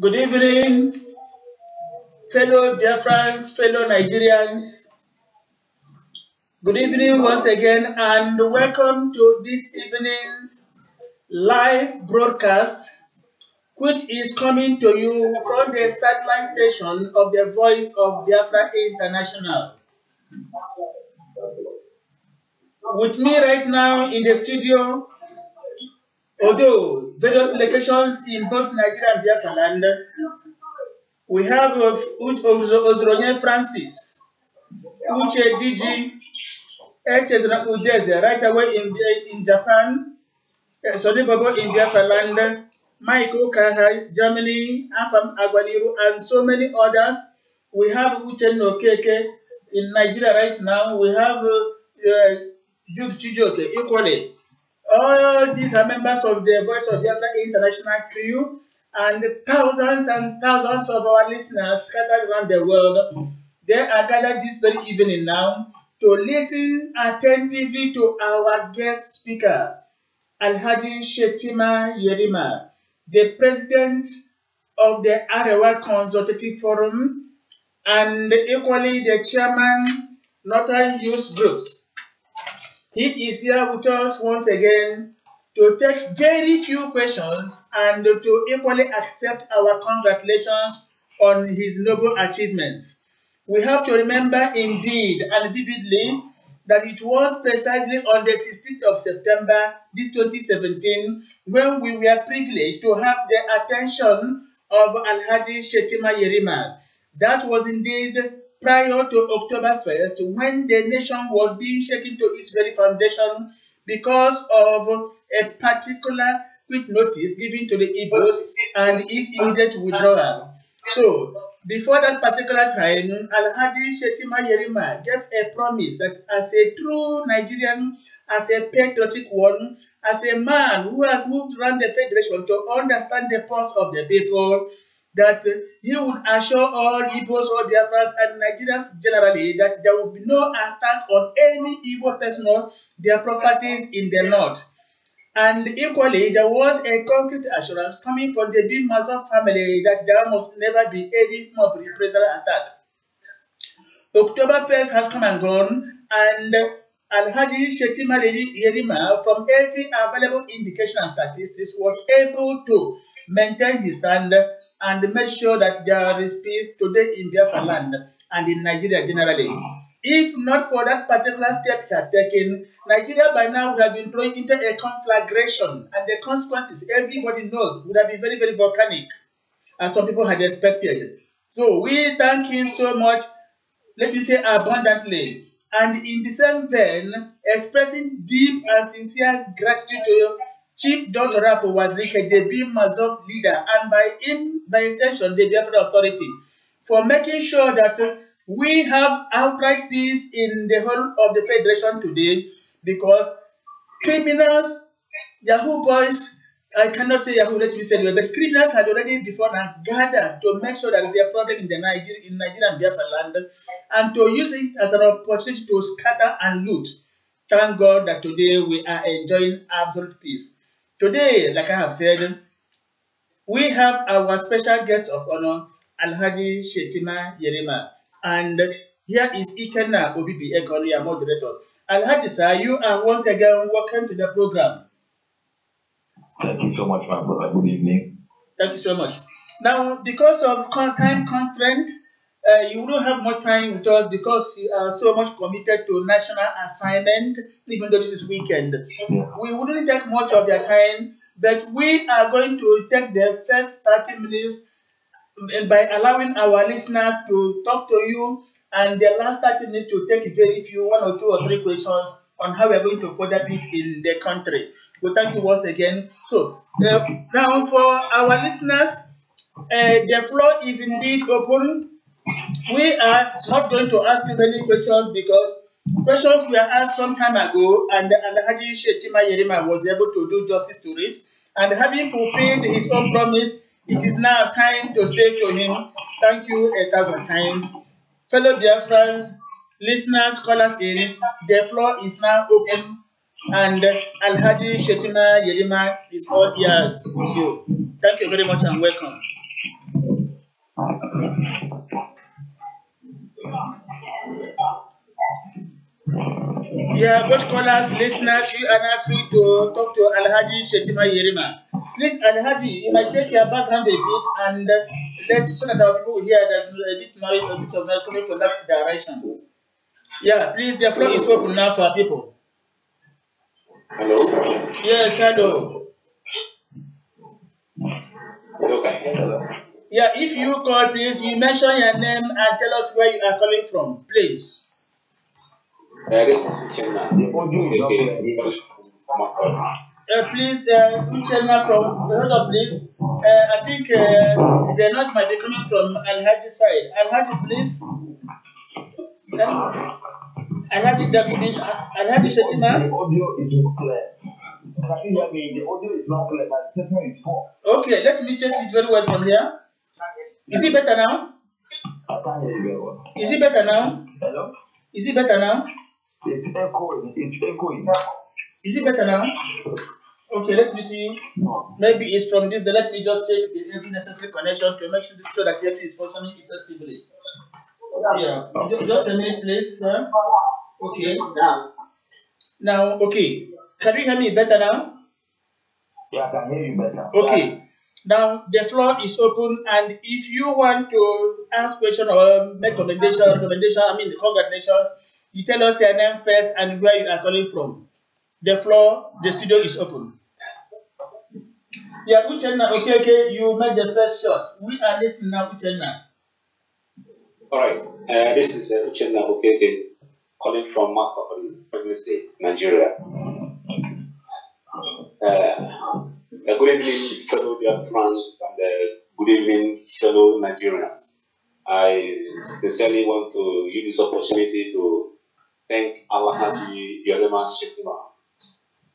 Good evening, fellow Biafrans, fellow Nigerians. Good evening once again, and welcome to this evening's live broadcast, which is coming to you from the satellite station of the Voice of Biafra International. With me right now in the studio, although various locations in both Nigeria and Biafra land, we have Ozronye Francis, Uche DG, HS Udeze right away in Japan, Sodi Bobo in Biafra land, Michael Kahai, Germany, Afam Agwaliru, and so many others. We have Uche Nokeke in Nigeria right now. We have Jude Chijoke equally. All these are members of the Voice of Biafra International crew, and thousands of our listeners scattered around the world. They are gathered this very evening now to listen attentively to our guest speaker, Alhaji Shetima Yerima, the president of the Arewa Consultative Forum and equally the chairman, Northern Youth Groups. He is here with us once again to take very few questions and to equally accept our congratulations on his noble achievements. We have to remember indeed and vividly that it was precisely on the 16th of September, this 2017, when we were privileged to have the attention of Alhaji Shetima Yerima. That was indeed prior to October 1st, when the nation was being shaken to its very foundation because of a particular quick notice given to the Igbos and its immediate withdrawal. So, before that particular time, Alhaji Shetima Yerima gave a promise that as a true Nigerian, as a patriotic one, as a man who has moved around the Federation to understand the pulse of the people, that he would assure all Igbos, all Biafrans, and Nigerians generally that there will be no attack on any Igbo person or their properties in the north. And equally, there was a concrete assurance coming from the bim-massob family that there must never be any form of reprisal attack. October 1st has come and gone, and Alhaji Shetima Yerima, from every available indication and statistics, was able to maintain his stand and make sure that there is peace today in Biafra land and in Nigeria generally. If not for that particular step he had taken, Nigeria by now would have been thrown into a conflagration, and the consequences, everybody knows, would have been very, very volcanic, as some people had expected. So we thank him so much, let me say abundantly, and in the same vein, expressing deep and sincere gratitude to Chief Dr. Rapo Wazirike, the bim-massob leader, and by extension, the Biafra Authority, for making sure that we have outright peace in the whole of the Federation today, because criminals, Yahoo boys, I cannot say Yahoo, let me say it, but criminals had already before now gathered to make sure that there is a problem in Nigeria and Biafra land, and to use it as an opportunity to scatter and loot. Thank God that today we are enjoying absolute peace. Today, like I have said, we have our special guest of honor, Alhaji Shetima Yerima. And here is Ikenna Obibi Egoria, moderator. Alhaji sir, you are once again welcome to the program. Thank you so much, my brother. Good evening. Thank you so much. Now, because of time constraint, you don't have much time with us because you are so much committed to national assignment, even though this is weekend. Yeah. We wouldn't take much of your time, but we are going to take the first 30 minutes by allowing our listeners to talk to you, and the last 30 minutes to take very few, 1 or 2 or 3 questions on how we are going to further peace in the country. We thank you once again. So, now for our listeners, the floor is indeed open. We are not going to ask too many questions because questions were asked some time ago, and Alhaji Shetima Yerima was able to do justice to it. And having fulfilled his own promise, it is now time to say to him, thank you 1,000 times. Fellow Biafrans, listeners, callers in, the floor is now open, and Alhaji Shetima Yerima is all ears with you. Thank you very much and welcome. Yeah, both callers, listeners, you are now free to talk to Alhaji Shetima Yerima. Please, Alhaji, you might take your background a bit and let so that our people hear there's a bit noise, a bit of noise coming from that direction. Yeah, please, the floor is open now for people. Hello? Yes, hello. Okay. Yeah, if you call, please, you mention your name and tell us where you are calling from, please. This is Uchenna. Please, Uchenna from, hold on, please. I think the noise might be coming from Alhaji side. Alhaji, please. Alhaji Shetima. The audio is not clear. Can you hear me? The audio is not clear. My signal is poor. Okay, let me check it very well from here. Is it better now? I can't hear you very well. Is it better now? Hello? Is it better now? It's echoing. It's echoing. Is it better now? Okay, let me see. Maybe it's from this. Let me just check every necessary connection to make sure that everything is functioning effectively. Yeah, just a minute, please, sir. Okay. Now, okay. Can you hear me better now? Yeah, I can hear you better. Okay. Now the floor is open, and if you want to ask question or make congratulations, you tell us your name first and where you are calling from. The studio is open. Yeah, Uchenna, okay, you made the first shot. We are listening now, Uchenna. All right. This is Uchenna Okeke, calling from Makwa State, Nigeria. Good evening, fellow Biafrans, and good evening, fellow Nigerians. I sincerely want to use this opportunity to thank Alhaji Yerima Shetima,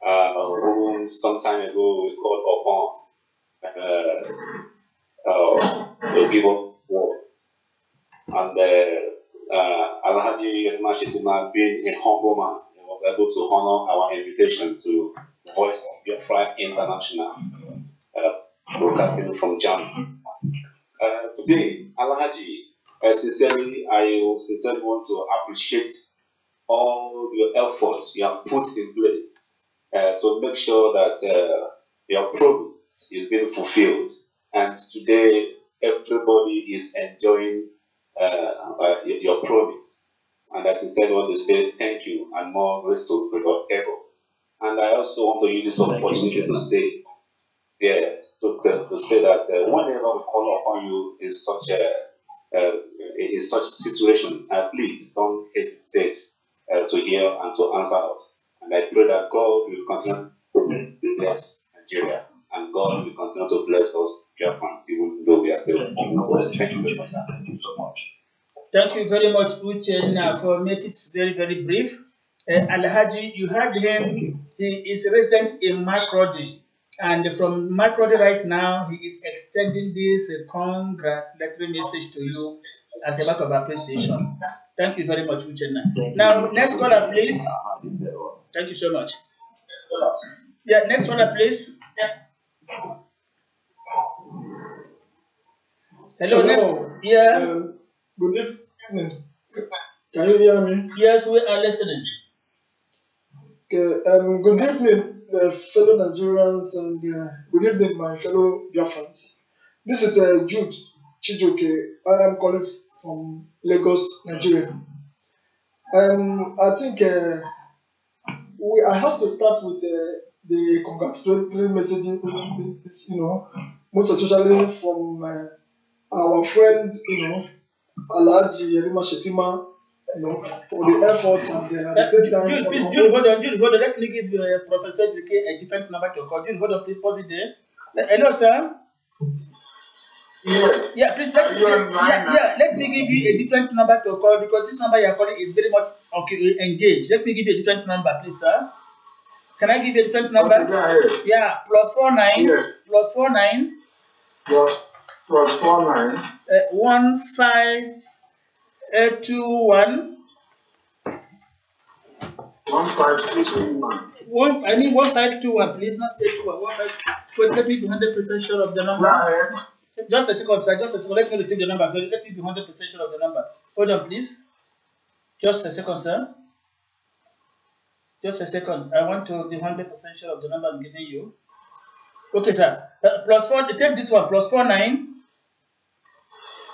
whom some time ago we called upon to give up war. And Alhaji Yerima Shetima, being a humble man, was able to honor our invitation to Voice of Biafra International, broadcasting from Germany. Today, Alhaji, I sincerely want to appreciate all your efforts you have put in place to make sure that your promise is being fulfilled. And today, everybody is enjoying your promise. And I sincerely want to say thank you and more grace to your ego. And I also want to use this opportunity to say, yes, to say that whenever we call upon you in such situation, please don't hesitate to hear and to answer us. And I pray that God will continue to bless Nigeria, and God will continue to bless us, Japan, even though we are still in the Thank you very much. Thank you so much. Thank you very much, Uchenna, for making it very, very brief. Alhaji, you heard him. He is resident in Makurdi. And from Makurdi right now, he is extending this congratulatory message to you as a mark of appreciation. Thank you very much, Uchenna. Now, next caller, please. Thank you so much. Yeah, next caller, please. Hello, next. Yeah. Good evening. Can you hear me? Yes, we are listening. Okay. Good evening, fellow Nigerians, and good evening, my fellow Biafrans. This is Jude Chijoke. I am calling from Lagos, Nigeria. I think I have to start with the congratulatory messages, most especially from our friend, Alhaji Yerima Shetima, for the efforts and at the same time. Jude, please, Jude, hold on. Let me give Professor Zike a different number to call. Jude, hold on, please, pause it there. Hello, sir. Yes. Yeah, please let me give you a different number to call, because this number you are calling is very much engaged. Let me give you a different number, please, sir. Can I give you a different number? Okay, yeah, +49. Yes. +49. +49. 1521. 1521. I need 1521, please, not 821. Let me be 100% sure of the number. Just a second, sir. Just a second. Let me retrieve the number. Let me be 100% sure of the number. Hold on, please. Just a second, sir. Just a second. I want to be 100% sure of the number I'm giving you. Okay, sir. +4. Take this one. +49.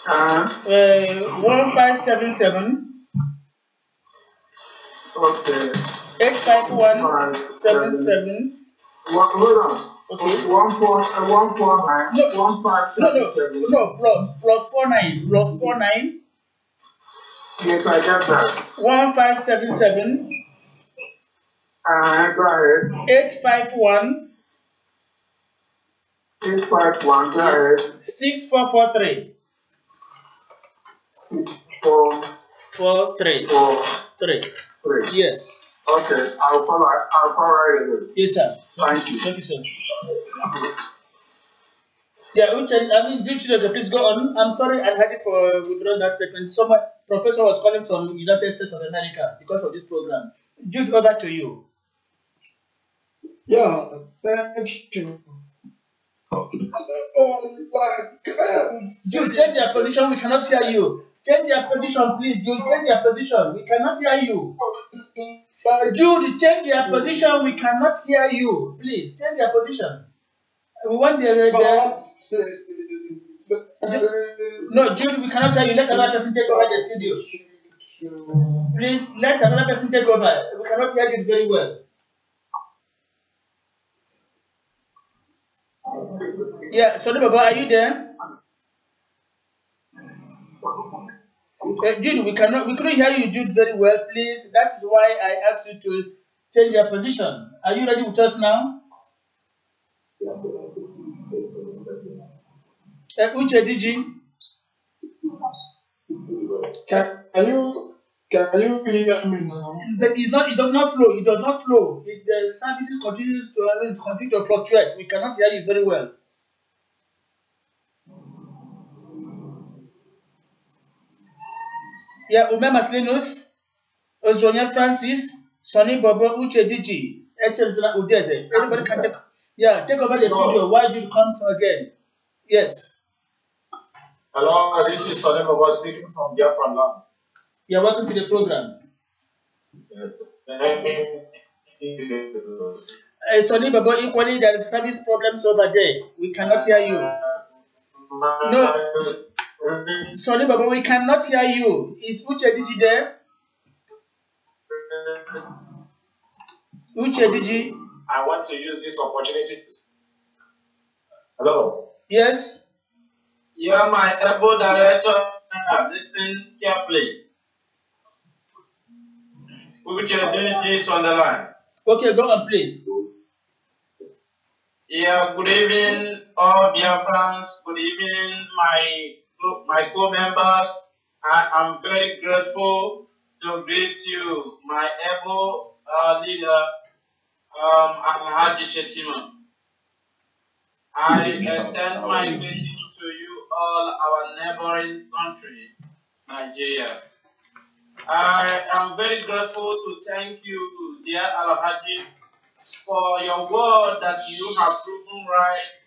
1577. Okay. 85177. Hold on. Okay. 149. No. +49. +49. Yes, I get that. 1577. Go ahead. 851. 851. Go ahead. 6443. 6443. 3. Yes. Okay, I'll follow it. Yes, sir. Thank you. Thank you, sir. Yeah, please go on. I'm sorry I had it for withdrawing that segment. Someone professor was calling from United States of America because of this program. Jude, over to you. Yeah, thank you. Jude, change your position. We cannot hear you. Change your position, please. Jude, change your position. We cannot hear you. Jude, change your position. We cannot hear you. Please, change your position. We want No, Jude, we cannot hear you. Let another person take over the studio. Please, let another person take over. We cannot hear you very well. Yeah, sorry, Baba, are you there? Jude, we couldn't hear you, Jude, very well. Please, that's why I asked you to change your position. Are you ready with us now? Uche Digi. Can you hear me now? It does not flow. It does not flow. The services continue to fluctuate. We cannot hear you very well. Yeah, Ume Maslinus, Ozronia Francis, Sonny Bobo, Uche Digi, Udeze. Everybody can take over the studio. Why did you come again? Yes. Hello, this is Sonny Bobo speaking from Biafra land. You're welcome to the program. Sonny Bobo, equally there is service problems over there. We cannot hear you. No. Sorry, Baba, we cannot hear you. Is Uche Digi there? Uche Digi? I want to use this opportunity to... Hello? Yes? You are my able director. Listen carefully. Uche Digi is on the line. Okay, go on, please. Yeah, good evening, all Biafrans. Good evening, my co-members. I am very grateful to greet you, my able leader, Haji Shetima. I extend my greeting to you all, our neighboring country, Nigeria. I am very grateful to thank you, dear Al-Haji, for your word that you have proven right.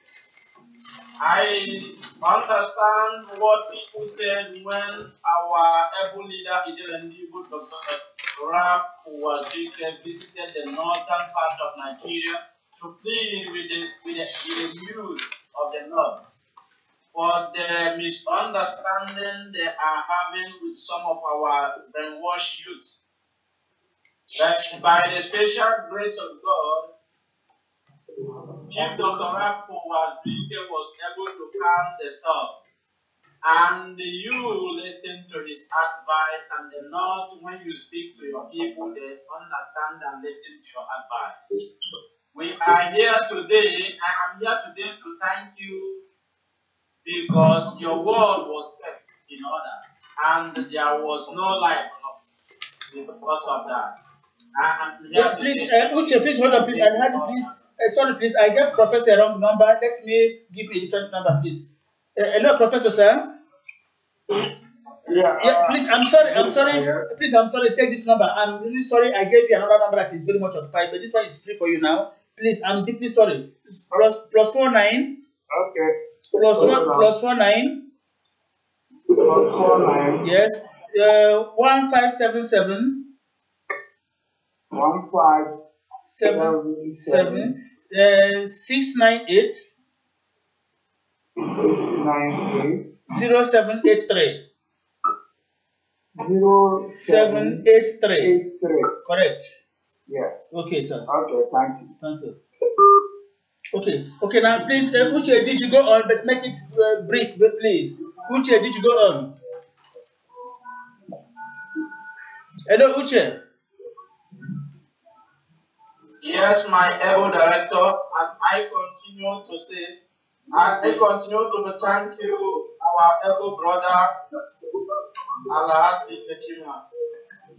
I understand what people said when our able leader, Dr. Raf Wazike, visited the northern part of Nigeria to plead with the youth of the north for the misunderstanding they are having with some of our brainwashed youth. That by the special grace of God, Chief Dr. Raf Wazike was able to calm the storm. And you listen to his advice, and the North, when you speak to your people, they understand and listen to your advice. We are here today. I am here today to thank you because your word was kept in order, and there was no life lost because of that. Yeah, please, Uche, please hold on, please. And please, sorry, please. I gave Professor a wrong number. Let me give you a different number, please. Hello, Professor, sir. Yeah, please, I'm sorry. Please, I'm sorry. Take this number. I'm really sorry. I gave you another number that is very much occupied, but this one is free for you now. Please, I'm deeply sorry. +49. Okay. +49. +49. Yes. 1577 1577 698 698 0783. 783. 0783. Correct. Yeah. Okay, sir. Okay, thank you. Thanks, sir. Okay. Okay, now please, Uche, did you go on? But make it brief, please. Uche, did you go on? Hello, Uche. Yes, my able director, as I continue to say, I continue to thank you, our able brother, Alhaji Fatima,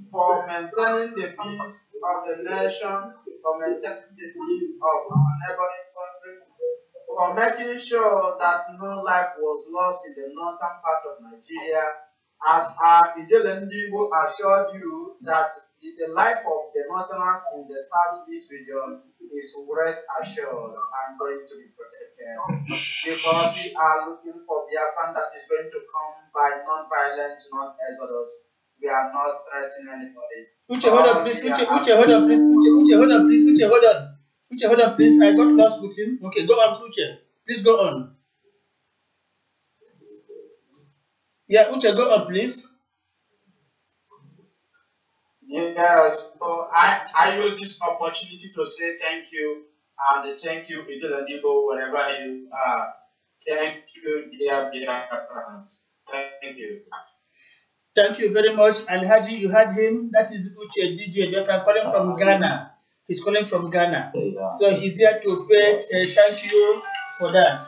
for maintaining the peace of the nation, for maintaining the peace of our neighboring country, for making sure that no life was lost in the northern part of Nigeria, as our Ijelendibo assured you that the life of the northerners in the southeast region is rest assured and going to be protected. Because we are looking for Biafra that is going to come by non-violent, non-exodus. We are not threatening anybody. Uche, hold on, please. Uche, hold on, please. Uche, hold on, please. Uche, hold on. Uche, hold on, please. I got lost with him. Okay, go on, Uche. Please go on. Yeah, Uche, go on, please. Yes, so I use this opportunity to say thank you and thank you, Ijelendibo, wherever you are. Thank you, dear friends. Thank you. Thank you very much, Alhaji. You had him. That is Uche DJ Biafra calling from Ghana. He's calling from Ghana. So he's here to pay thank you for that.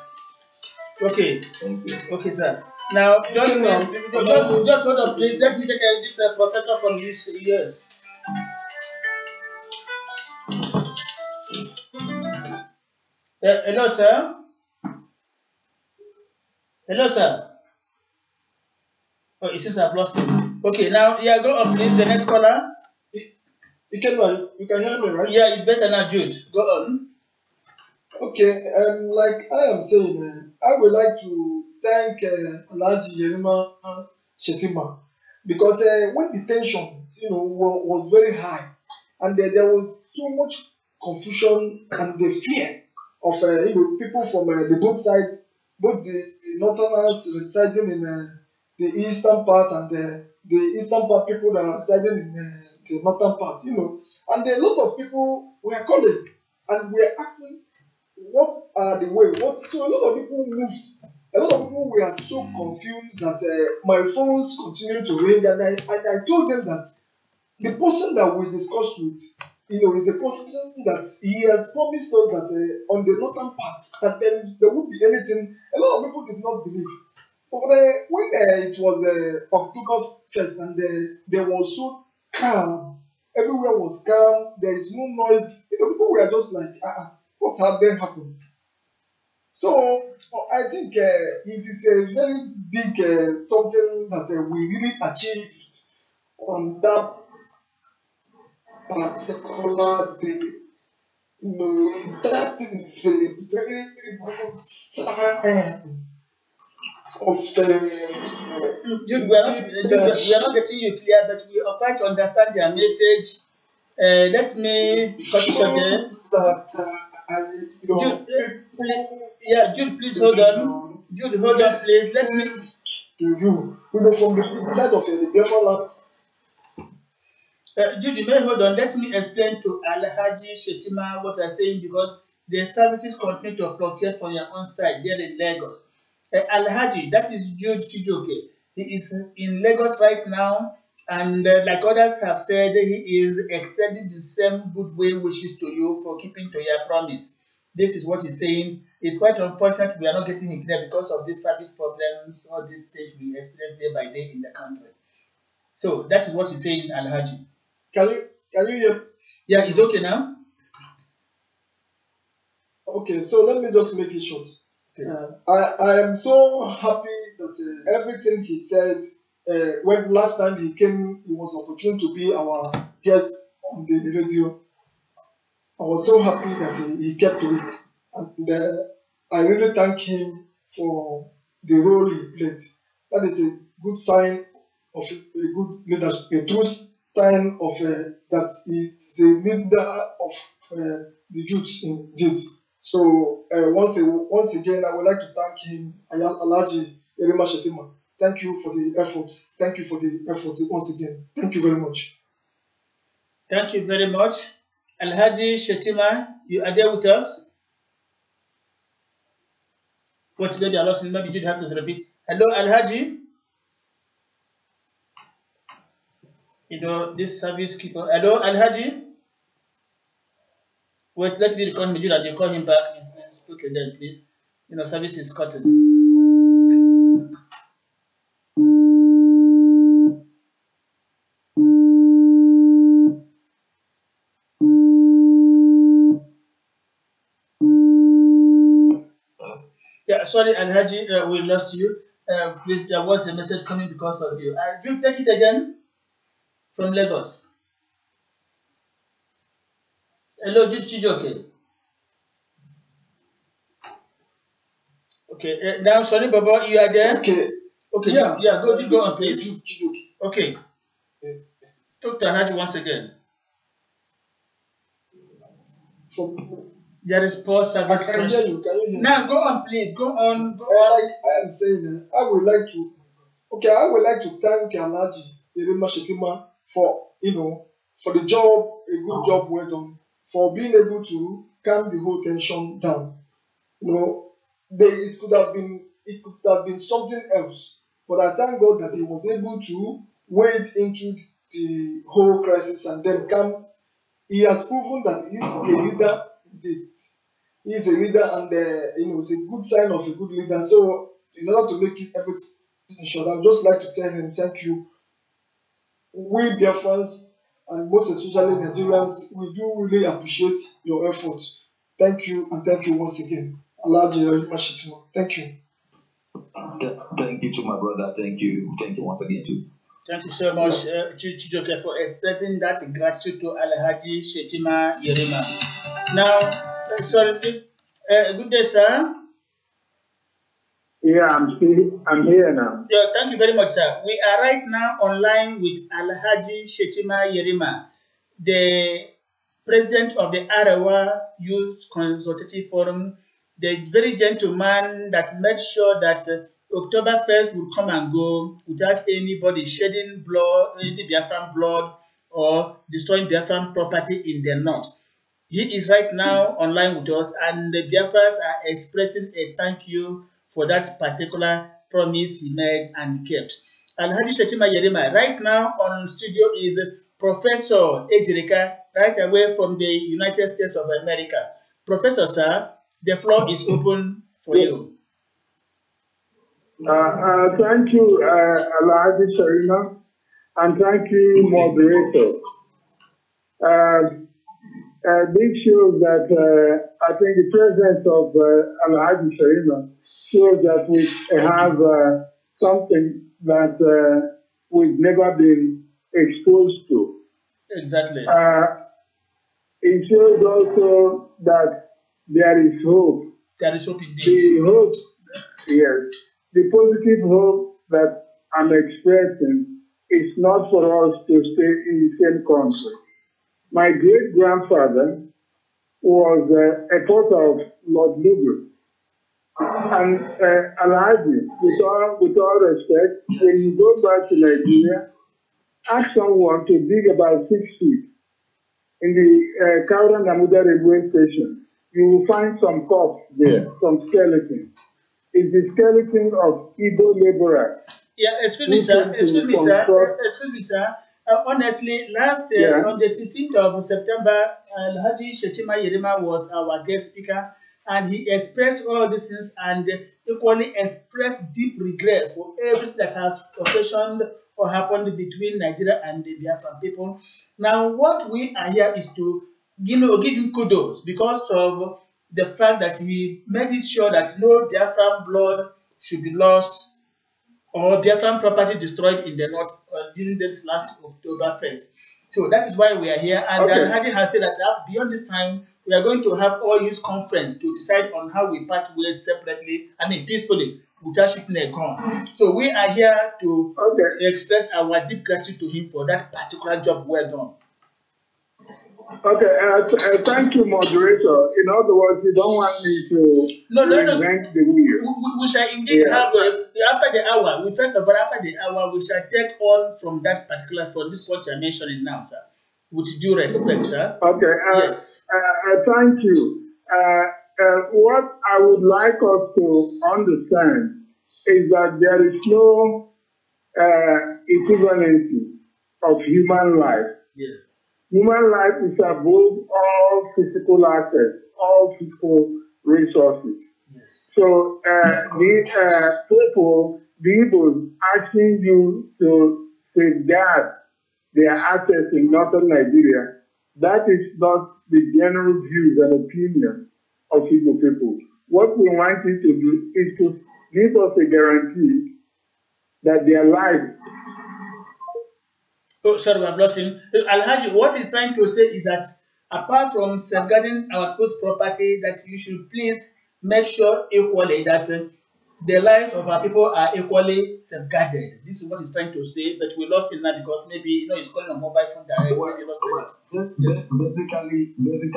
Okay. Thank you. Okay, sir. Now, just hold on, please. Let me take this professor from US. Hello, sir. Hello, sir. Oh, it seems I've lost him. Okay, now, yeah, go on, please. The next caller. You can hear me, right? Yeah, it's better now, Jude. Go on. Okay, like I am saying, I would like to thank Alhaji Yerima Shetima because when the tension, was very high, and there was too much confusion and the fear of people from the both sides, both the northerners residing in the eastern part and the eastern part people that are residing in the northern part, and a lot of people were calling and were asking what are the way, so a lot of people moved. A lot of people were so confused that my phones continued to ring, and I told them that the person that we discussed with, is a person that he has promised us that on the northern part that there won't be anything. A lot of people did not believe. But when it was October 1st and there was so calm, everywhere was calm. There is no noise. People were just like, what had then happened? So I think it is a very big something that we really achieved on that particular day. That is a very good sign of Jude, we are not getting you clear, but we are trying to understand their message. Let me cut it short there. Jude, please hold on. Jude, hold on, please. Let me. From the inside of the Biafra land. Jude, you may hold on. Let me explain to Alhaji Shetima what I'm saying because the services continue to fluctuate from your own side there in Lagos. Alhaji, that is Jude Chijoke. He is in Lagos right now, and like others have said, he is extending the same goodwill wishes to you for keeping to your promise. This is what he's saying. It's quite unfortunate we are not getting him there because of these service problems, all these things we experience day by day in the country. So that is what he's saying, Alhaji. Can you hear? Yeah, it's okay now. Okay, so let me just make it short. Okay. I am so happy that everything he said when last time he came, he was opportune to be our guest on the radio. I was so happy that he kept to it, and I really thank him for the role he played. That is a good sign of a good leadership, a true sign of that he is a leader of the youth indeed. So once again, I would like to thank him, Alhaji Yerima Shetima. Thank you for the efforts. Thank you for the efforts once again. Thank you very much. Thank you very much. Alhaji Shetima, you are there with us? What's maybe I lost? Maybe you'd have to repeat. Hello, Alhaji. This service keeper. Hello, Alhaji. Wait, let me record him. You call him back. Speak again, please. Service is cutting. Yeah, sorry, Alhaji, we lost you. Please, there was a message coming because of you. Do you take it again from Lagos? Hello, Chijoke. Okay, now, sorry, Baba, you are there? Okay. Yeah, go on, please. Okay. Talk to Alhaji once again. There is poor service. I can hear you. Can you hear me? Now, go on, please. Go on. Like I am saying, I would like to thank Alhaji Yerima Shetima for for the job, a good job well done, for being able to calm the whole tension down. It could have been something else, but I thank God that he was able to wade into the whole crisis and then calm. He has proven that he is a leader indeed. He is a leader, and it's a good sign of a good leader. So, in order to make everything short, I would just like to tell him thank you. We Biafrans, and most especially Nigerians, we do really appreciate your efforts. Thank you, and thank you once again. Alhaji Yerima Shetima. Thank you. Thank you to my brother. Thank you once again too. Thank you so much, Chijoke, for expressing that gratitude to Alhaji Shetima Yerima. Now, good day, sir. Yeah, I'm here now. Yeah, thank you very much, sir. We are right now online with Alhaji Shetima Yerima, the president of the Arewa Youth Consultative Forum, the very gentleman that made sure that October 1st would come and go without anybody shedding blood, any Biafran blood, or destroying Biafran property in the north. He is right now online with us, and the Biafrans are expressing a thank you for that particular promise he made and kept. Alhaji Shetima Yerima, right now on studio is Professor Ejirika, right away from the United States of America. Professor, sir, the floor is open for you. Thank you, Alhaji Sharina, and thank you, moderator. This shows that I think the presence of Alhaji Sharina shows that we have something that we've never been exposed to. Exactly. It shows also that there is hope. There is hope indeed. The hope, yes. The positive hope that I'm expressing is not for us to stay in the same country. My great-grandfather was a porter of Lord Lugo. And Alhaji, with all respect, when you go back to Nigeria, ask someone to dig about 6 feet in the Kaura Namuda railway station. You will find some corpse there, some skeletons. It's the skeleton of Igbo laborers. Yeah, excuse me, sir. Honestly, on the 16th of September, Alhaji Shetima Yerima was our guest speaker, and he expressed all these things and equally expressed deep regrets for everything that has occasioned or happened between Nigeria and the Biafran people. Now, what we are here is to give him kudos because of the fact that he made it sure that no Biafran blood should be lost or Biafran property destroyed in the north during this last October 1st. So that is why we are here. And Alhaji has said that beyond this time, we are going to have all youth conference to decide on how we part ways separately, peacefully, without shooting a gun. So we are here to express our deep gratitude to him for that particular job well done. Okay, thank you, moderator. In other words, you don't want me to reinvent the wheel. We shall indeed have, after the hour, after the hour, we shall take on from that particular, from this point you're mentioning now, sir. With due respect, sir. Okay, yes. Thank you. What I would like us to understand is that there is no equivalency of human life. Yes. Human life is above all physical assets, all physical resources. Yes. So the people asking you to safeguard their assets in northern Nigeria, that is not the general views and opinion of Igbo people. What we want you to do is to give us a guarantee that their lives. Oh, sorry, we have lost him. Alhaji, what he's trying to say is that apart from safeguarding our post property, that you should please make sure equally that the lives of our people are equally safeguarded. This is what he's trying to say, but we lost him now because maybe he's calling on mobile phone direct. Maybe lost it. Yes. Basically, we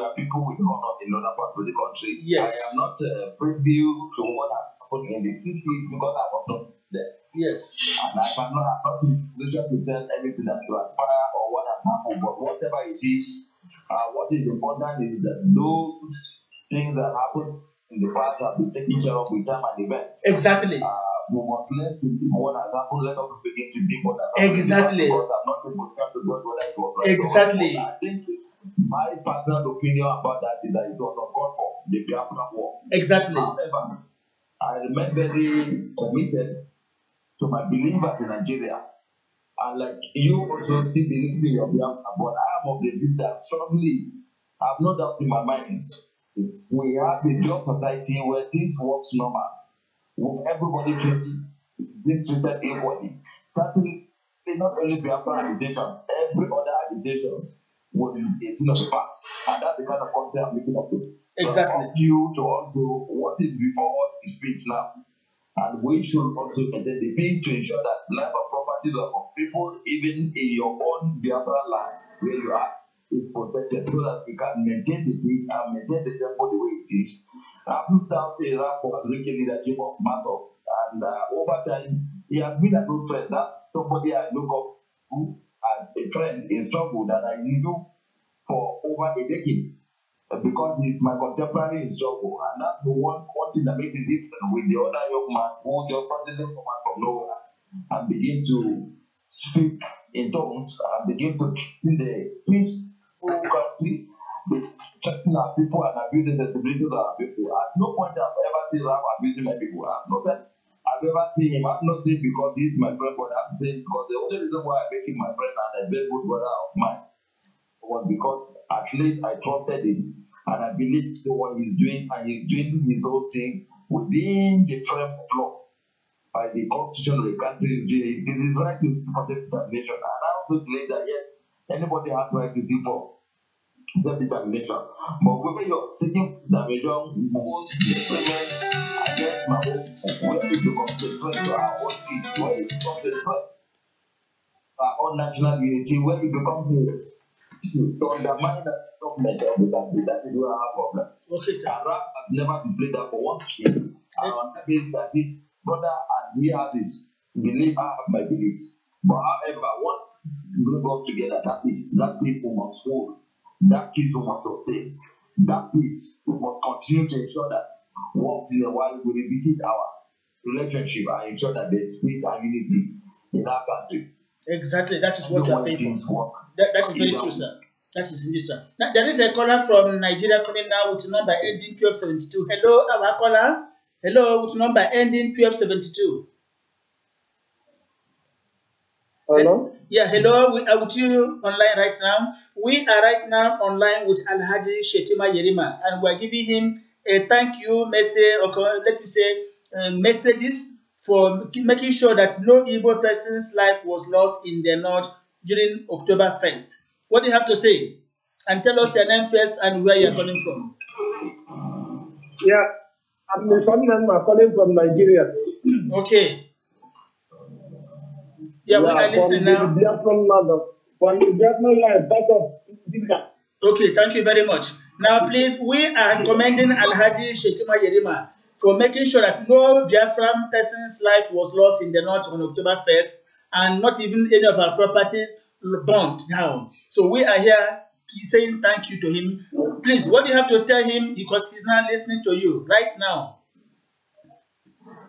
are people with honor in other parts of the country. Yes. I am not preview to what has happened in the city because I was not there. Yes. And I'm not in a position to tell everything that transpired or what has happened. But whatever it is, what is important is that those things that happened in the past have been taken care of with time and event. Exactly. We must learn to see what has happened. Let us begin to deal with that. Exactly. Because I'm not able to judge whether it was right. Exactly. I think my personal opinion about that is that it was uncalled for, the Biafra war. Exactly. However, I remain very committed to my believers in Nigeria. And like you also still believe in your Biafra, but I am of the view that strongly, I have no doubt in my mind, we have a just society where things works normal, with everybody treated equally. Certainly, not only Biafra agitation, every other agitation will be a thing of the past. And that's the kind of content I'm looking up to. Exactly. So you to also what is before us is speech now. And we should also maintain the being to ensure that life and properties of people, even in your own Biafra land where you are, is protected so that we can maintain the peace and maintain the temple the way it is. I've looked down to Iraq for the leadership of Massob, and over time, he has been a good friend. That's somebody I look up to as a friend in struggle that I knew for over a decade. Because he's my contemporary in struggle, and that's the one thing that makes it different with the other young man who just suddenly come out from nowhere and begin to speak in tongues and begin to see the peaceful country, protecting our people and abuse the sensibility of our people. At no point have I ever seen Ram abusing my people. I've ever seen him. I'm not saying because he's my friend, but I'm saying because the only reason why I make him my friend and a very good brother of mine was because at least I trusted him and I believed in what he's doing, and he's doing his own thing within the frame of law by the constitution of the country. It is right to protect determination. And I also believe that yes, anybody has right to do for self-determination. But whether you're seeking determination, won't implement against my own, where it becomes a threat to our own peace, where it becomes a threat to our own national unity, where it becomes a to undermine that government of the country. That is where our problem. Okay, sir. Arab has never been played out for one thing. On that basis, that this brother and he has his belief, I have my belief. But however, once we bring us together, that peace we must hold. That peace we must sustain. That peace we must continue to ensure that once in a while we revisit our relationship and ensure that there is peace and unity in our country. Exactly, that is what you are paying for. That is very true, sir. That is indeed, sir. Now, there is a caller from Nigeria coming now with number ending 1272. Hello, our caller. Hello, with number ending 1272. Hello? Yeah, hello. We are with you online right now. We are right now online with Alhaji Shetima Yerima, and we are giving him a thank you message, or let me say, messages for making sure that no Igbo person's life was lost in the north during October 1st. What do you have to say? and tell us your name first and where you're calling from. Yeah, I'm the son calling from Nigeria. Okay. Yeah, we are listening now. From the Biafra land, back of Nigeria. Okay, thank you very much. Now, please, we are commending Alhaji Shetima Yerima for making sure that no Biafran person's life was lost in the north on October 1st, and not even any of our properties burnt down. So we are here saying thank you to him. Please, what do you have to tell him, because he's not listening to you right now?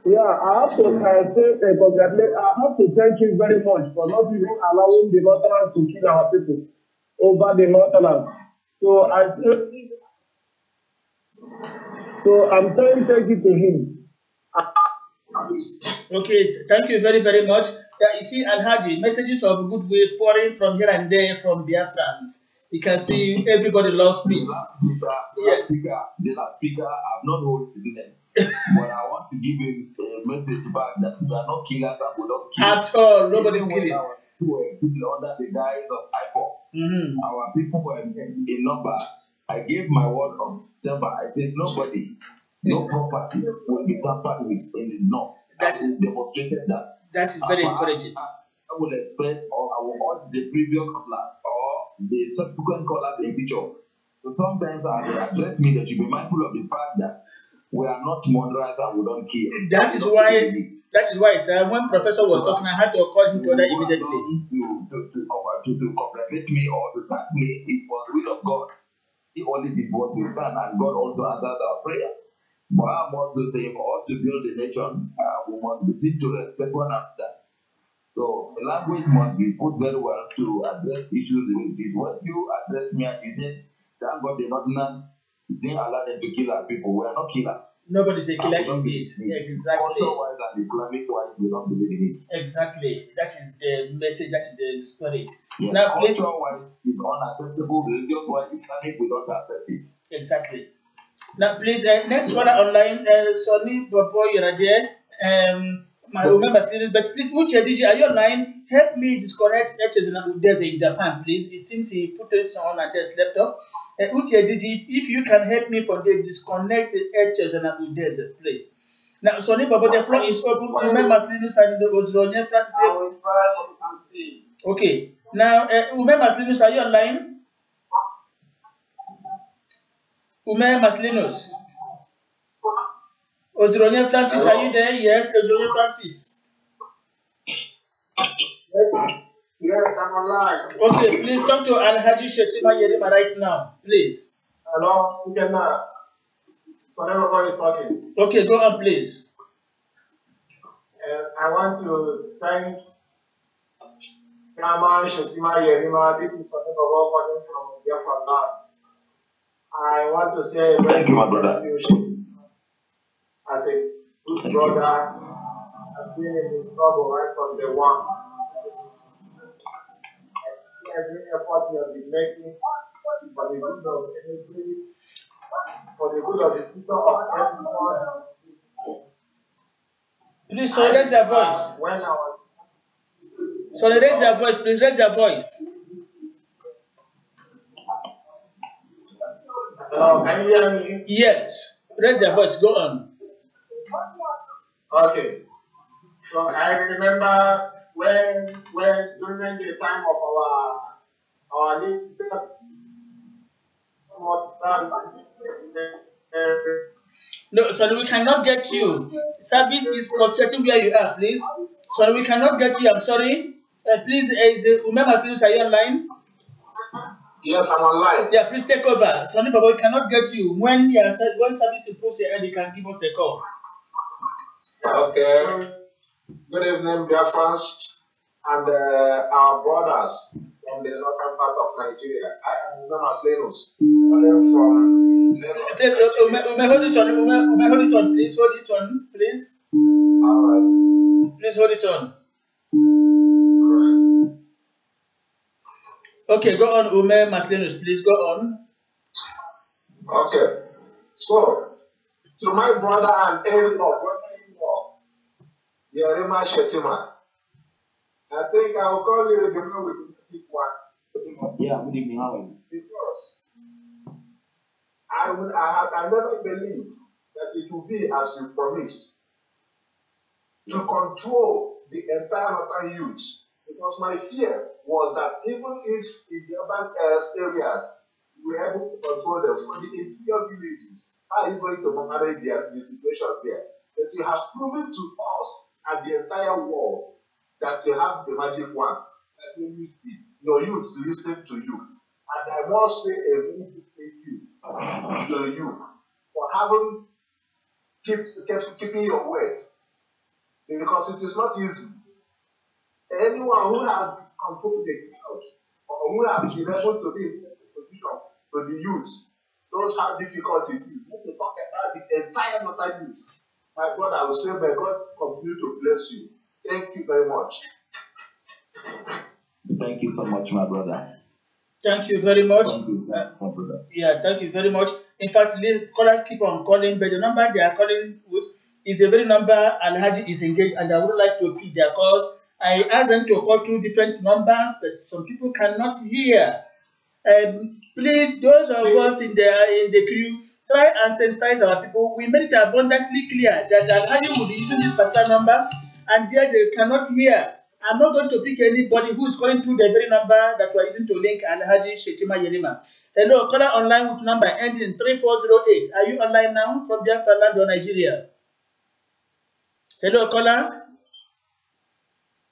Yeah, I have to congratulate. I have to thank you very much for not even allowing the Northerners to kill our people over the Northerners. So I'm saying thank you to him. Okay, thank you very, very much. Yeah, you see, Alhaji, messages of goodwill pouring from here and there from Biafrans. You can see everybody loves peace. Yes. The last speaker, I've not heard his name. But I want to give him a message back that we are not killers and we don't kill. At all, nobody's killing. People under the guise of IPOC. Our people were in number. I gave my word on December. I said nobody, no property will be tampered with in the north. That is demonstrated that. That is very encouraging. I will express or I will urge the previous callers or the subsequent callers in picture. So sometimes they address me that you be mindful of the fact that we are not murderers and we don't kill. That is why, sir, when Professor was talking, I had to call him to order immediately. To compliment me or to thank me, it was the will of God. He only did what we can, and God also answered our prayer. But I must say, for us to build a nation, we must begin to respect one another. So the language must be put very well to address issues with this. When you address me and you said, thank God the Northerners didn't allow them to kill our people. We are not killers. Nobody's a killer indeed. Exactly. Culture-wise and Islamic-wise, we don't believe in it. Exactly. That is the message, that is the spirit. Yes. Now, please. Culture-wise is unacceptable. Religious-wise, Islamic, we don't accept it. Exactly. Now, please, next one online, Sonny Bobo, you're there. My remember students, but please, Uche DJ, are you online? Help me disconnect H's and Udeze in Japan, please. It seems he put it on and just slept off. Uche DJ, if you can help me from the disconnect H's and Udeze, please. Now, Sonny Bobo, the floor is open. Remember students and the Ozronia Francis. Okay. Now, remember students, are you online? Ume Maslinos. Ozronia Francis, are you there? Yes, Ozronia Francis. Yes, I'm online. Okay, please talk to Alhaji Shetima Yerima right now, please. Hello, so everybody is talking. Okay, go on, please. I want to thank Grandma Shetima Yerima. This is something about calling from Biafra land. I want to say thank you, my brother. As a good brother, I've been in this struggle right from day one. I see every effort you have been making for the good of every, for the good of the future of everyone. Please, so raise your voice. When I was so raise your voice, please raise your voice. Hello, can you hear me? Yes, raise your voice, go on. Okay. So I remember when during the time of our leader, No, sorry, we cannot get you. Service is fluctuating where you are, please. Sorry, we cannot get you. I'm sorry. Please, Ume Maslinos, are you online? Yes, I'm online. Yeah, please take over. Sonny Baba, we cannot get you. When service improves your end, you can give us a call. Okay. Good evening, dear friends and our brothers from the northern part of Nigeria. I am known as Lenus, calling from Lagos. Hold it on. Hold it on, please. Hold it on, please. All right. Please hold it on. Okay, go on, Ume Maslinos, please go on. Okay. So, to my brother and brother-in-law, Yerima Shetima, I think I will call you the man with the big one. Yeah, good evening. How are you? Because I never believed that it would be as you promised to control the entire northern youth. Because my fear was that even if in the urban areas we were able to control them, for the interior villages, how are you going to manage the situation there? But you have proven to us and the entire world that you have the magic wand. That when you speak, your youth listen to you. And I must say a very big thank you to you for having keeping your word. Because it is not easy. Anyone who has controlled the crowd or who has been able to be in a position to the youth knows how difficult it is. When we talk about the entire northern youth, my brother, I will say, may God continue to bless you. Thank you very much. Thank you so much, my brother. Thank you very much. Thank you, my brother. Yeah, thank you very much. In fact, the callers keep on calling, but the number they are calling with is the very number Alhaji is engaged, and I would like to pick their calls. I asked them to call two different numbers, but some people cannot hear. Please, those of us in the crew, try and sensitize our people. We made it abundantly clear that Alhaji will be using this particular number, and there they cannot hear. I'm not going to pick anybody who is calling through the very number that we are using to link Alhaji Shetima Yerima. Hello, caller online with number ending in 3408. Are you online now from Biafra land or Nigeria? Hello, caller.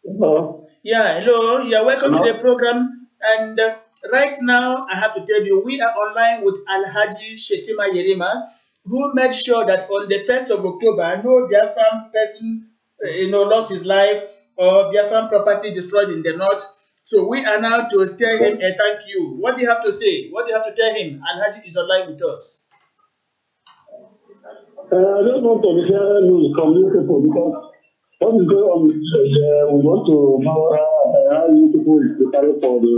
Hello. Yeah, hello. You're welcome to the program. And right now, I have to tell you, we are online with Alhaji Shetima Yerima, who made sure that on the 1st of October, no Biafran person, lost his life or Biafran property destroyed in the north. So we are now to tell him a thank you. What do you have to say? What do you have to tell him? Alhaji is online with us. I just want to share news from you people because what is going on with we want to know how you people is preparing for the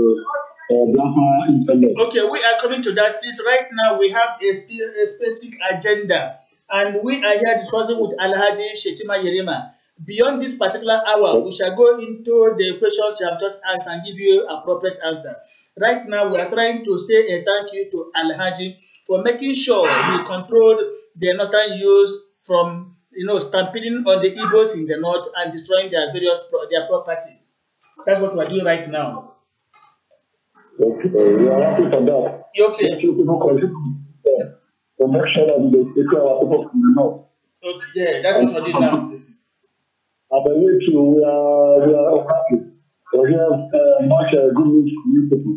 Biafra independence. Okay, we are coming to that. Please, right now we have a specific agenda, and we are here discussing with Alhaji Shetima Yerima. Beyond this particular hour, we shall go into the questions you have just asked and give you appropriate answer. Right now, we are trying to say a thank you to Alhaji for making sure he controlled the northern youth from stampeding on the Igbos in the north and destroying their their properties. That's what we are doing right now. Okay, we are happy for that. Okay. Thank you people contribute to make sure that they take our people from the north. Okay, yeah, that's what we're doing now. I believe we are happy. We have much good news from you people.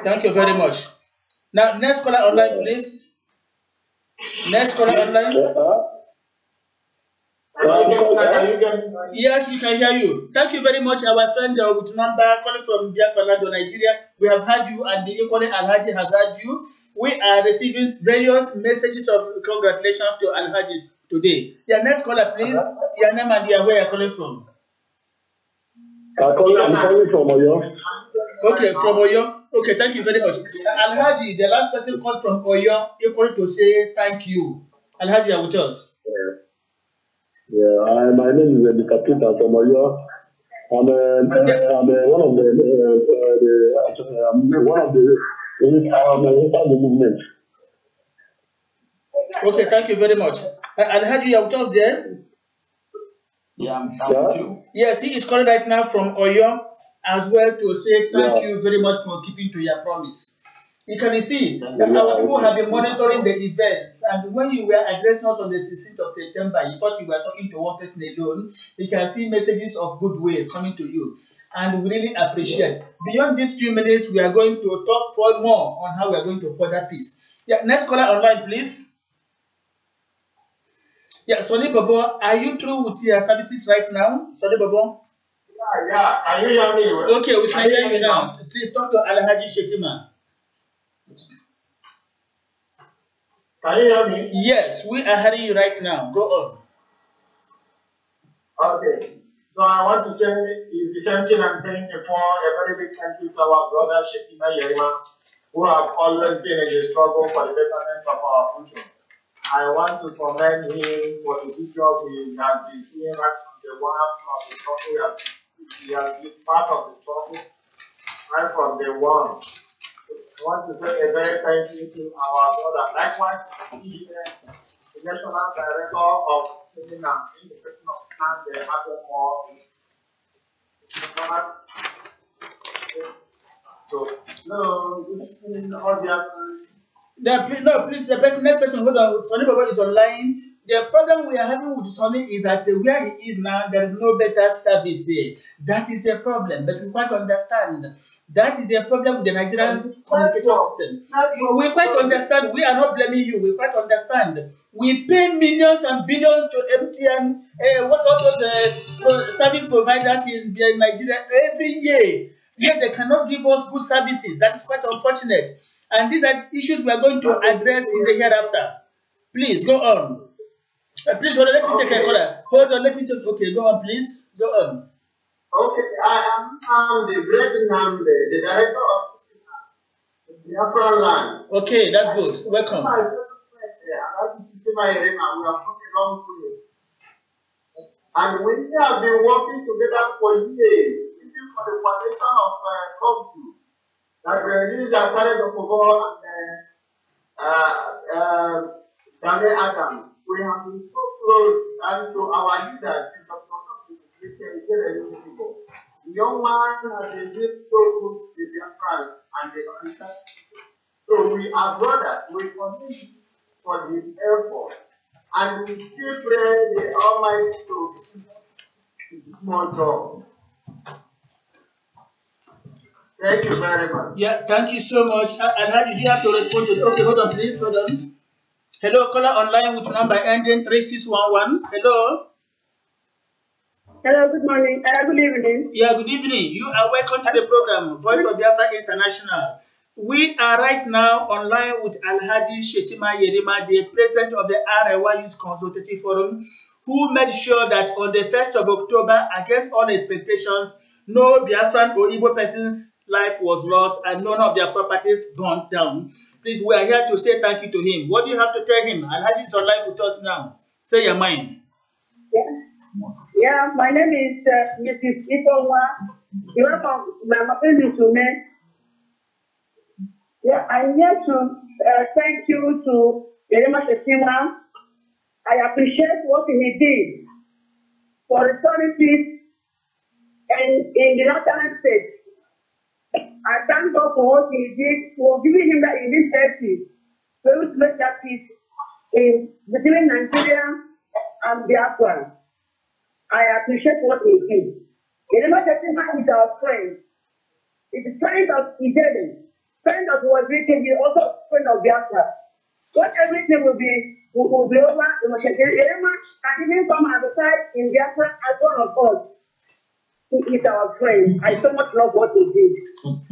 Thank you very much. Now, next caller online, please. Next caller online. Yes, we can hear you. Thank you very much, our friend with number calling from Biafra land, Nigeria. We have heard you, and the equally Alhaji has heard you. We are receiving various messages of congratulations to Alhaji today. Yeah, next caller, please. Your name and where you're calling from. I'm calling from Oyo. Okay, from Oyo. Okay, thank you very much. Alhaji, the last person called from Oyo, equally to say thank you. Alhaji, are with us. Yeah, my name is Mr. Peter from Oyo. I'm one of the movement. Okay, thank you very much. Alhaji, you are with us there? Yeah, I'm with you. Yes, he is calling right now from Oyo as well to say thank you very much for keeping to your promise. You can see that our people have been monitoring the events, and when you were addressing us on the 16th of September, you thought you were talking to one person alone. You can see messages of goodwill coming to you, and we really appreciate. Beyond these few minutes, we are going to talk for more on how we are going to further peace. Yeah, next caller online, please. Yeah, Sonny Bobo, are you through with your services right now? Sonny Bobo? Yeah. Can you hear me? Okay, we can hear you now. Please talk to Alhaji Shetima. Can you hear me? Yes, we are hearing you right now. Go on. Okay. So I want to say is the same thing I'm saying before. A very big thank you to our brother Shetima Yerima, who have always been in the struggle for the betterment of our future. I want to commend him for the future we have been seeing right from the one of the struggle. He has been part of the struggle. right from day one. I want to say a very thank you to our brother. Likewise, the National Director of Seminar in the person of Nande Ademo. So, no, this is all No, please, next person, hold on. Sonny Baba is online. The problem we are having with Sonny is that where he is now, there is no better service there. That is the problem, but we quite understand. That is the problem with the Nigerian communication system. We quite understand. We are not blaming you. We quite understand. We pay millions and billions to MTN, what those service providers in Nigeria every year. Yet they cannot give us good services. That is quite unfortunate. And these are issues we are going to address in the hereafter. Please go on. Please hold on, let me take a caller. Hold on, let me take. Okay, go on, please. Go on. Okay, I am the great Namde, the director of Biafra land. Okay, that's good. Welcome. My friend, we have come a long way. And we have been working together for years, even for the foundation of Compute. That released the Sarah Dokogo and Daniel Adams. We have been so close and to our leader, the young man has been doing so good with their friends and they understand. So we are brothers, we continue for the effort and we still pray the Almighty to do more job. Thank you very much. Yeah, thank you so much. And how did you have to respond to it? Okay, hold on, please. Hold on. Hello, caller online with number ending 3611. Hello. Hello, good morning. Good evening. Yeah, good evening. You are welcome to the program, Voice of Biafra International. We are right now online with Alhaji Shetima Yerima, the president of the Arewa Youth Consultative Forum, who made sure that on the 1st of October, against all expectations, no Biafran or Igbo person's life was lost and none of their properties gone down. Please, we are here to say thank you to him. What do you have to tell him? Alhaji is online with us now. Say your mind. Yeah, my name is Mrs. Ikonwa. You are from my business woman. Yeah, I'm here to thank you to Yerima Shetima. I appreciate what he did for restoring peace and in the northern states. I thank God for what he did, for giving him that initiative to make that peace in between Nigeria and Biafra. I appreciate what he did. Yerima Shetima is our friend. It's a friend of Ijele, friend of Waziri, he also friend of Biafra. What everything will be over, Yerima can even come outside in Biafra as one of us. He is our friend. I so much love what he did.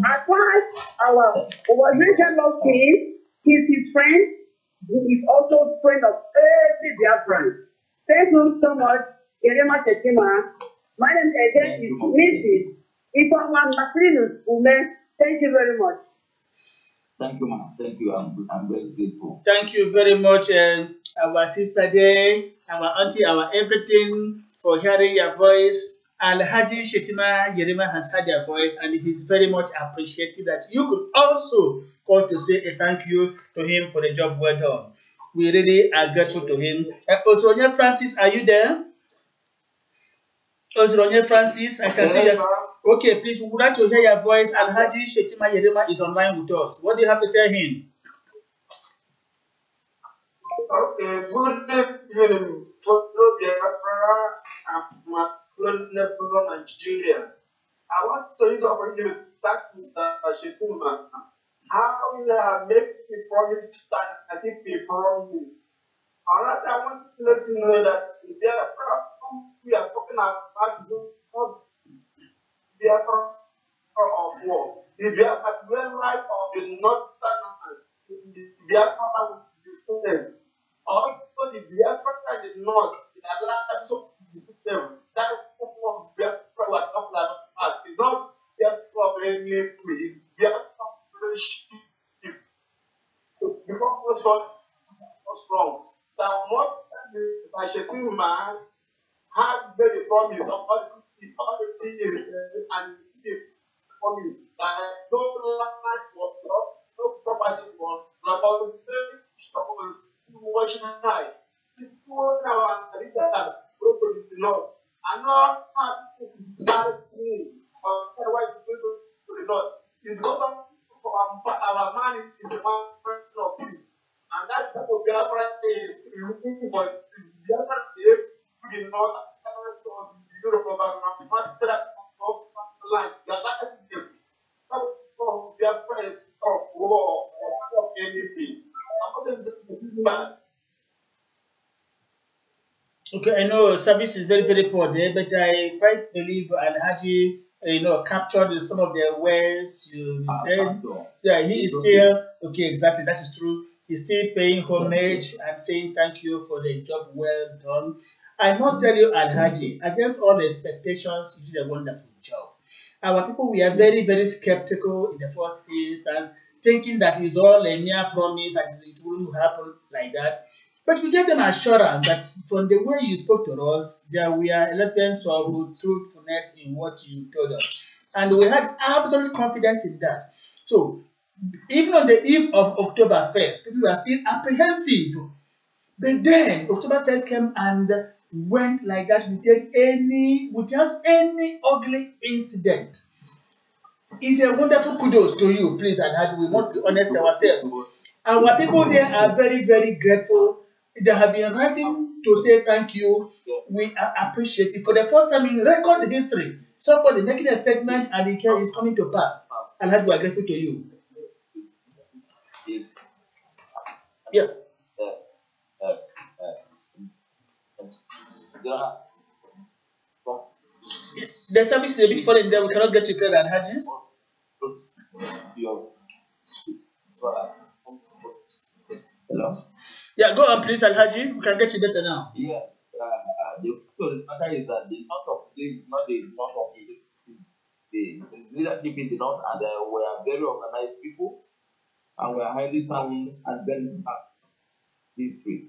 As far as our Waziri loves him, he's his friend. He is also a friend of every Biafran. Thank you so much, Yerima Shetima. My name again is Mrs. Ikonwa Masrinus Ume. Thank you very much. Thank you, ma'am. Thank you. I'm very grateful. Thank you very much, our sister there, our auntie, our everything, for hearing your voice. Alhaji Shetima Yerima has heard your voice and it is very much appreciated that you could also call to say a thank you to him for the job well done. We really are grateful to him. Osronye Francis, are you there? Osronye Francis, I can see you. Okay, please, we would like to hear your voice. Alhaji Shetima Yerima is online with us. What do you have to tell him? Okay, good evening, fellow Biafra and my fellow Nigeria. I want to use the opportunity to thank Mr. Shetima. How we have made the promise that I think we promised. Alright, I want to let you know that the Biafra we are talking about not Biafra of war. The Biafra life of the northern the Biafra the system. Also the Biafra and the north, the lives of the system. That is what Biafra was talking about. It's not Biafra of any place. Biafra friendship. Because what's wrong? That what I should see man had made a promise of all the things and money. No land was lost, no property was lost, much high. People now are go to the north. And now people start me. Why go to the north? It's because of our man is the man of peace. And that type of Biafra is looking for the Biafra state to the north of Europe of land. Of Biafra of war of anything. Okay, I know service is very, very poor there, but I quite believe Alhaji, captured some of the words you said. Yeah, he is still, okay, exactly, that is true. He's still paying homage and saying thank you for the job well done. I must tell you, Alhaji, against all the expectations, you did a wonderful job. Our people, we are very, very skeptical in the first instance, thinking that it's all a mere promise, that it wouldn't happen like that. But we gave them assurance that from the way you spoke to us, there were elements of truthfulness in what you told us. And we had absolute confidence in that. So, even on the eve of October 1st, people were still apprehensive. But then October 1st came and went like that without any ugly incident. It's a wonderful kudos to you, please, and we must be honest ourselves. Our people there are very, very grateful. They have been writing to say thank you. We are appreciative. For the first time in record history, somebody making a statement and the care is coming to pass. And we are grateful to you. Yeah. The service is a bit falling there. We cannot get you clear, Alhaji. Hello? Yeah, go on, please, Alhaji. We can get you better now. Yeah. The matter is that the north of is not the north of the leadership in the north, and we are very organized people, and we are highly sound and very history.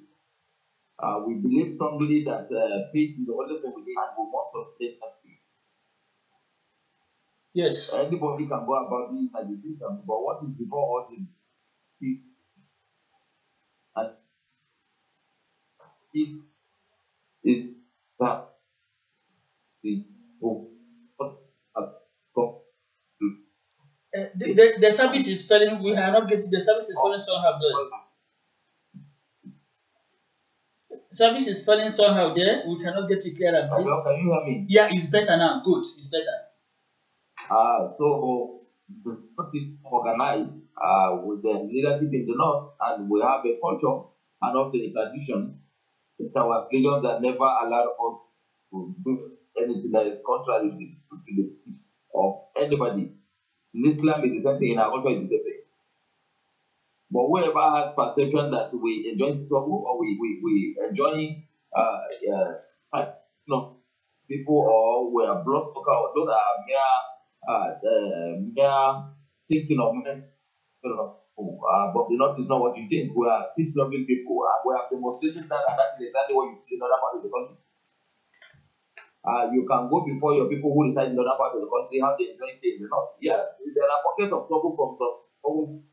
We believe strongly that peace is the only thing we need, and we must sustain that peace. Yes. Anybody can go about this as a system, but what is before us is peace. And peace is that the service is failing. We are not getting the service is falling somehow there. Service is falling somehow there. We cannot get it clear at this. Can you hear me? Yeah, it's better now. Good, it's better. So the north is organized with the leadership in the north, and we have a culture and also a tradition. It's our religion that never allowed us to do anything that is contrary to the peace of anybody. In Islam, it is the same thing. In our culture, it is the same. But whoever has perception that we enjoy struggle or we enjoy people or we are blood sucker or those are mere thinking of men. But the north is not what you think. We are peace-loving people, and we have demonstrated that, and that is exactly what you see in other parts of the country. You can go before your people who reside in other parts of the country how they enjoy staying in the north. Yeah, there are pockets of trouble from some.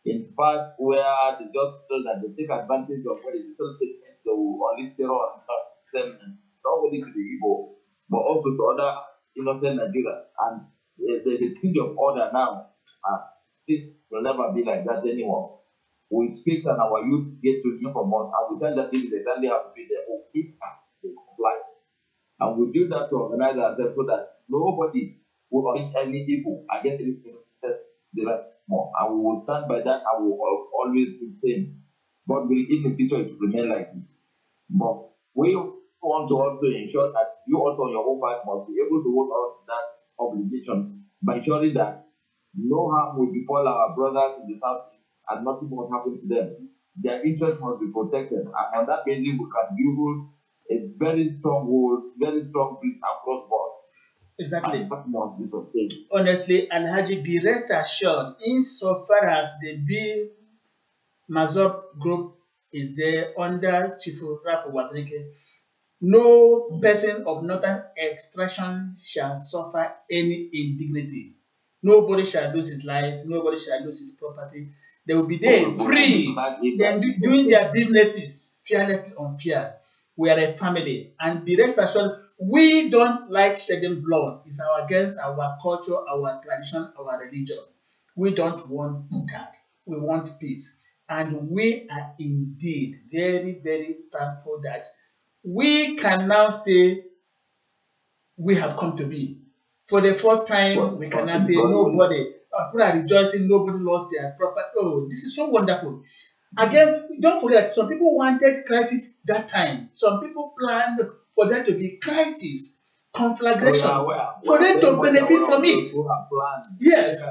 In fact, where they just feel that they take advantage of what is still taken to unleash terror on them, not only to the Igbo, but also to other innocent Nigerians. And there's a change of order now. This will never be like that anymore. We speak and our youth get to hear from us, and we tell that this is exactly how to be there. Okay, they comply. And we do that to organize ourselves so that nobody will commit any evil against anything the right more. And we will stand by that, and we will always be the same. But we in the future it will remain like this. But we want to also ensure that you also on your own part must be able to hold on to that obligation by ensuring that no harm will befall our brothers in the south and nothing will happen to them. Their interests must be protected, and on that basis we can build a very strong hold, very strong peace across board. Exactly. And that must be sustained. Honestly, Alhaji, be rest assured, insofar as the bim-massob group is there under Chief Rafa Wazirike, no person of northern extraction shall suffer any indignity. Nobody shall lose his life. Nobody shall lose his property. They will be there free, then doing their businesses fearlessly on fear. We are a family, and be rest assured, we don't like shedding blood. It's against our culture, our tradition, our religion. We don't want that. We want peace. And we are indeed very, very thankful that we can now say we have come to be. For the first time, we can now say nobody, people are rejoicing, nobody lost their property. Oh, this is so wonderful. Again, don't forget, some people wanted crisis that time. Some people planned for there to be crisis, conflagration, for them to benefit from it. Yes.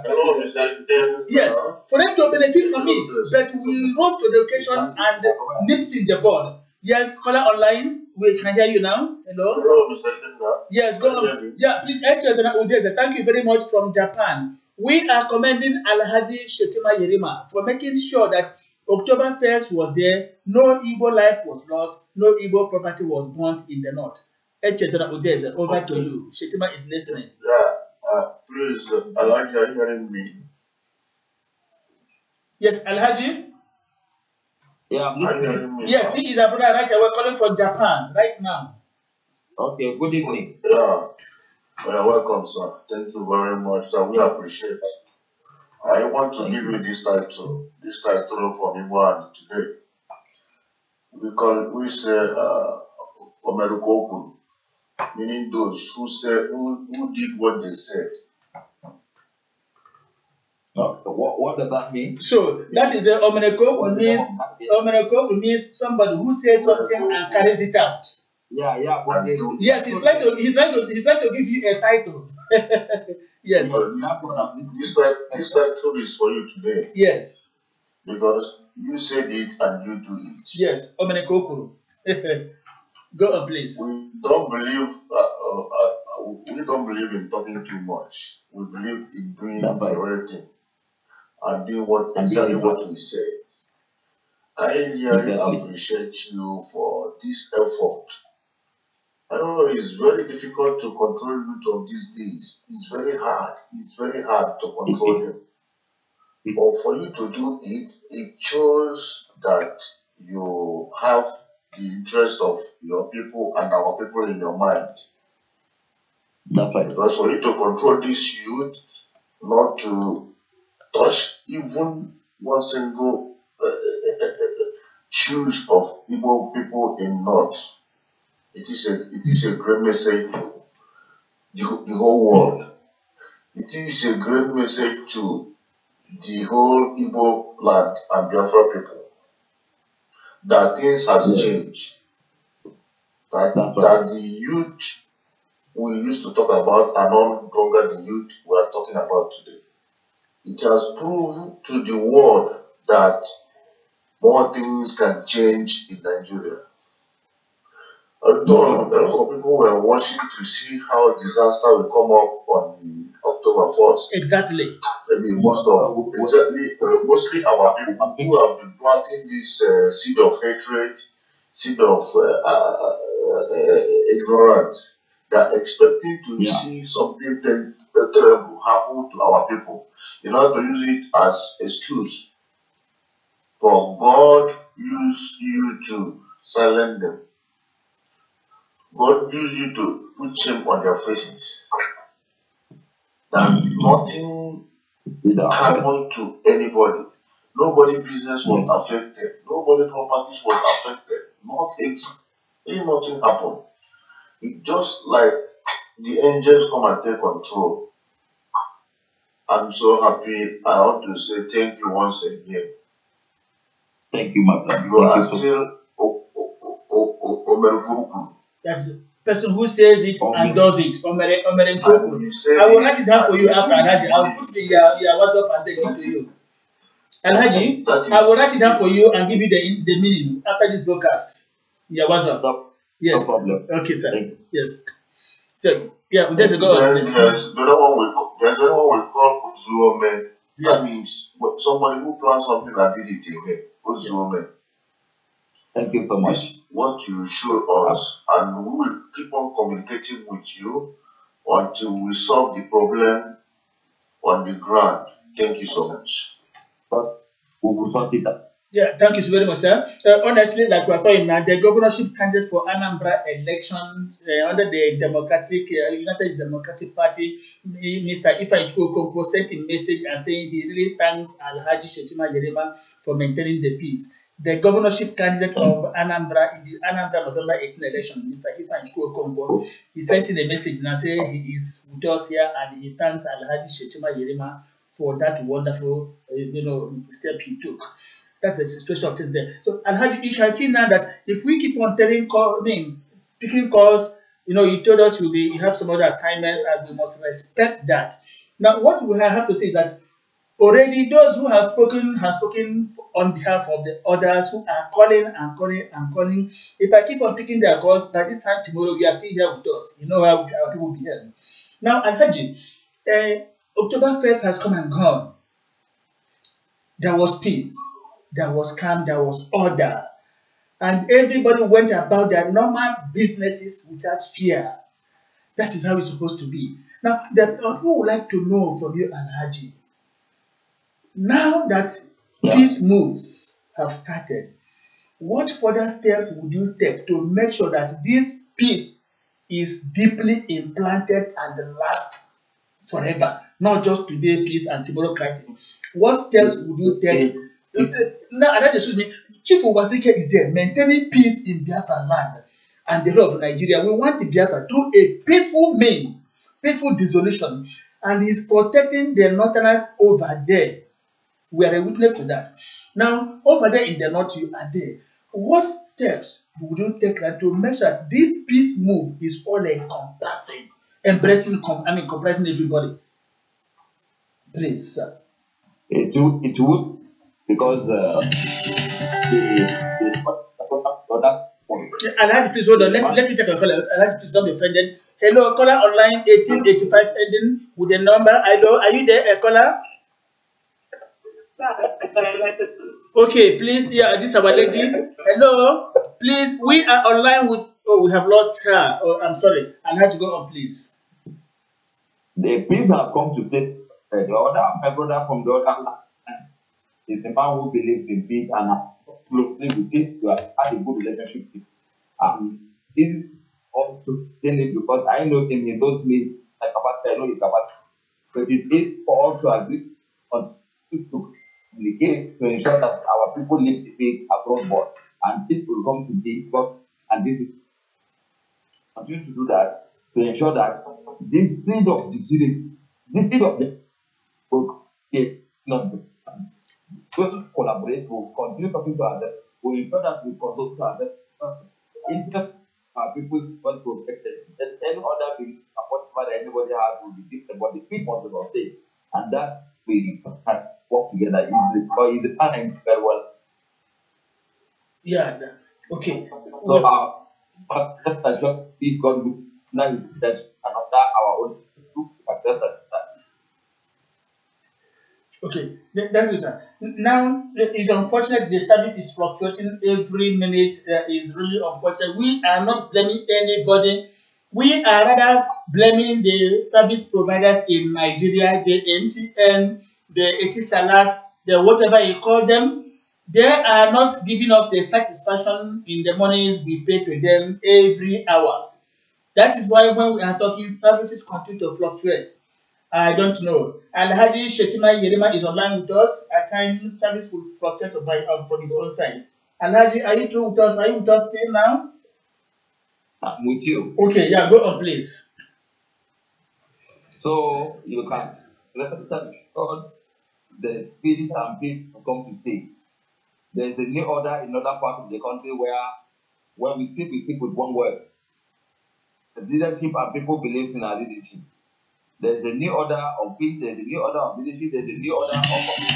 Yes, for them to benefit from it. But we rose to the occasion and nipped in the bud. Yes, caller online, we can hear you now. Hello? Hello, Mr. Linda. Yes, go on. Yeah, please, Udeze, thank you very much from Japan. We are commending Alhaji Shetima Yerima for making sure that October 1st was there, no Igbo life was lost, no Igbo property was burnt in the north. Udeze, over to you. Shetima is listening. Yeah, please, Alhaji, are you hearing me? Yes, Alhaji? Yeah, I'm Are you listening. hearing me? Yes, he is a brother right away calling from Japan right now. Okay, good evening. Yeah, welcome, sir. Thank you very much, sir. We appreciate it. I want to give you this title from Imran today. We say Omerukoku, meaning those who did what they said. What does that mean? So that is the Omerukoku means somebody who says something and carries it out. Yeah. Yes, he's trying to give you a title. Yes. So this title is for you today. Yes. Because you said it and you do it. Yes, Omerukoku. Go on, please. We don't believe in talking too much. We believe in doing the right thing and doing exactly what we say. I really appreciate you for this effort. I know it's very difficult to control youth of these days. It's very hard. It's very hard to control them. But for you to do it, it shows that you have the interest of your people and our people in your mind. That's right. Because for you to control this youth, not to touch even one single shoes of Igbo people in North, it is a great message to the whole world. It is a great message to the whole Igbo land and Biafra people that things has changed. That the youth we used to talk about are no longer the youth we are talking about today. It has proven to the world that more things can change in Nigeria. Although a lot of people were watching to see how disaster will come up on October 1st. Exactly. Maybe mostly our people who have been planting this seed of hatred, seed of ignorance. They are expecting to see something terrible happen to our people. In order to use it as excuse for God use you to silence them. God use you to put shame on their faces. That nothing happened to anybody. Nobody business was affected. Nobody properties was affected. Nothing happened. It just like the angels come and take control. I'm so happy. I want to say thank you once again. Thank you, my friend. You are still Omerukoku. That's the person who says it and does it. Omerukoku. I will write it down for you after Alhaji. I will put your WhatsApp and take it to you. Alhaji, I will write it down for you and give you the meaning after this broadcast. Your WhatsApp. Yes. No problem. Okay, sir. Yes. So, yeah, there's a go. There's another one we call Uzuome. That means somebody who plans something and did it again. Uzuome. Thank you so much. This is what you show us, and we will keep on communicating with you until we solve the problem on the ground. Thank you so much. But we will sort it out. Yeah, thank you so very much, sir. Honestly, like we're calling now, the governorship candidate for Anambra election under the United Democratic Party, Mr. Ifeanyi Okonkwo, sent a message and saying he really thanks Alhaji Shetima Yerima for maintaining the peace. The governorship candidate of Anambra in the Anambra November 18 election, Mr. Ifeanyi Okonkwo, he sent in a message and saying he is with us here and he thanks Alhaji Shetima Yerima for that wonderful, step he took. That's the situation of things there. So, and you can see now that if we keep on picking calls, you told us you have some other assignments, and we must respect that. Now, what we have to say is that already those who have spoken on behalf of the others who are calling and calling and calling. If I keep on picking their calls, by this time tomorrow, you are still here with us. You know how our people will be here. Now, Alhaji, October 1st has come and gone. There was peace. There was calm, there was order, and everybody went about their normal businesses without fear. That is how it's supposed to be. Now, the people would like to know from you, Alhaji, now that peace moves have started, what further steps would you take to make sure that this peace is deeply implanted and lasts forever, not just today peace and tomorrow crisis? What steps would you take? Now, excuse me, Chief Obaseke is there maintaining peace in Biafra land and the whole of Nigeria. We want the Biafra through a peaceful means, peaceful dissolution, and he's protecting the northerners over there. We are a witness to that. Now, over there in the north, you are there. What steps would you take to make sure that this peace move is all encompassing, comprising everybody? Please, sir. It would. Because Alhaji, please hold on. Let me take a call. Alhaji, please don't be offended. Hello, caller online 1885 ending with the number. Hello, are you there, caller? Okay, please. Yeah, this is our lady. Hello, please. We are online with. Oh, we have lost her. Oh, I'm sorry. Alhaji, go on, please. The people have come to take my brother from the other land. Is the man who believes in peace and closely with it to have had a good relationship with. This is also daily because I know him, he knows me like I know his capacity. But it is for us to agree on to communicate to ensure that our people live the faith across board and this will come to be and this is continue to do that to ensure that this seed of the series, this seed of the book is not we'll collaborate, we'll continue talking to others, we'll ensure that we consult to others. Interest our people want to protect it. Then any other thing, whatever anybody has will be different, but the people must say, and that we can work together easily. But in the time very well. Yeah. Okay. So but that's just if God will now that another our own to accept that. Okay, that is that. Now, it's unfortunate the service is fluctuating every minute. Is really unfortunate. We are not blaming anybody. We are rather blaming the service providers in Nigeria, the MTN, the Etisalat, the whatever you call them. They are not giving us the satisfaction in the monies we pay to them every hour. That is why when we are talking, services continue to fluctuate. I don't know. Alhaji Shetima Yerima is online with us. At times, service will fluctuate from his own side. Alhaji, are you through with us? Are you with us still now? I'm with you. Okay, yeah, go on, please. So you can rest assured the spirit and peace will come to stay. There is a new order in other parts of the country where we speak with one word. The leadership and people believe in our leadership. There's a new order of peace, there's a new order of leadership, there's a new order of community.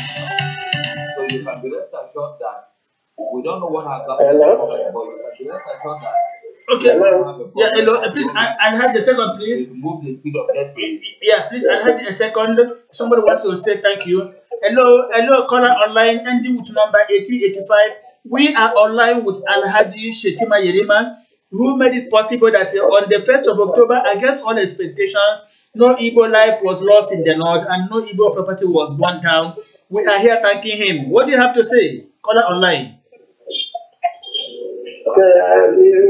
So you can be rest assured that we don't know what has happened, but you can be rest assured that. Okay. Yeah, hello. Please, Alhaji, a second, please. Move the speed of that. Yeah, please, Alhaji, a second. Somebody wants to say thank you. Hello, caller online, ending with number 1885. We are online with Alhaji Shetima Yerima, who made it possible that on the 1st of October, against all expectations, No Igbo life was lost in the north, and no Igbo property was burned down. We are here thanking him. What do you have to say? Call it online. Okay,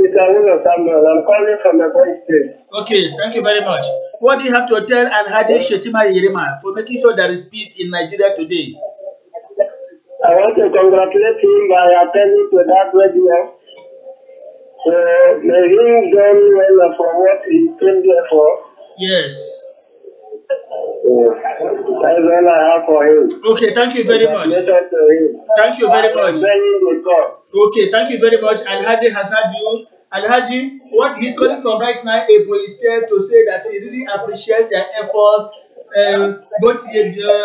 Mr. William Samuel, I'm calling from the Boy State. Okay, thank you very much. What do you have to tell Alhaji Shetima Yerima for making sure there is peace in Nigeria today? I want to congratulate him by attending to that radio. So may him do well for what he came there for. Yes. That's all I have for him. Okay, thank you very much. Thank you very much. Okay, thank you very much. Alhaji has had you. Alhaji, what he's calling from right now, April, is there to say that he really appreciates your efforts. Both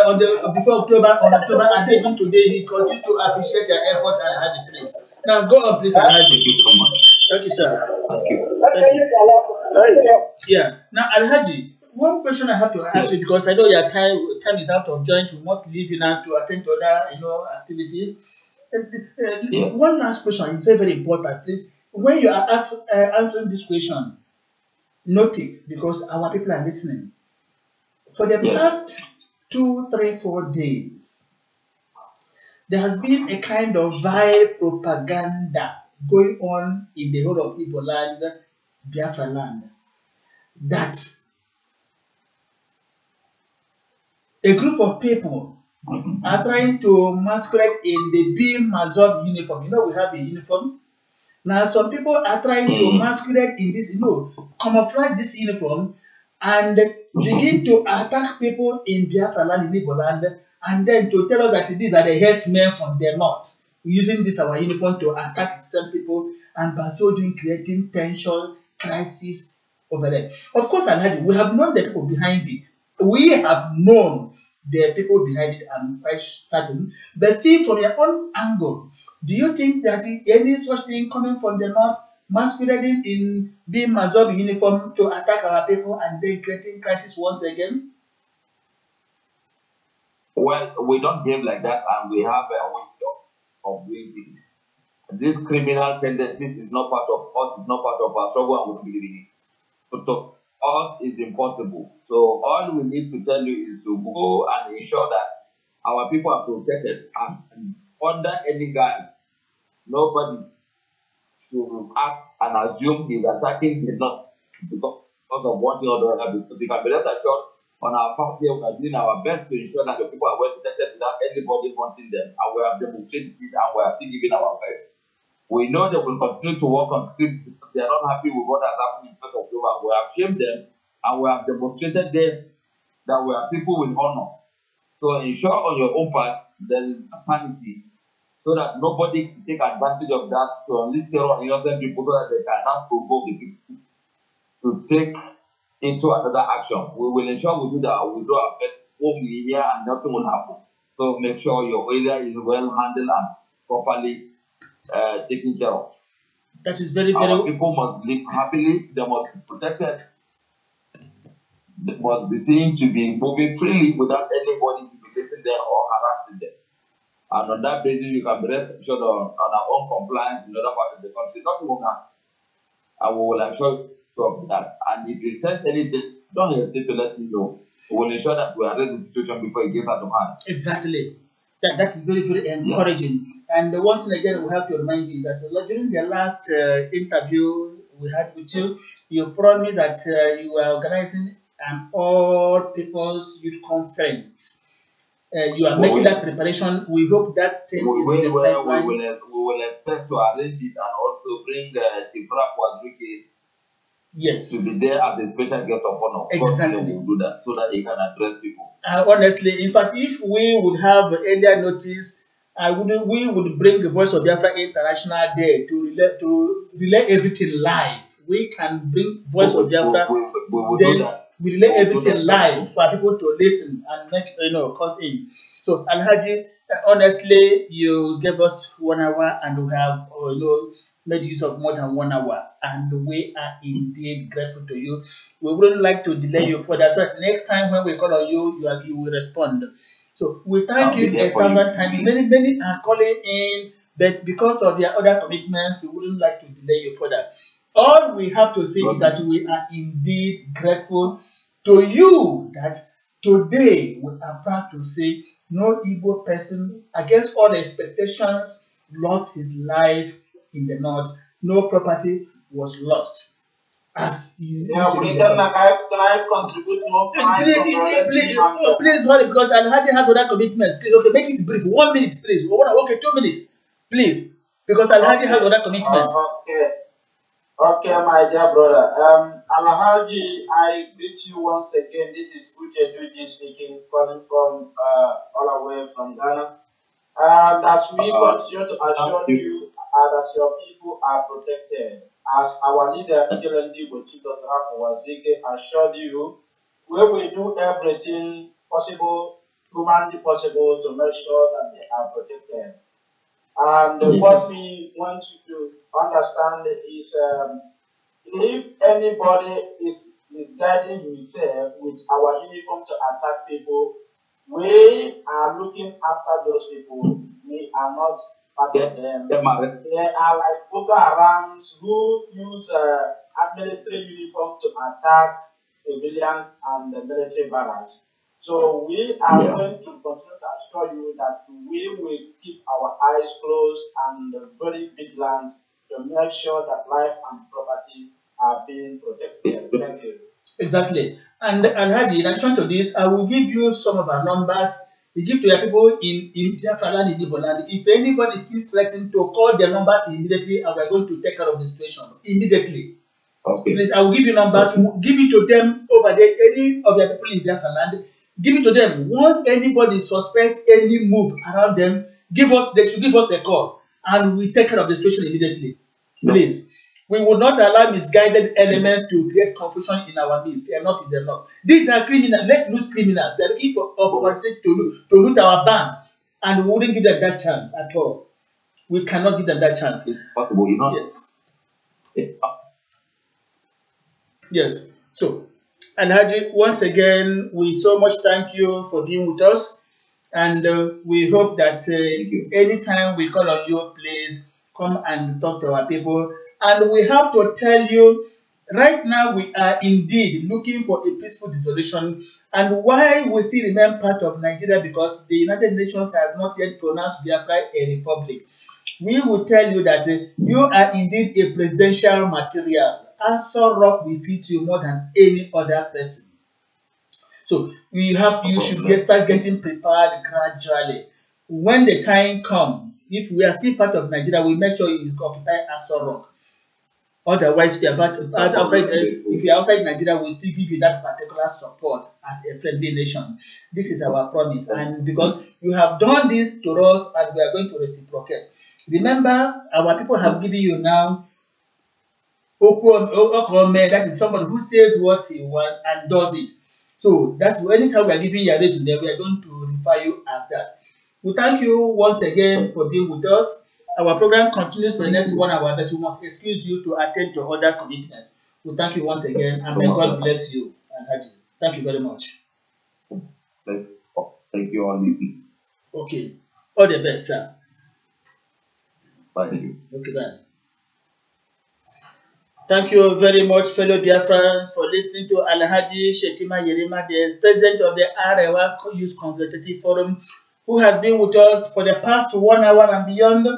on the before October, on October, and even today, he continues to appreciate your efforts, Alhaji, please. Now go on, please, Alhaji. Thank you so much. Thank you, sir. Thank you. Thank you. Yeah. Now, Alhaji, one question I have to ask you, because I know your time is out of joint. We must leave you now to attend to other, activities. One last question is very, very important, please. When you are answering this question, note it, because our people are listening. For the past 2, 3, 4 days, there has been a kind of vile propaganda going on in the whole of Igbo land, Biafra land, that a group of people are trying to masquerade in the bim-massob uniform. You know, we have a uniform. Now, some people are trying to masquerade in this, camouflage this uniform and begin to attack people in Biafra land, in Igbo land, and then to tell us that these are the herdsmen from the north, using this our uniform to attack some people, and by so doing creating tension, crisis over there. Of course, Alhaji, we have known the people behind it. We have known the people behind it, I'm quite certain. But still, from your own angle, do you think that any such thing coming from the north, masquerading in bim-massob uniform to attack our people and then creating crisis once again? Well, we don't behave like that, and we have a way of doing things. This criminal tendencies is not part of us, it's not part of our struggle, and we believe in it. So us is impossible. So all we need to tell you is to go and ensure that our people are protected, and under any guise, nobody should act and assume he's attacking the north because of one thing or the other. Because we can be rest assured on our part here, we are doing our best to ensure that the people are well protected without anybody wanting them, and we have demonstrated it, and we are still giving our best. We know they will continue to work on scripts because they are not happy with what has happened in 1st October. We have shamed them, and we have demonstrated them that we are people with honor. So ensure on your own part there is sanity, so that nobody can take advantage of that to unleash terror on innocent people, so that they can now provoke the people to take into another action. We will ensure we do that. We do our best home here, and nothing will happen. So make sure your area is well handled and properly taken care of. That is very, very. Our people must live happily. They must be protected. They must be seen to be moving freely without anybody intimidating them or harassing them. And on that basis, you can be rest assured on our own compliance in other parts of the country. Nothing will happen. And we will ensure of that. And if you sense anything, don't hesitate to let me know. We will ensure that we arrest the situation before it gets out of hand. Exactly. That is very, very encouraging. Yeah. And one thing again we have to remind you that during the last interview we had with you, you promised that you were organizing an all people's youth conference. You are making that preparation. We hope that thing is in the pipeline. We will expect to arrange it and also bring Biafra Quadrique. Yes. To be there as a special guest of honor. Exactly. We will do that so that he can address people. Honestly, in fact, if we would have earlier notice, we would bring the Voice of Biafra International there to relay everything live. We can bring Voice of Biafra. We relay everything live for people to listen and make cause in. So Alhaji, honestly, you gave us 1 hour and we have made use of more than 1 hour, and we are indeed grateful to you. We wouldn't like to delay you further, so next time when we call on you, you will respond. So we thank you 1,000 times. Many are calling in, but because of your other commitments, we wouldn't like to delay you further. All we have to say is that we are indeed grateful to you that today we are proud to say no Igbo person, against all expectations, lost his life in the north. No property was lost. As yeah, can I contribute more? Please hurry, because Alhaji has other commitments. Please, okay, make it brief. 1 minute, please. Okay, 2 minutes, please, because Alhaji has other commitments. Okay, my dear brother. Alhaji, I greet you once again. This is Uche Duji speaking, calling from all the way from Ghana. And as we continue to assure you that your people are protected, as our leader, Ijelandi Bochito Wazike, assured you, we will do everything possible, humanly possible, to make sure that they are protected. And what we want you to understand is if anybody is guiding himself with our uniform to attack people, we are looking after those people. We are not part of them. They are like Boko Harams who use military uniform to attack civilians and the military barracks. So we are going to continue to assure you that we will keep our eyes closed and very vigilant to make sure that life and property are being protected. Thank you. Exactly. And Alhaji, in addition to this, I will give you some of our numbers. We give to your people in Biafra land, in Igbo land. If anybody feels threatened, to call their numbers immediately, and we are going to take care of the situation immediately. Okay. Please, I will give you numbers. Give it to them over there. Any of your people in Biafra land, give it to them. Once anybody suspects any move around them, they should give us a call, and we take care of the situation immediately. Please. We will not allow misguided elements to create confusion in our midst. Enough is enough. These are criminals, let loose criminals. They're looking for opportunity to loot our banks, and we wouldn't give them that chance at all. We cannot give them that chance. It's possible, you know? Yes. Yes. So, Alhaji, once again, we so much thank you for being with us, and we hope that anytime we call on you, please come and talk to our people. And we have to tell you, right now we are indeed looking for a peaceful dissolution. And why we still remain part of Nigeria, because the United Nations have not yet pronounced Biafra a republic. We will tell you that you are indeed a presidential material. Aso Rock will fit you more than any other person. So you should start getting prepared gradually. When the time comes, if we are still part of Nigeria, we make sure you occupy Aso Rock. Otherwise, if you are outside Nigeria, we'll still give you that particular support as a friendly nation. This is our promise. And because you have done this to us, and we are going to reciprocate. Remember, our people have given you now Okome, that is somebody who says what he wants and does it. So that's anytime we are giving you a rate to them, we are going to refer you as that. We thank you once again for being with us. Our program continues for the next 1 hour, but we must excuse you to attend to other commitments. We thank you once again, and may God bless you. Thank you very much. Thank you all. Okay. All the best, sir. Bye. Okay, bye. Thank you very much, fellow Biafrans, for listening to Alhaji Shetima Yerima, the president of the Arewa Youth Consultative Forum, who has been with us for the past 1 hour and beyond,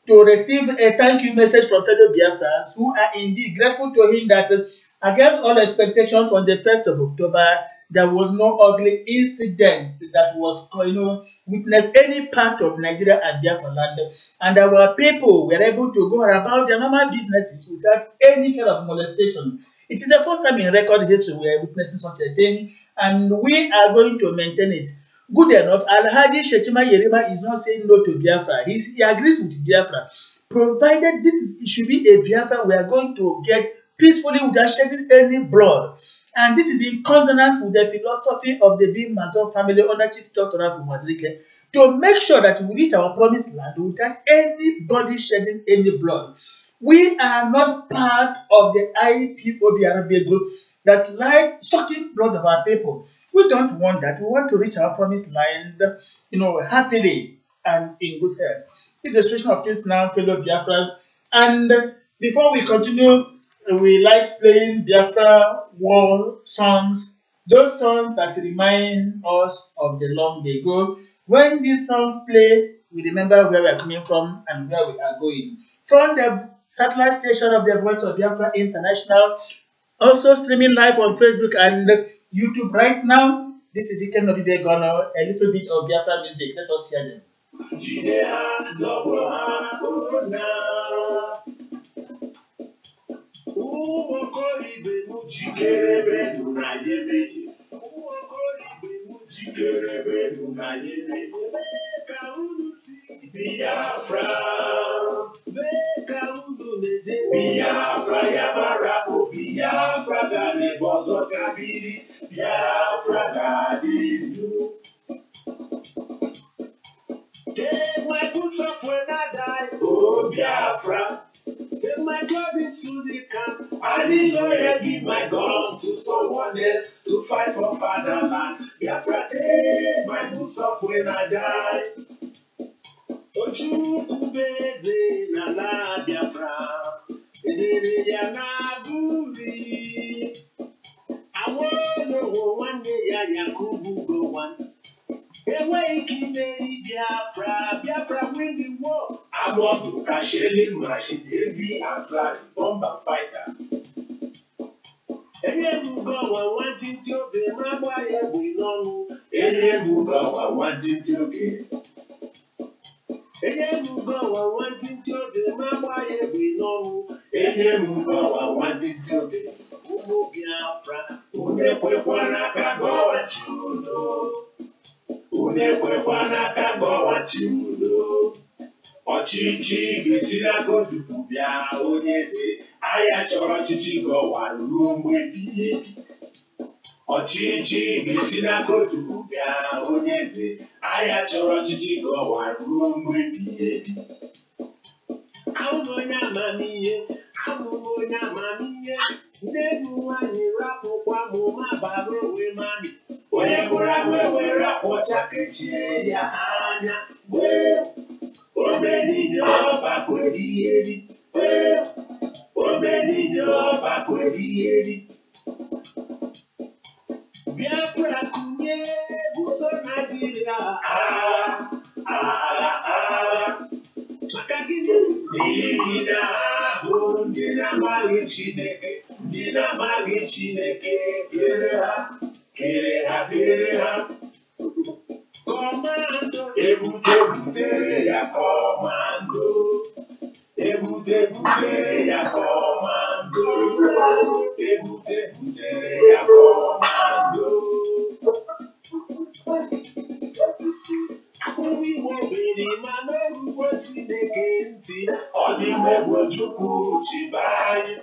to receive a thank you message from fellow Biafrans who are indeed grateful to him that against all expectations on the 1st of October, there was no ugly incident that was witnessed any part of Nigeria and Biafra land. And our people were able to go about their normal businesses without any kind of molestation. It is the first time in record history we are witnessing such a thing, and we are going to maintain it. Good enough, Alhaji Shetima Yerima is not saying no to Biafra. He agrees with Biafra. Provided it should be a Biafra we are going to get peacefully without shedding any blood. And this is in consonance with the philosophy of the bim-massob family under Chief Dr. Wazike, to make sure that we reach our promised land without anybody shedding any blood. We are not part of the IPOB group that like sucking blood of our people. We don't want that. We want to reach our promised land, happily and in good health. It's the situation of things now, fellow Biafrans. And before we continue, we like playing Biafra war songs Those songs that remind us of the long ago. When these songs play, we remember where we are coming from and where we are going. From the satellite station of the Voice of Biafra International, also streaming live on Facebook and YouTube right now. This is Iken Nobide Gono, a little bit of Biafra music. Let us hear them. Biafra, Biafra, Yamara, Biafra, Gani, Bozo, Kabiri, Biafra, Gani, take my boots off when I die, oh Biafra. Take my clothing to the camp. I didn't know I give my gun to someone else to fight for fatherland. Biafra, take my boots off when I die. Ojukubeze na na Biafra, edere ya na buri. Awono one ya Yakubu go one. Ewe ikimeri Biafra, Biafra win the war. Amodu Kashele Machine Heavy and Blood Bomber Fighter. Enye mugo wa wanting to be my boy we know. Enye mugo wa wanting to be. Enye mugo wa wanting to be my boy we know. Enye mugo wa wanting to be. Umu Biafra, unekwe kwana kago wa chuno. Unekwe kwana kago wa chuno. Ọchịchị ga-esiri aka ojukwu bịa onye eze anya chọrọ ọchịchị gọwa ruo mgbe ebighị ebi. Ọchịchị ga-esiri aka ojukwu bịa onye eze anya chọrọ ọchịchị gọwa ruo mgbe ebighị ebi. Ahụm onye amamihe, ahụm onye amamihe, nne m nwanyị rapụkwa m ma bara onwe mami. Onye gwara wewe rapụcha kechie ya anya gbee. Obedi ọba kwedieri, obedi ọba kwedieri. Biafra kunye buso Nigeria, maka gịnị? N'ihi na bụ ndị na-amaghị Chineke, ndị na-amaghị Chineke kere ha. Komando, ebute ya komando. Ebute ya komando. Ebute ya komando. Akwụwịwo biri mana orugbo Chineke ntị, ọ dị megbo Chukwu chibanye.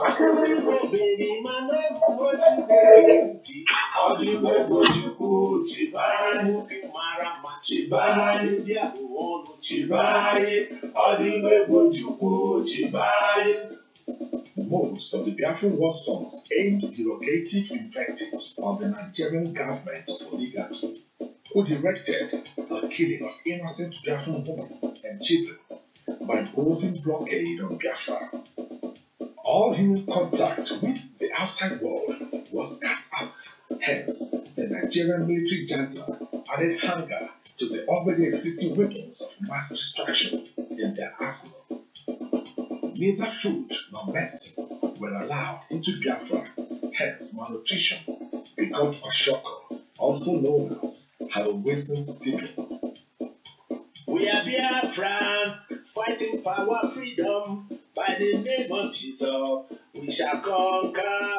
Akwụwịwo biri mana orugbo Chineke ntị, ọ dị megbo Chukwu chibanye. Mara ma chibanye, ndị ahụ ọnụ chibanye, ọ dị megbo Chukwu chibanye. Most of the Biafran war songs aimed derogative invectives on the Nigerian government of oligarchy, who directed the killing of innocent Biafran women and children by imposing blockade on Biafra. All human contact with the outside world was cut off. Hence, the Nigerian military junta added hunger to the already existing weapons of mass destruction in their arsenal. Neither food nor medicine were allowed into Biafra, hence malnutrition begot kwashiorkor, also known as Harrow-Wilson's syndrome. We are Biafrans fighting for our freedom. By the name of Jesus, we shall conquer.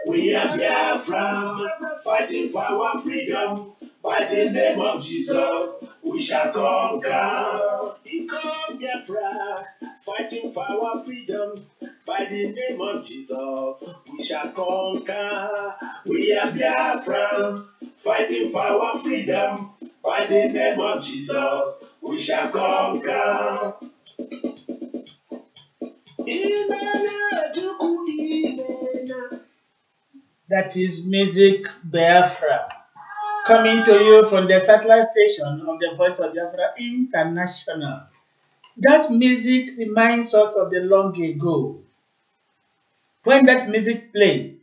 We are Biafrans fighting for our freedom. By the name of Jesus, we shall conquer. Become Biafra fighting for our freedom. By the name of Jesus, we shall conquer. We are Biafrans fighting for our freedom. By the name of Jesus, we shall conquer. That is music Biafra, coming to you from the satellite station of the Voice of Biafra International. That music reminds us of the long ago. When that music plays,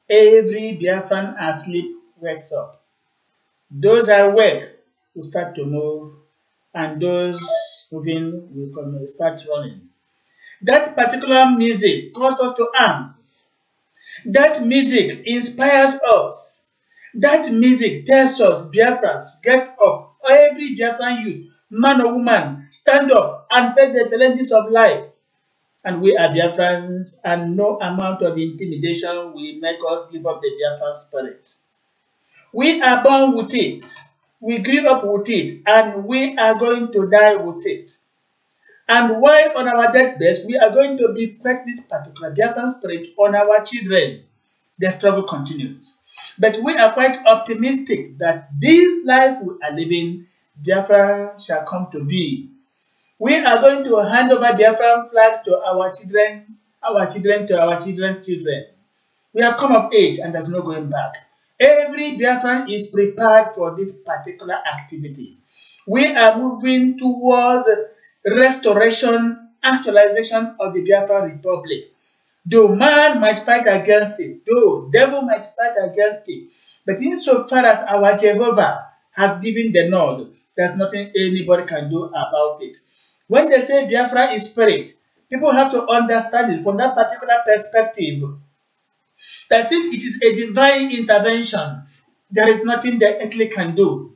every Biafran asleep wakes up. Those awake will start to move, and those moving will start running. That particular music calls us to arms. That music inspires us. That music tells us, Biafrans, get up. Every Biafran youth, man or woman, stand up and face the challenges of life. And we are Biafrans, and no amount of intimidation will make us give up the Biafran spirit. We are born with it. We grew up with it, and we are going to die with it. And while on our deathbeds, we are going to bequeath this particular Biafran spirit on our children. The struggle continues. But we are quite optimistic that this life we are living, Biafra shall come to be. We are going to hand over Biafran flag to our children to our children's children. We have come of age and there's no going back. Every Biafran is prepared for this particular activity. We are moving towards restoration, actualization of the Biafra Republic. Though man might fight against it, though devil might fight against it, but insofar as our Jehovah has given the nod, there's nothing anybody can do about it. When they say Biafra is spirit, people have to understand it from that particular perspective. That since it is a divine intervention, there is nothing the earthly can do.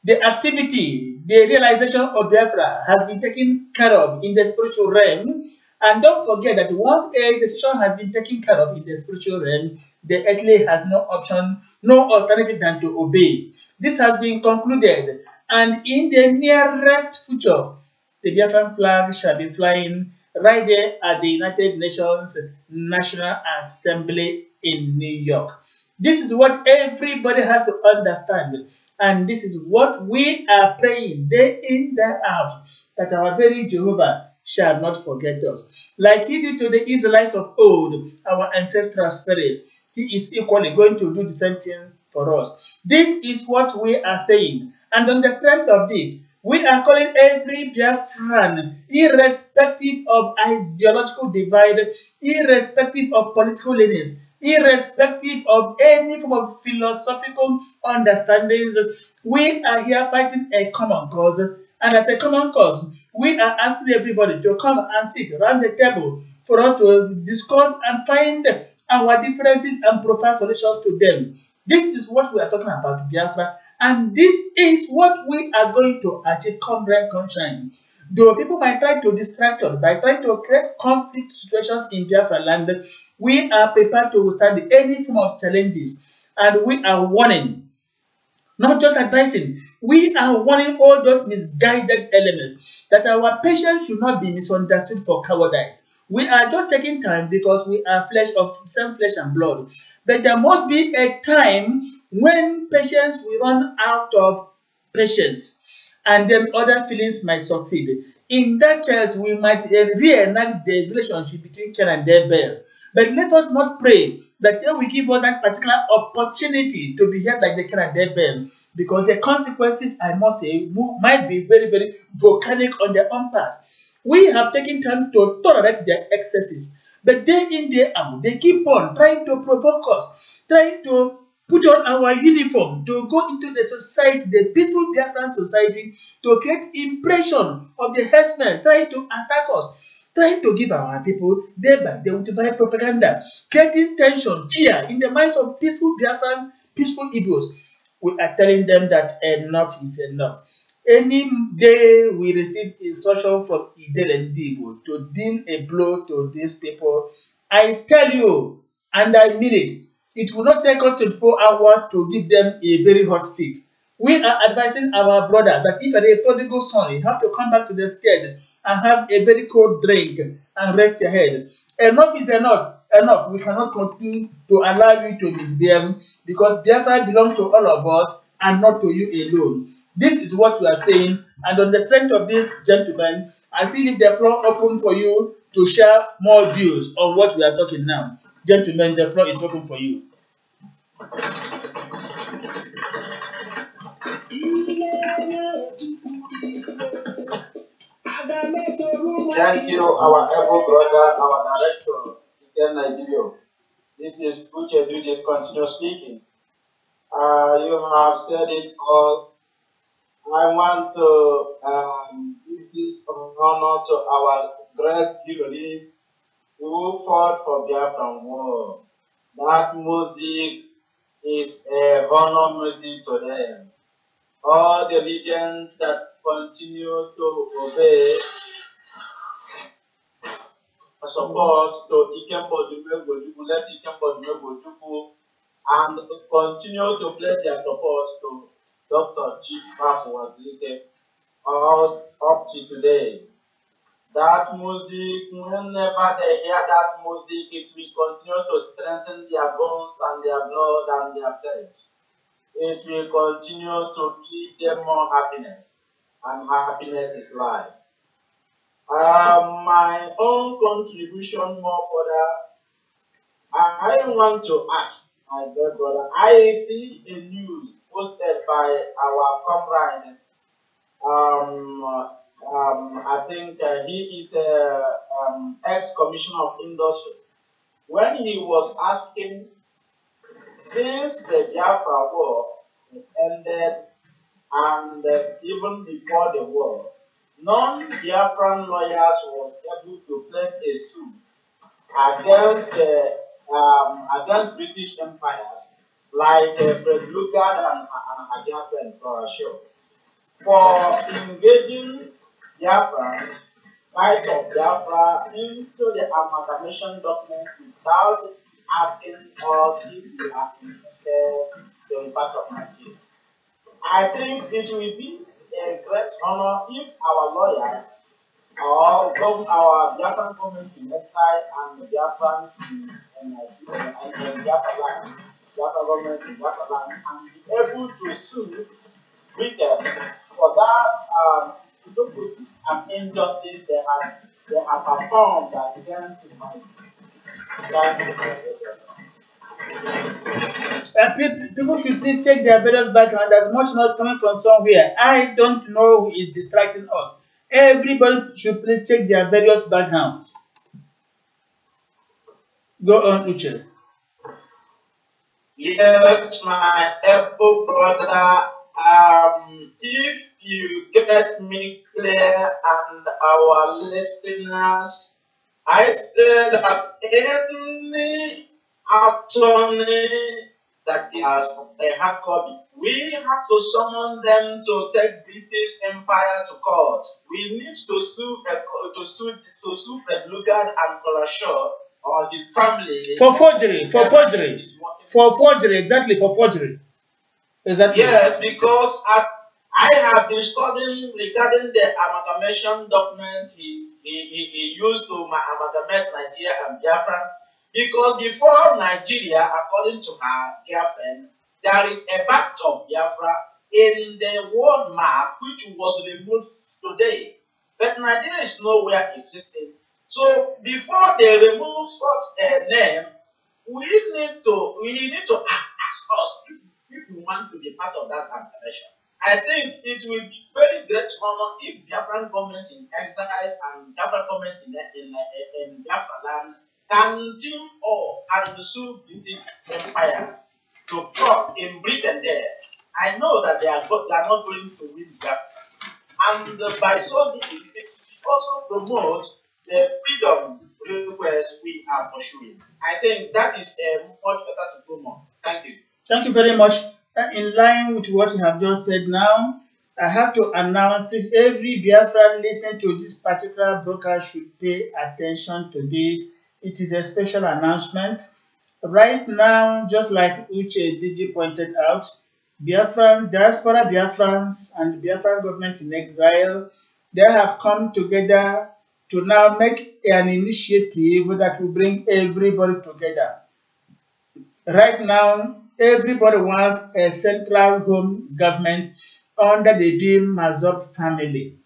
The activity, the realization of Biafra has been taken care of in the spiritual realm. And don't forget that once a decision has been taken care of in the spiritual realm, the earthly has no option, no alternative than to obey. This has been concluded, and in the nearest future, the Biafran flag shall be flying right there at the United Nations National Assembly in New York. This is what everybody has to understand, and this is what we are praying day in, day out, that our very Jehovah shall not forget us. Like he did to the Israelites of old, our ancestral spirits, he is equally going to do the same thing for us. This is what we are saying. And on the strength of this, we are calling every Biafran, irrespective of ideological divide, irrespective of political leanings, irrespective of any form of philosophical understandings, we are here fighting a common cause. And as a common cause, we are asking everybody to come and sit around the table for us to discuss and find our differences and provide solutions to them. This is what we are talking about, Biafra, and this is what we are going to achieve, come rain, come shine. Though people might try to distract us by trying to create conflict situations in Biafra land, we are prepared to withstand any form of challenges, and we are warning, not just advising. We are warning all those misguided elements that our patience should not be misunderstood for cowardice. We are just taking time because we are flesh of same flesh and blood. But there must be a time when patience will run out of patience, and then other feelings might succeed. In that case, we might reenact the relationship between Cain and Abel. But let us not pray that they will give us that particular opportunity to behave like the Cain and Abel, because the consequences, I must say, might be very, very volcanic on their own part. We have taken time to tolerate their excesses, but day in, day out, they keep on trying to provoke us, trying to put on our uniform to go into the society, the peaceful Biafran society, to create impression of the herdsmen, trying to attack us, trying to give our people day by day with divide propaganda, creating tension, fear in the minds of peaceful Biafrans, peaceful Igbos. We are telling them that enough is enough. Any day we receive instruction from Ijel and Digo to deal a blow to these people, I tell you, and I mean it, it will not take us 24 hours to give them a very hot seat. We are advising our brothers that if you are a prodigal son, you have to come back to the stead and have a very cold drink and rest your head. Enough is enough. Enough. We cannot continue to allow you to misbehave, because Biafra belongs to all of us and not to you alone. This is what we are saying, and on the strength of this, gentlemen, I still leave the floor open for you to share more views on what we are talking now. Gentlemen, the floor is open for you. Thank you, our able brother, our director, Nigeria. This is Uche Dude continue speaking. You have said it all. I want to give this honor to our great heroes who fought for Biafran war. That music is a honor music to them. All the legends that continue to obey support to Ikembo Dumegbojuku, let Ikembo Dumegbojuku, and continue to place their support to Dr. Chief Papu Wazirike all up to today. That music, whenever they hear that music, it will continue to strengthen their bones and their blood and their flesh. It will continue to give them more happiness, and happiness is life. My own contribution more further, I want to ask my dear brother. I see a news posted by our comrade. I think he is a ex-commissioner of industry. When he was asking, since the Biafra war ended and even before the war, non-Biafran lawyers were able to place a suit against British empires like Fred Lugard and Biafra and Florasio for engaging Biafra, right of Biafra into the amalgamation document without asking us if we are interested in the part of Nigeria. I think it will be a great honor if our lawyers or our Biafran government in exile and the Biafrans in Biafra land, Biafra government in Biafra land, and be able to sue Britain for that hypocrisy and injustice they have performed against humanity. People should please check their various background. There's much noise coming from somewhere. I don't know who is distracting us. Everybody should please check their various backgrounds. Go on, Uche. Yes, my able brother. If you get me clear and our listeners, I said that any attorney that has a hard copy, we have to summon them to take British Empire to court. We need to sue Fred Lugard and Florasio or his family for forgery, exactly, for forgery. Exactly. Yes, because I have been studying regarding the amalgamation document he used to amalgamate Nigeria and Biafra. Because before Nigeria, according to her girlfriend, there is a part of Biafra in the world map which was removed today. But Nigeria is nowhere existing. So before they remove such a name, we need to ask us if we want to be part of that amalgamation. I think it will be very great honor if Biafran government in exile and Biafran government in Biafra land can team up and sue British Empire to come in Britain there. I know that they are not going to win Biafra. And by so doing, it also promotes the freedom request we are pursuing. I think that is much better to go on. Thank you. Thank you very much. In line with what you have just said now, I have to announce, please, every Biafran listening to this particular broadcast should pay attention to this. It is a special announcement. Right now, just like Uche Digi pointed out, diaspora Biafrans and Biafran government in exile, they have come together to now make an initiative that will bring everybody together. Right now, everybody wants a central home government under the bim-massob family.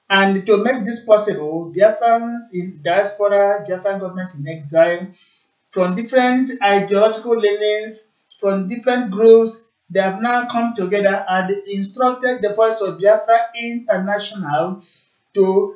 And to make this possible, Biafrans in diaspora, Biafran governments in exile, from different ideological leanings, from different groups, they have now come together and instructed the Voice of Biafra International to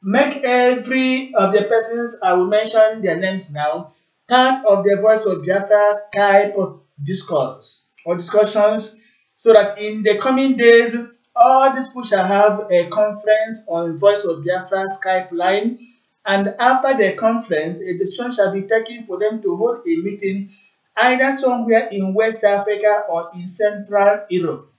make every of the persons I will mention their names now part of the Voice of Biafra Skype discourse or discussions, so that in the coming days, all these people shall have a conference on Voice of Biafra Skype line, and after the conference, a decision shall be taken for them to hold a meeting either somewhere in West Africa or in Central Europe.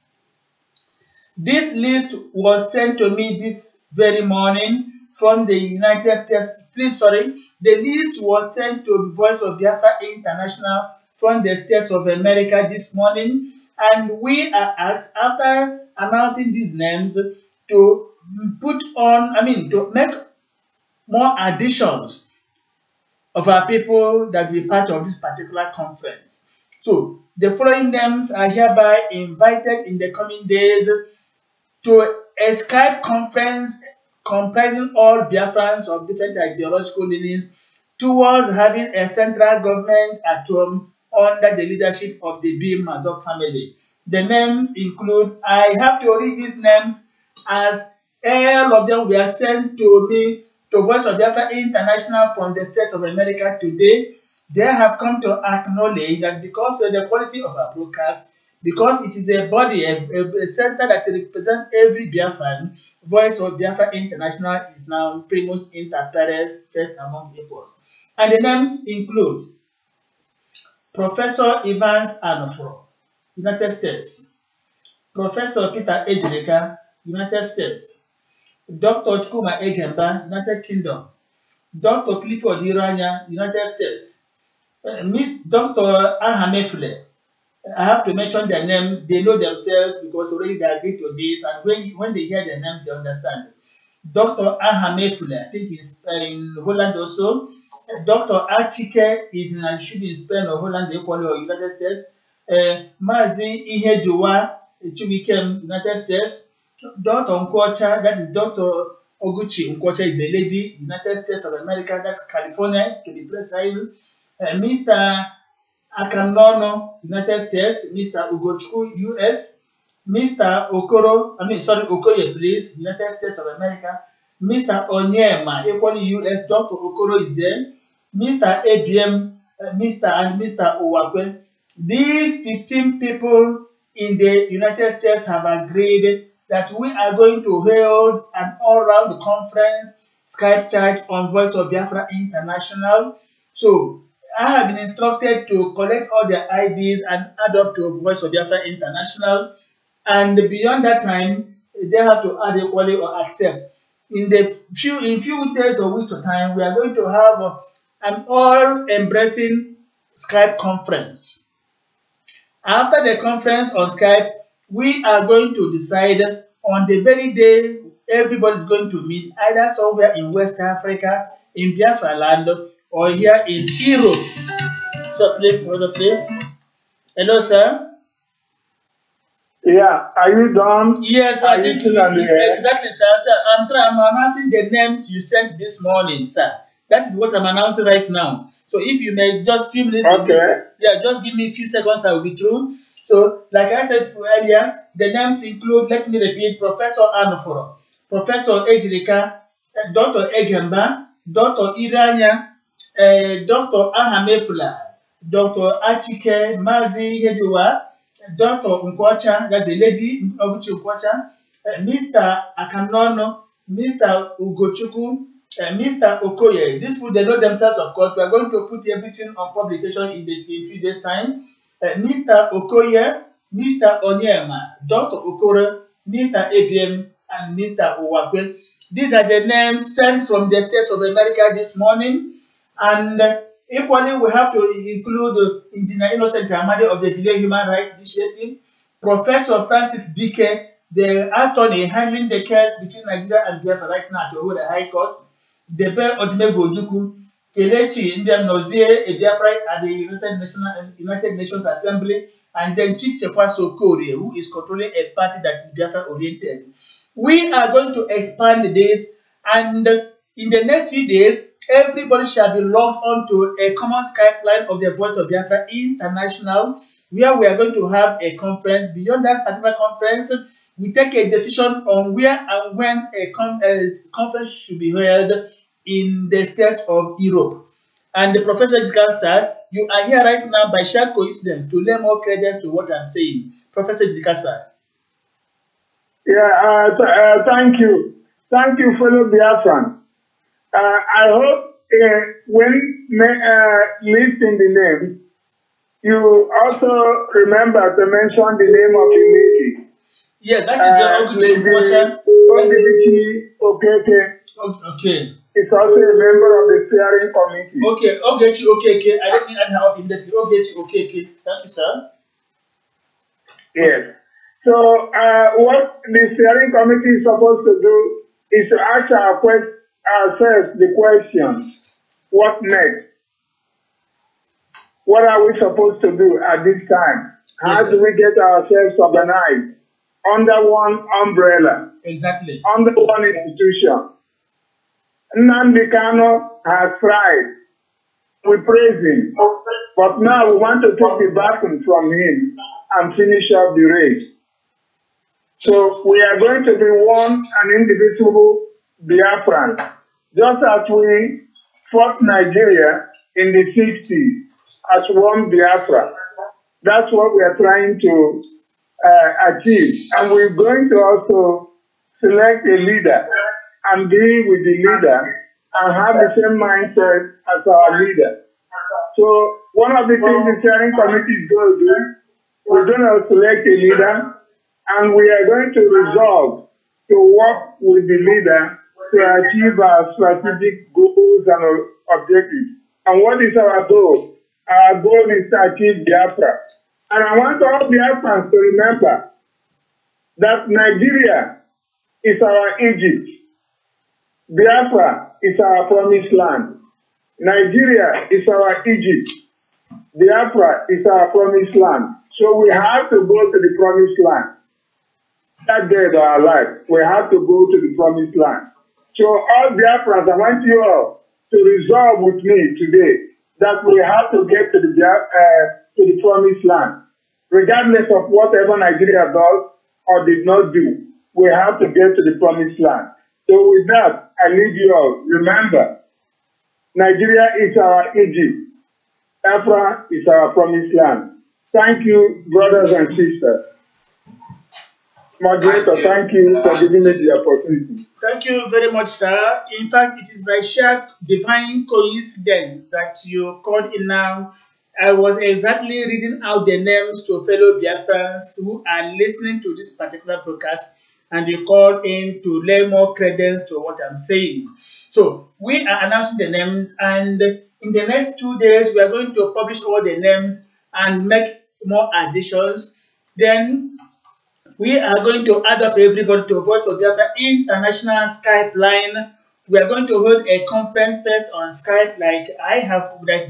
This list was sent to me this very morning from the United States. Please, sorry. The list was sent to the Voice of Biafra International from the States of America this morning. And we are asked, after announcing these names, to to make more additions of our people that will be part of this particular conference. So, the following names are hereby invited in the coming days to a Skype conference comprising all Biafrans of different ideological leanings towards having a central government at home under the leadership of the bim-massob family. The names include, I have to read these names as all of them were sent to me, to Voice of Biafra International from the States of America today. They have come to acknowledge that because of the quality of our broadcast, because it is a body, a center that represents every Biafran, Voice of Biafra International is now primus inter pares, first among equals. And the names include Professor Evans Anofro, United States; Professor Peter Ejirika, United States; Dr. Chukuma Egemba, United Kingdom; Dr. Clifford Iranya, United States; Miss Dr. Ahamefle. I have to mention their names. They know themselves because already they agreed to this, and when they hear their names, they understand. Dr. Ahamefle, I think he's in Holland also. Dr. Achike should be in Spain or Holland, equally, or United States. Mazi Ihejuwa Chumikem, United States. Dr. Nkwocha, that is Dr. Oguchi Nkwocha, is a lady, United States of America, that's California to be precise. Mr. Akamnono, United States; Mr. Ugochukwu, US; Mr. Okoye, please, United States of America; Mr. Onyema, equally US, Dr. Okoro is there; Mr. ABM, Mr. Owakwe. These 15 people in the United States have agreed that we are going to hold an all-round conference Skype chat on Voice of Biafra International. So, I have been instructed to collect all their IDs and add up to Voice of Biafra International, and beyond that time, they have to add equally or accept. In few days or weeks to time, we are going to have an all-embracing Skype conference. After the conference on Skype, we are going to decide on the very day everybody is going to meet, either somewhere in West Africa, in Biafra land, or here in Europe. So please, hold on, please. Hello, sir. Yeah, are you done? Yes, I think exactly, sir. I'm announcing the names you sent this morning, sir. That is what I'm announcing right now. So if you may just few minutes, just give me a few seconds, I will be through. So, like I said earlier, the names include, let me repeat, Professor Anoforo, Professor Ejirika, Dr. Egemba, Dr. Iranya, Dr. Ahamefula, Dr. Achike Mazi Hejuwa, Dr. Nkwocha, that's a lady, Oguchi Nkwocha, Mr. Akanono, Mr. Ugochukwu, Mr. Okoye. These people, they know themselves, of course. We are going to put everything on publication in 3 days' time. Mr. Okoye, Mr. Onyema, Dr. Okoro, Mr. ABM, and Mr. Owakwe. These are the names sent from the States of America this morning. And equally, we have to include Engineer Innocent Amadi of the Belay Human Rights Initiative, Professor Francis Dike, the attorney handling the case between Nigeria and Biafra right now to hold a high court, Debe Odumegwu Ojukwu, Kelechi Ndianozie, a Biafra at the United Nations Assembly, and then Chief Chekwaso Kore, who is controlling a party that is Biafra oriented. We are going to expand this, and in the next few days, everybody shall be logged onto a common Skype line of the Voice of Biafra International, where we are going to have a conference. Beyond that particular conference, we take a decision on where and when a conference should be held in the states of Europe. And the Professor Ejika, sir, you are here right now by sheer coincidence to lend more credence to what I'm saying. Professor Ejika, sir. Yeah, thank you. Thank you, fellow Biafran. I hope when listing the name, you also remember to mention the name of the lady. Yeah, that is Oguchi Mwacha. Okay. Okay. Is also a member of the steering committee. Okay, Ogechi Okeke. I don't add her up immediately. Ogechi Okeke. Thank you, sir. Yes. So what the steering committee is supposed to do is to ask ourselves the question, what next? What are we supposed to do at this time? How do we get ourselves organized under one umbrella? Exactly. Under one institution. Nnamdi Kanu has tried. We praise him. But now we want to take the baton from him and finish up the race. So we are going to be one and indivisible Biafran, just as we fought Nigeria in the 60s as one Biafra. That's what we are trying to achieve. And we're going to also select a leader and be with the leader and have the same mindset as our leader. So one of the things the steering committee is going to do, we're going to select a leader and we are going to resolve to work with the leader to achieve our strategic goals and objectives. And what is our goal? Our goal is to achieve Biafra. And I want all Biafrans to remember that Nigeria is our Egypt. Biafra is our promised land. Nigeria is our Egypt. Biafra is our promised land. So we have to go to the promised land. That day of our life, we have to go to the promised land. So all Biafrans, I want you all to resolve with me today that we have to get to the promised land. Regardless of whatever Nigeria does or did not do, we have to get to the promised land. So with that, I need you all, remember, Nigeria is our Egypt. Biafra is our promised land. Thank you, brothers and sisters. Moderator, thank you for giving me the opportunity. Thank you very much, sir. In fact, it is by sheer divine coincidence that you called in now. I was exactly reading out the names to fellow Biafrans who are listening to this particular broadcast, and you called in to lay more credence to what I'm saying. So we are announcing the names, and in the next 2 days, we are going to publish all the names and make more additions. Then we are going to add up everybody to Voice of Biafra International Skype line. We are going to hold a conference first on Skype, like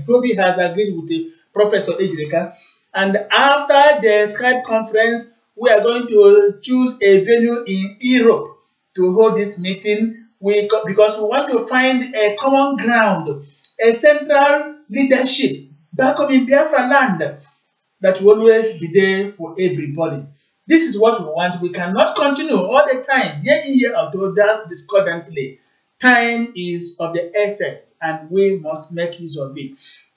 vobi has agreed with the Professor Ejika. And after the Skype conference, we are going to choose a venue in Europe to hold this meeting. Because we want to find a common ground, a central leadership back home in Biafra land that will always be there for everybody. This is what we want. We cannot continue all the time, year in, year out, to dance discordantly. Time is of the essence, and we must make use of it.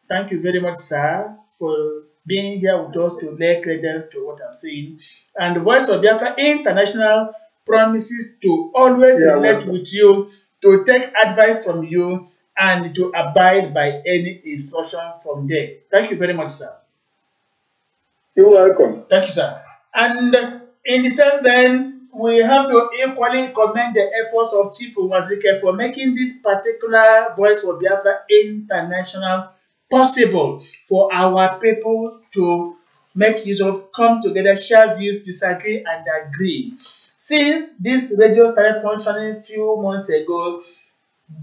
Thank you very much, sir, for being here with us to lay credence to what I'm saying. And the Voice of Biafra International promises to always relate with you, to take advice from you, and to abide by any instruction from there. Thank you very much, sir. You're welcome. Thank you, sir. And in the same vein, we have to equally commend the efforts of Chief Wazike for making this particular Voice of Biafra International possible for our people to make use of, come together, share views, disagree, and agree. Since this radio started functioning a few months ago,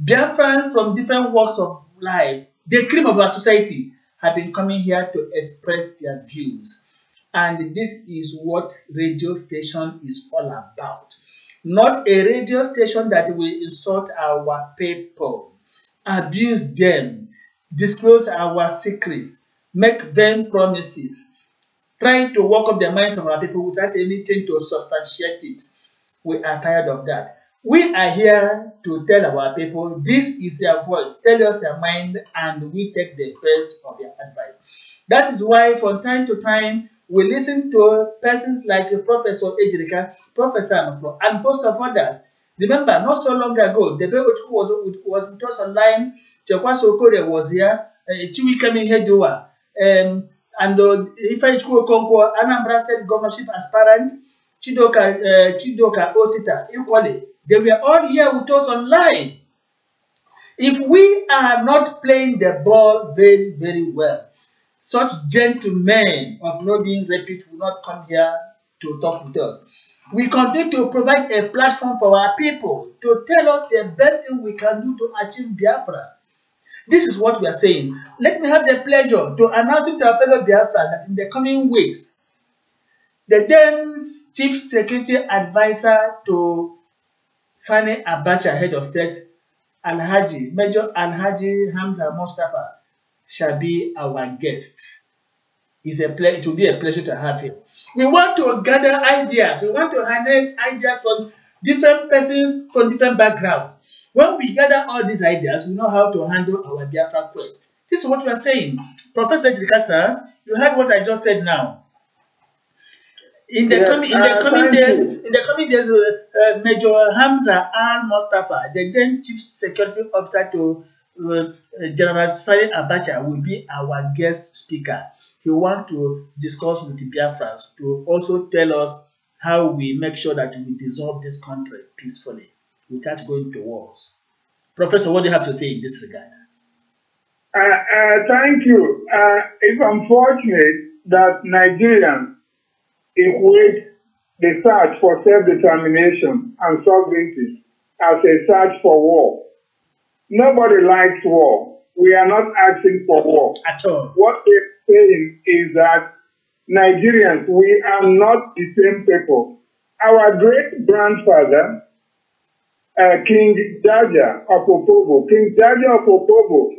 Biafrans from different walks of life, the cream of our society, have been coming here to express their views. And this is what radio station is all about. Not a radio station that will insult our people, abuse them, disclose our secrets, make vain promises, trying to work up the minds of our people without anything to substantiate it. We are tired of that. We are here to tell our people this is your voice. Tell us your mind, and we take the best of your advice. That is why from time to time we listen to persons like Professor Ejirika, Professor Anofro, and host of others. Remember, not so long ago, the Ochu was with us online. Chekwaso Okore was here. Chiwikemi Hedua, and Ifeanyi Okonkwo, Anambra State Governorship aspirant, Chidoka Osita, equally. They were all here with us online. If we are not playing the ball very, very well, such gentlemen of no being repute will not come here to talk with us. We continue to provide a platform for our people to tell us the best thing we can do to achieve Biafra. This is what we are saying. Let me have the pleasure to announce to our fellow Biafra that in the coming weeks, the then Chief Security Advisor to Sani Abacha, Head of State, Major Alhaji Hamza Mustafa, shall be our guest. It will be a pleasure to have him. We want to gather ideas. We want to harness ideas from different persons from different backgrounds. When we gather all these ideas, we know how to handle our Biafra quest. This is what we are saying. Professor Ejirika, you heard what I just said now. In the coming days, Major Hamza Al Mustafa, the then Chief Security Officer to General Sani Abacha, will be our guest speaker. He wants to discuss with the Biafrans to also tell us how we make sure that we dissolve this country peacefully without going to wars. Professor, what do you have to say in this regard? Thank you. It's unfortunate that Nigerians equate the search for self-determination and sovereignty as a search for war. Nobody likes war. We are not asking for war. At all. What we're saying is that Nigerians, we are not the same people. Our great-grandfather, King Jaja of Opobo,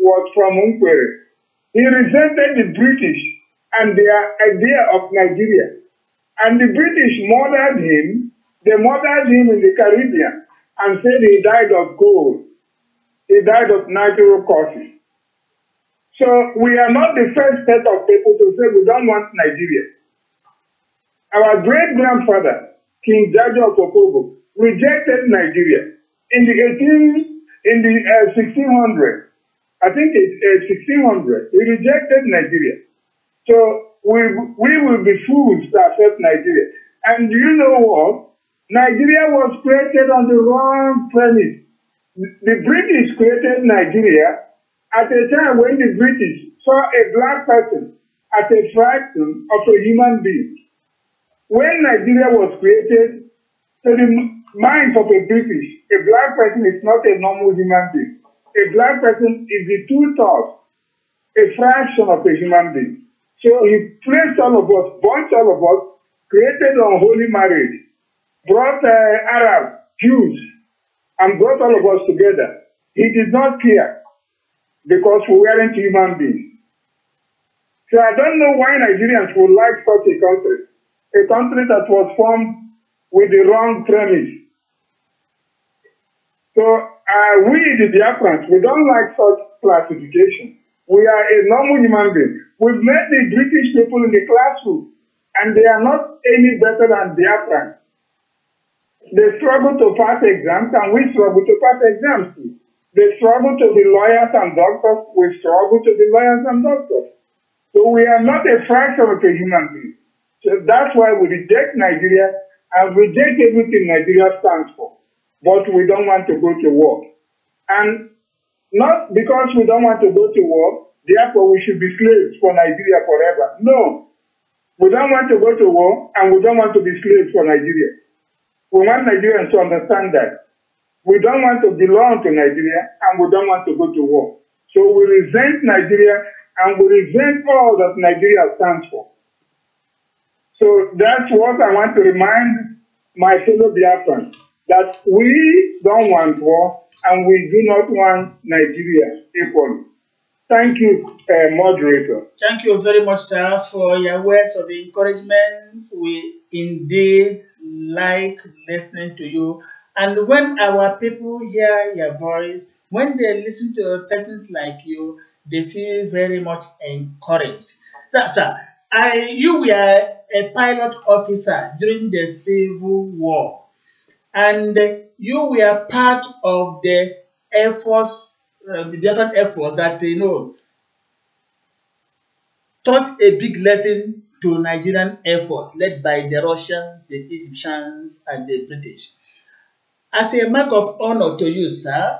was from Umkwere. He resented the British and their idea of Nigeria. And the British murdered him. They murdered him in the Caribbean and said he died of cold. He died of natural causes. So we are not the first set of people to say we don't want Nigeria. Our great-grandfather, King Jaja of Opobo, rejected Nigeria in the 1600s. I think it's 1600. He rejected Nigeria. So we will be fools to accept Nigeria. And do you know what? Nigeria was created on the wrong premise. The British created Nigeria at a time when the British saw a black person as a fraction of a human being. When Nigeria was created, to the mind of a British, a black person is not a normal human being. A black person is the two-thirds, a fraction of a human being. So he placed all of us, bunch all of us, created unholy marriage, brought Arabs, Jews, and brought all of us together. He did not care because we weren't human beings. So I don't know why Nigerians would like such a country that was formed with the wrong premise. So we, the Biafrans, we don't like such classification. We are a normal human being. We've met the British people in the classroom, and they are not any better than Biafrans. They struggle to pass exams, and we struggle to pass exams too. They struggle to be lawyers and doctors. We struggle to be lawyers and doctors. So we are not a fraction of a human being. So that's why we reject Nigeria and reject everything Nigeria stands for. But we don't want to go to war. And not because we don't want to go to war, therefore we should be slaves for Nigeria forever. No. We don't want to go to war, and we don't want to be slaves for Nigeria. We want Nigerians to understand that. We don't want to belong to Nigeria, and we don't want to go to war. So we resent Nigeria, and we resent all that Nigeria stands for. So that's what I want to remind my fellow Biafrans, that we don't want war, and we do not want Nigeria equally. Thank you, moderator. Thank you very much, sir, for your words of encouragement. We indeed like listening to you, And when our people hear your voice, when they listen to persons like you, they feel very much encouraged. So, sir, you were a pilot officer during the Civil War, and you were part of the Air Force, the Biafran Air Force that taught a big lesson to Nigerian Air Force, led by the Russians, the Egyptians, and the British. As a mark of honor to you, sir,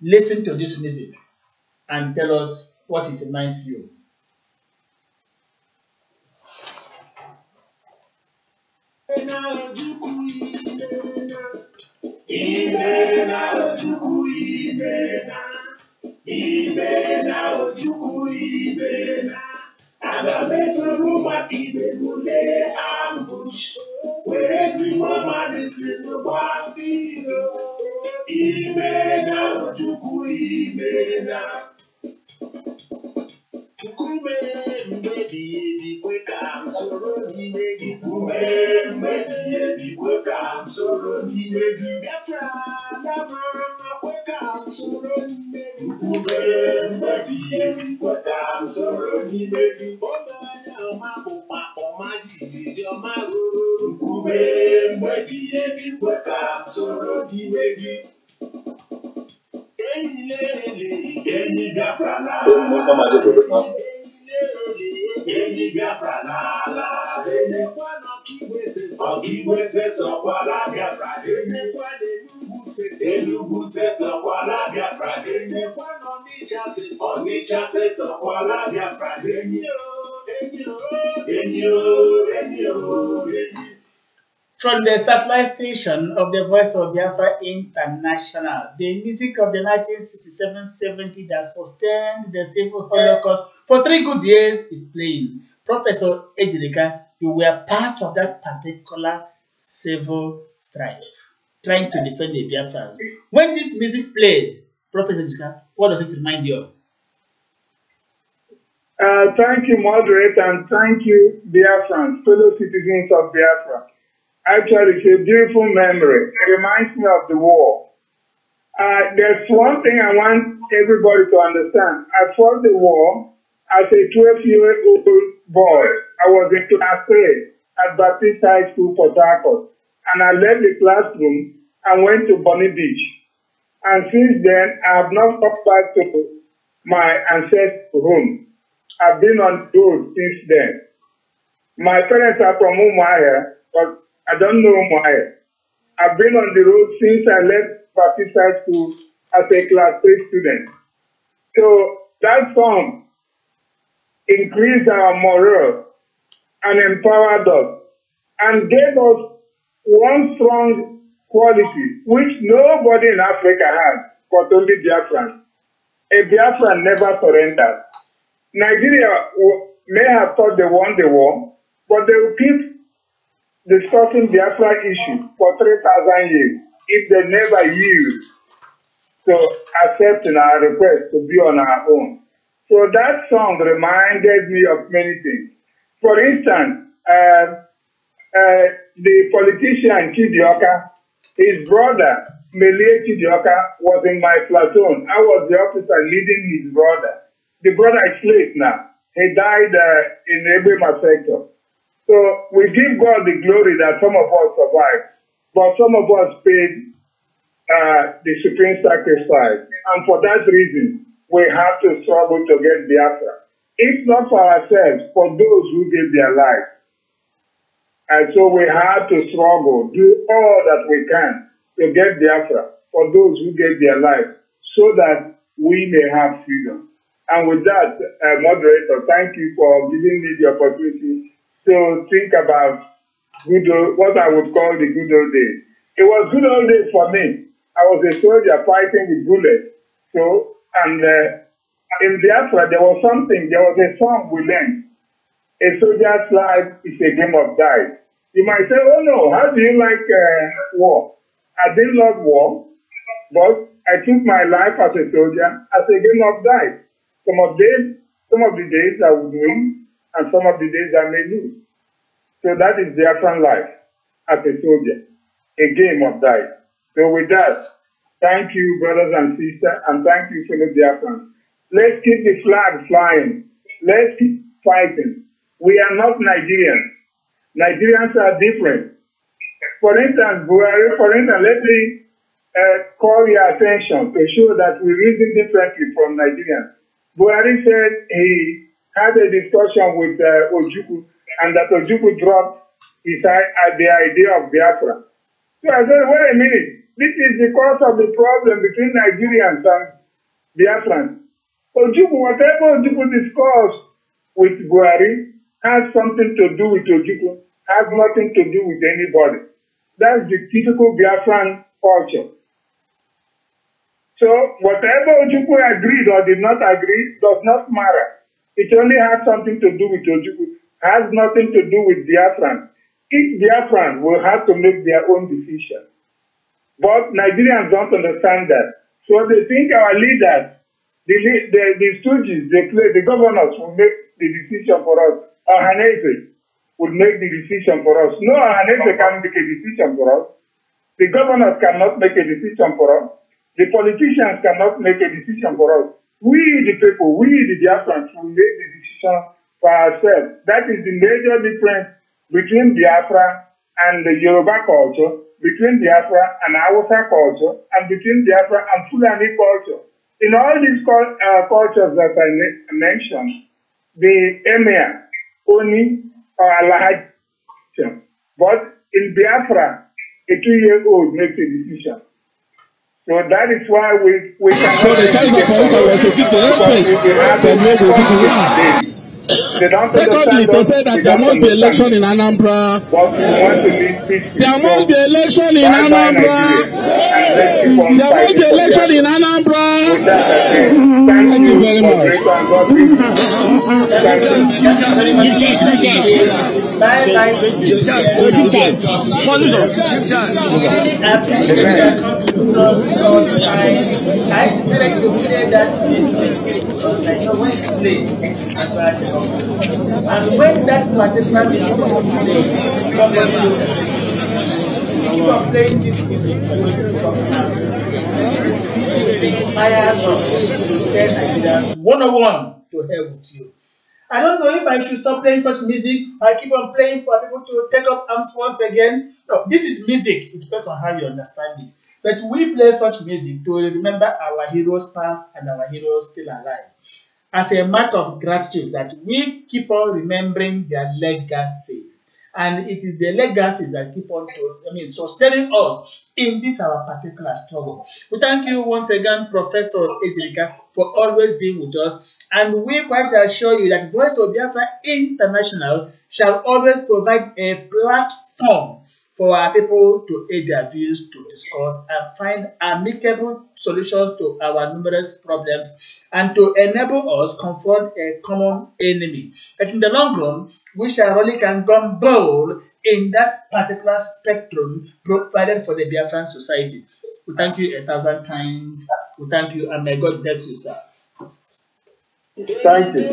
listen to this music and tell us what it reminds you. Ambush, where every woman is in the wild Imena, Juku, Imena. Kume, maybe, quick, I'm so maybe, Kume, maybe, quick, I'm so maybe, Biafra, quick, I'm so maybe, Kume, maybe, quick, I'm so maybe, From the satellite station of the Voice of Biafra International, the music of the 1967-70 that sustained the civil holocaust for 3 good years is playing. Professor Ejirika, you were part of that particular civil strife, trying to defend the Biafrans. When this music played, Professor Ejirika, what does it remind you of? Thank you, moderator, and thank you, Biafrans, fellow citizens of Biafra. Actually, it's a beautiful memory. It reminds me of the war. There's one thing I want everybody to understand. I fought the war as a 12-year-old boy. I was in class 8 at Baptist High School, Port Harcourt, and I left the classroom and went to Bonny Beach. And since then, I have not come back to my ancestral home. I've been on the road since then. My parents are from Umuahia, but I don't know Umuahia. I've been on the road since I left Baptist High School as a class 3 student. So that song increased our morale and empowered us and gave us one strong quality which nobody in Africa had, but only Biafran. A Biafran never surrendered. Nigeria may have thought they won the war, but they will keep discussing Biafra issue for 3,000 years if they never yield to accepting our request to be on our own. So that song reminded me of many things. For instance, the politician Chidioka, his brother Melie Chidioka was in my platoon. I was the officer leading his brother. The brother is late now. He died in the bim-massob sector. So we give God the glory that some of us survived, but some of us paid the supreme sacrifice. And for that reason, we have to struggle to get Biafra. If not for ourselves, for those who gave their lives. And so we have to struggle, do all that we can to get Biafra for those who gave their lives so that we may have freedom. And with that, moderator, thank you for giving me the opportunity to think about what I would call the good old days. It was good old days for me. I was a soldier fighting with bullets. So, and in Biafra, there was a song we learned. A soldier's life is a game of dice. You might say, oh no, how do you like war? I didn't love war, but I took my life as a soldier as a game of dice. Some of the days I would win, and some of the days I may lose. So that is Biafran life as a soldier, a game of dice. So with that, thank you, brothers and sisters, and thank you, fellow Biafrans. Let's keep the flag flying. Let's keep fighting. We are not Nigerians. Nigerians are different. For instance, let me call your attention to show that we reason differently from Nigerians. Buhari said he had a discussion with Ojukwu, and that Ojukwu dropped the idea of Biafra. So I said, wait a minute, this is because of the problem between Nigerians and Biafrans. Ojukwu, whatever Ojukwu discussed with Buhari has something to do with Ojukwu, has nothing to do with anybody. That's the typical Biafran culture. So whatever Ojukwu agreed or did not agree does not matter. It only has something to do with Ojukwu, has nothing to do with Biafran. Each Biafran will have to make their own decision. But Nigerians don't understand that. So they think our leaders, the stooges, the governors will make the decision for us. Ohaneze would make the decision for us. No, Ohaneze can't make a decision for us. The governors cannot make a decision for us. The politicians cannot make a decision for us. We, the people, we, the Biafrans, will make the decision for ourselves. That is the major difference between Biafra and the Yoruba culture, between Biafra and Hausa culture, and between Biafra and Fulani culture. In all these cultures that I mentioned, the Emir, Oni, or Alahaj, but in Biafra, a 2-year-old makes a decision. So that is why we cannot. So the choice of Hausa was to keep the respect. Secondly, to say that there must be election in Anambra. There must be election in Anambra. There must be election in Anambra. Thank you very much. I decided to play that music because I know when to play and when that particular music was played, somebody looked at me. You are playing this music for people from France. This music inspires us to tell Nigerians 101 to hell with you. I don't know if I should stop playing such music. I keep on playing for people to take up arms once again. No, this is music. It depends on how you understand it. But we play such music to remember our heroes past and our heroes still alive. As a mark of gratitude that we keep on remembering their legacies. And it is the legacies that keep on sustaining us in this our particular struggle. We thank you once again, Professor Ejirika, for always being with us. And we quite assure you that Voice of Biafra International shall always provide a platform for our people to aid their views, to discuss and find amicable solutions to our numerous problems and to enable us confront a common enemy. That in the long run, we shall really can gumbo in that particular spectrum provided for the Biafran society. We thank you 1,000 times. We thank you and may God bless you, sir. Thank you.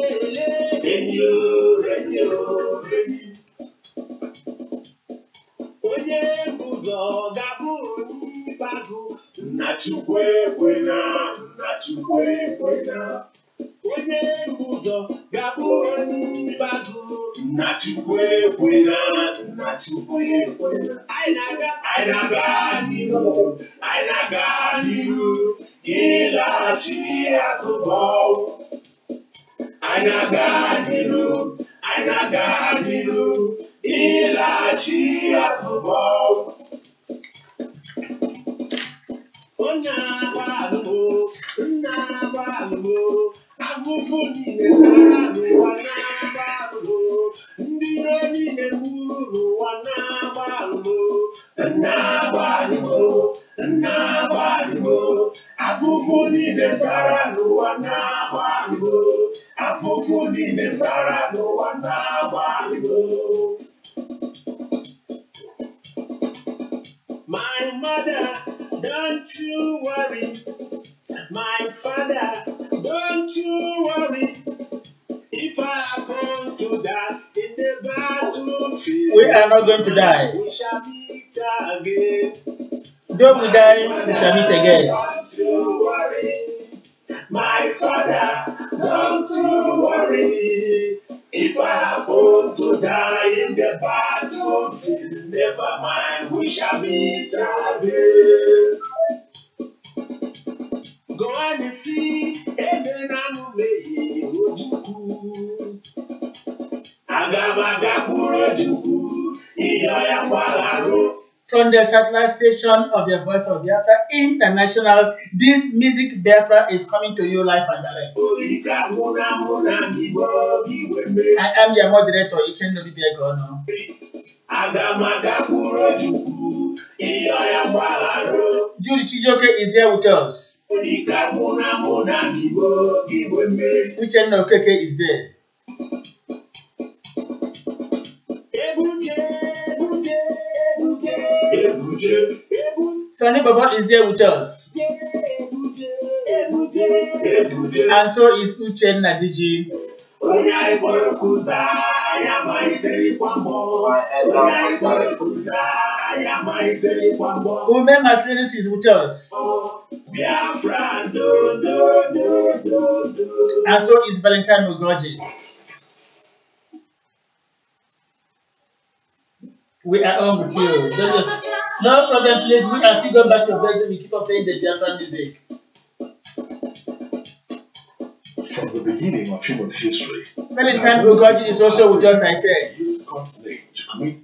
My mother, don't you worry. My father, don't you worry. If I happen to die in the battlefield, we are not going to die. We shall meet again. Though we die, we shall meet again. Don't you worry, my father, don't you worry. If I happen to die in the battlefield, never mind, we shall meet again. Go and see, Ebenanu me, Ojuku. Agamaga Juku, Iyaya Kwalaro. From the satellite station of the Voice of Biafra International, this music Biafra is coming to you live and direct. I am your moderator, Ikenno Bibiagono. Judy Chijoke is here with us. Uchenna Okeke is there. Sonny Baba is there with us. And so is Uchenna Diji. Ume Maslinis is with us. And so is Valentine Mugoji. We are on with you. No problem, please. We can still go back to basic. We keep on playing the Biafran music. From the beginning of human history, Valentine Mugoji is also with us, I said. use God's name to commit.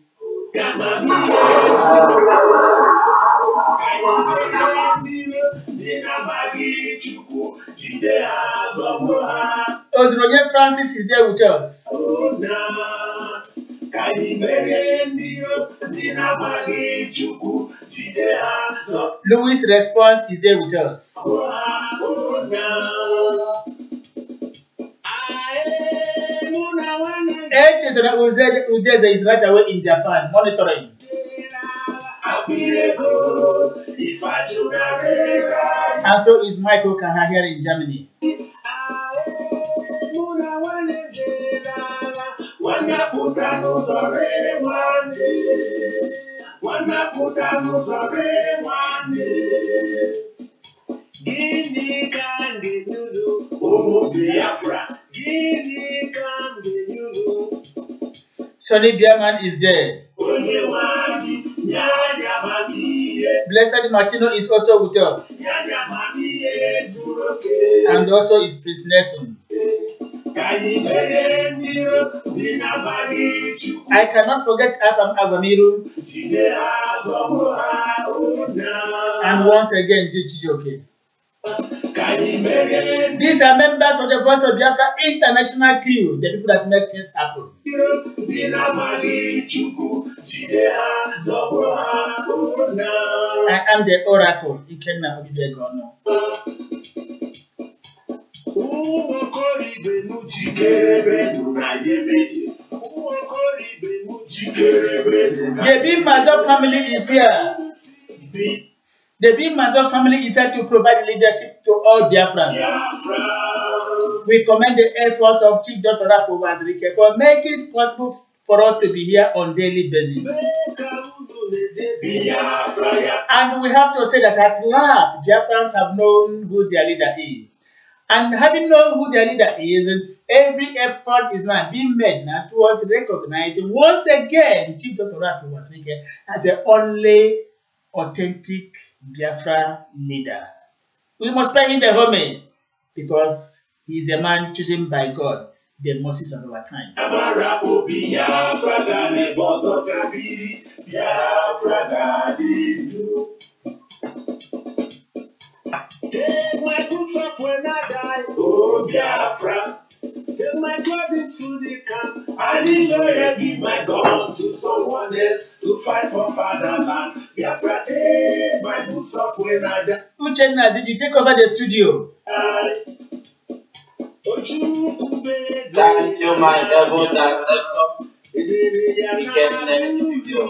Ozroye Francis is there with us. Louis Response is there with us. Udeze is right away in Japan, monitoring. And so is Michael Kaha here in Germany. Sonny Biaman is there. Blessed Martino is also with us. And also is Prince Nelson. I cannot forget Afam Agamiru. And once again, Chijoke. These are members of the Voice of Biafra International crew, the people that make things happen. I am the oracle, Ikenna Obibegono. The bim-massob family is here. The bim-massob family is here to provide leadership to all Biafrans. We commend the efforts of Chief Dr. Rapo Wazirike for making it possible for us to be here on daily basis. And we have to say that at last, Biafrans have known who their leader is. And having known who their leader is, every effort is now being made now towards recognizing once again Chief Dr. Rapo Wazirike as the only authentic Biafra leader. We must pay him the homage because he is the man chosen by God, the Moses of our time. Take my boots off when I die, oh Biafra. Take my clothes to the camp. I didn't know you give my gun to someone else to fight for fatherland. Biafra, take my boots off when I die. Uchenna, did you take over the studio? Thank you, my devil director. We can end the video.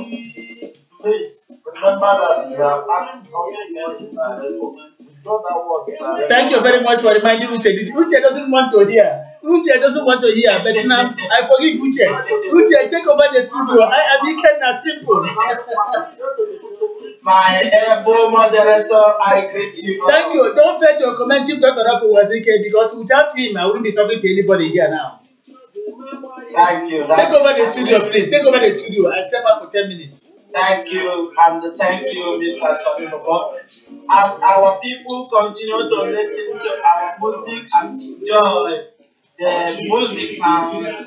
Please remember that you have asked not to Thank you very much for reminding Uche. Uche doesn't want to hear. Uche doesn't want to hear, but now I forgive Uche. Uche, take over the studio. I am Ikenna simple. My able moderator, I greet you. Thank you. Don't forget to comment if Dr. Rafu was okay, because without him, I wouldn't be talking to anybody here now. Thank you. Take over the studio, please. Take over the studio. I step up for 10 minutes. Thank you, and thank you, Mr. Sabinobo. As our people continue to listen to our music and enjoy the music sounds,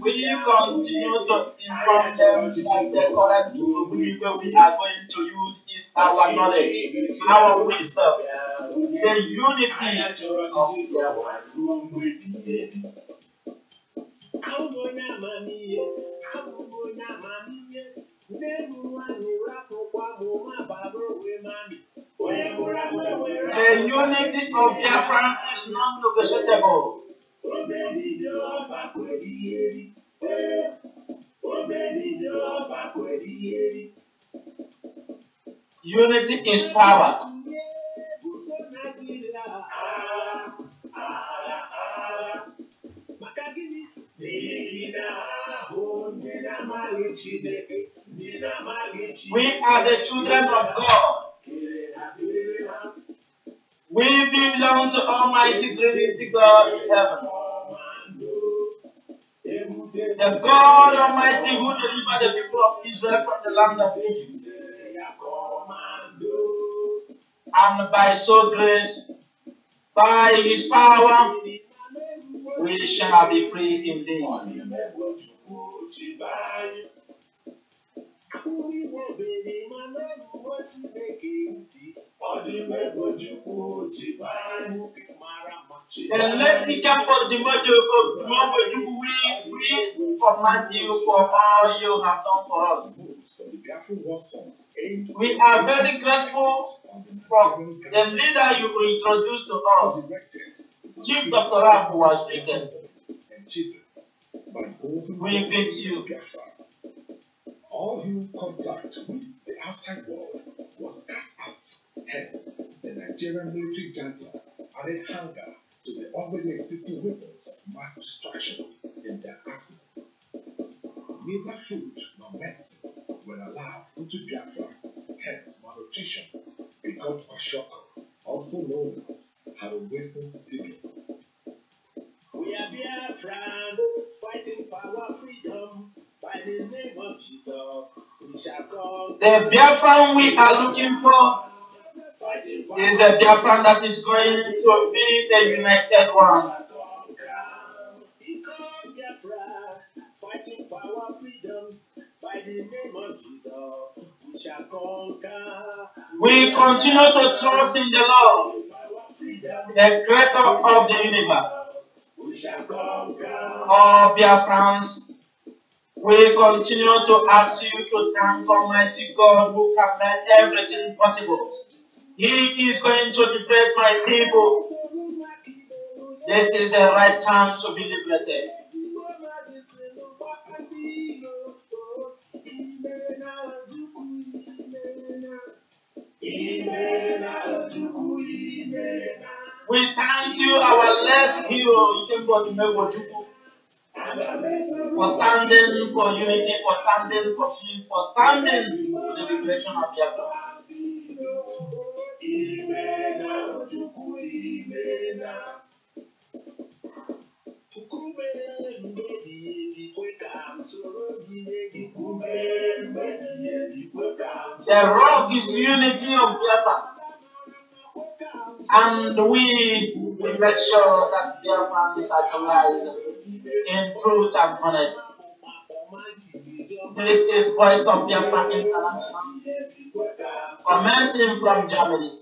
we continue to inform them that the current tool we are going to use is our knowledge, our wisdom, the unity of the unity of Biafra is non-negotiable. Unity is power. We are the children of God. We belong to Almighty Trinity God in heaven. The God Almighty who delivered the people of Israel from the land of Egypt. And by so grace, by his power, we shall be free indeed. And let me come for the module we command you for all you have done for us. We are very grateful for the leader you introduced to us. Chief Dr. Rafu was taken. We greet you. All human contact with the outside world was cut out. Hence, the Nigerian military junta added hunger to the already existing weapons of mass destruction in their arsenal. Neither food nor medicine were allowed into Biafra. Hence, malnutrition begot Kwashiorkor, also known as Harold Wilson's syndrome. We are Biafrans fighting for our freedom. By the name of Jesus, we shall come. The Biafran we are looking for is the Biafran that is going to be the united one. Fighting for our freedom. By the name of Jesus, we shall conquer. We continue to trust in the Lord, the creator of the universe. We shall conquer. All Biafrans, we continue to ask you to thank Almighty God who can make everything possible. He is going to liberate my people. This is the right time to be liberated. We thank you, our late hero, for standing for unity, for standing for peace, for standing for the liberation of Biafra. The rock is unity of Biafra. And we will make sure that Biafra is actualized in truth and honesty. This is Voice of Biafra International, commencing from Germany.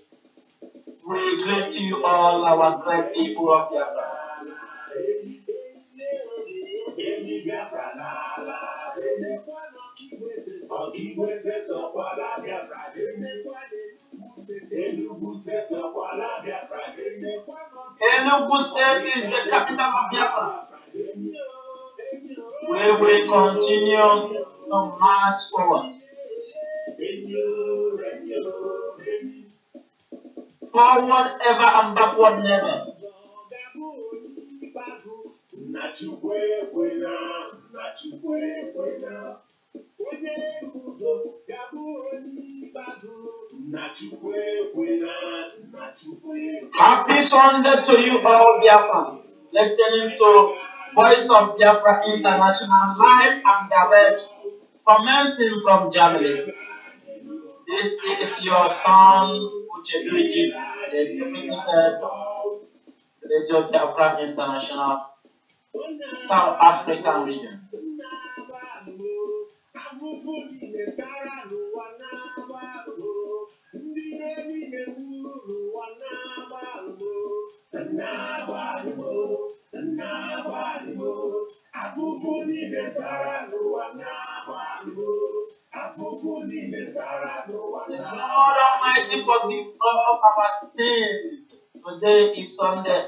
We greet you all, our great people of Biafra. Enugu State is the capital of Biafra. We will continue to march forward. Forward ever and backward never. Happy Sunday to you all, Biafra. Listening to Voice of Biafra International live and direct, commencing from Germany. This is your son, Uche, the Radio Biafra International, South African region. Lord Almighty, forgive us our sins. Today is Sunday.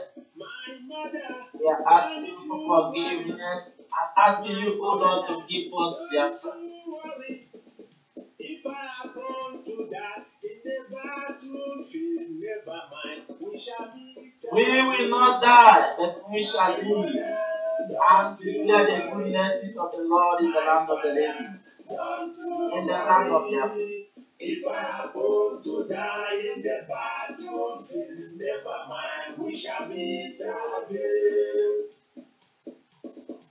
We are asking for forgiveness and asking you, O Lord, to give us the answer. If I am born to die in the battlefield, never mind, we shall be. We will not die, but we shall live and declare the goodness of the Lord in the land of the living, in the land of Biafra. If I am born to die in the battlefield, never mind, we shall meet again.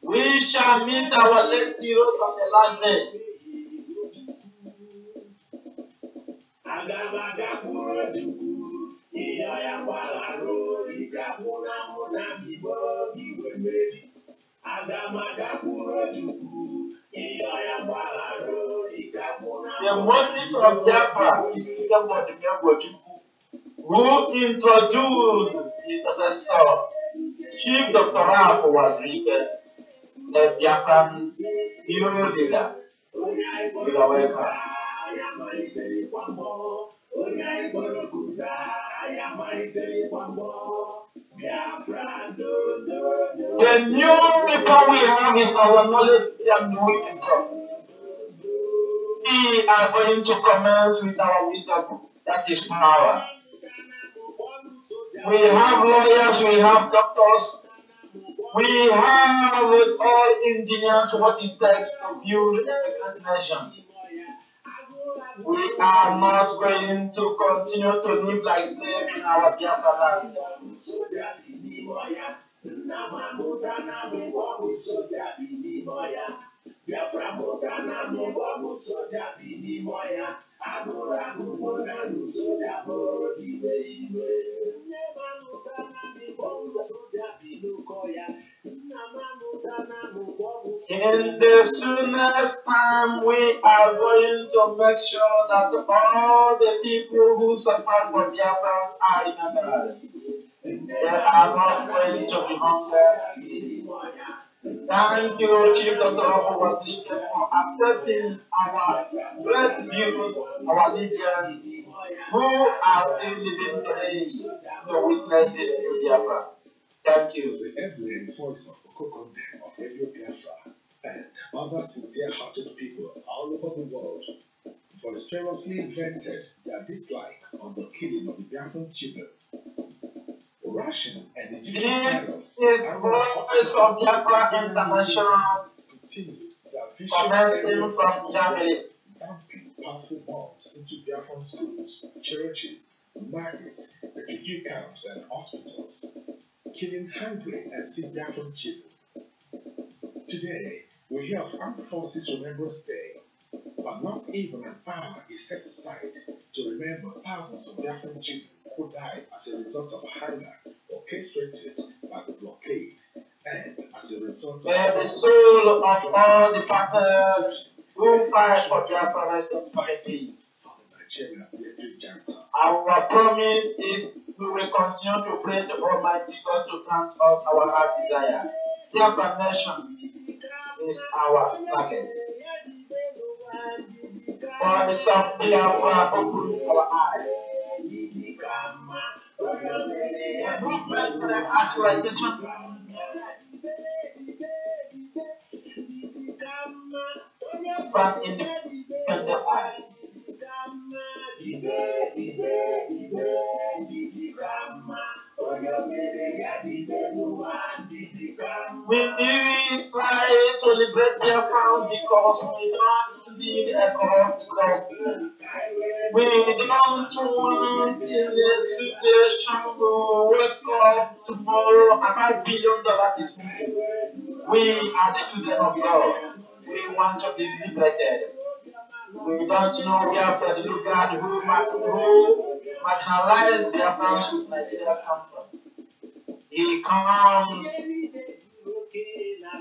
We shall meet our late heroes of the last day. The Moses of Biafra is seated for the Biafra, who introduced his successor. Chief Dr. Ralph was written, the Biafran hero leader. You are welcome. The new weapon we have is our knowledge and wisdom. We are going to commence with our wisdom. That is power. We have lawyers, we have doctors, we have all engineers what it takes to build a great nation. We are not going to continue to live like slaves in our Biafra land. In the soonest time, we are going to make sure that all the people who suffer for Biafrans are remembered. They are not going to be hungry. Thank you, Chief Dr. Ofowatike, for accepting our great views, our leaders, who are still living today to witness this in Biafra. Thank you. The ebullient voice of Okokondem of Radio Biafra and other sincere-hearted people all over the world voluntarily vented their dislike on the killing of the Biafran children. Russian and Egyptian pilots and Voice of Biafra International continued their vicious from Germany, dumping powerful bombs into Biafran schools, churches, markets, refugee camps, and hospitals, killing hungry and sick Biafran children. Today, we hear of Armed Forces Remembrance Day, but not even an hour is set aside to remember thousands of Biafran children who died as a result of hunger orchestrated by the blockade and as a result of the soul of all the fathers who fight for Biafra responsibility. Our promise is we will continue to pray to Almighty God to grant us our heart desire. Biafra nation is our target. For the South Biafra, open our eyes. A movement for the actualization from independent eye. We try to liberate Biafrans because we don't need a corrupt government. We don't want in this situation to wake up tomorrow and $5 billion is missing. We are the children of God. We want to be liberated. We don't know Biafra, the Lugard who marginalized Biafrans with Nigeria's come from. He comes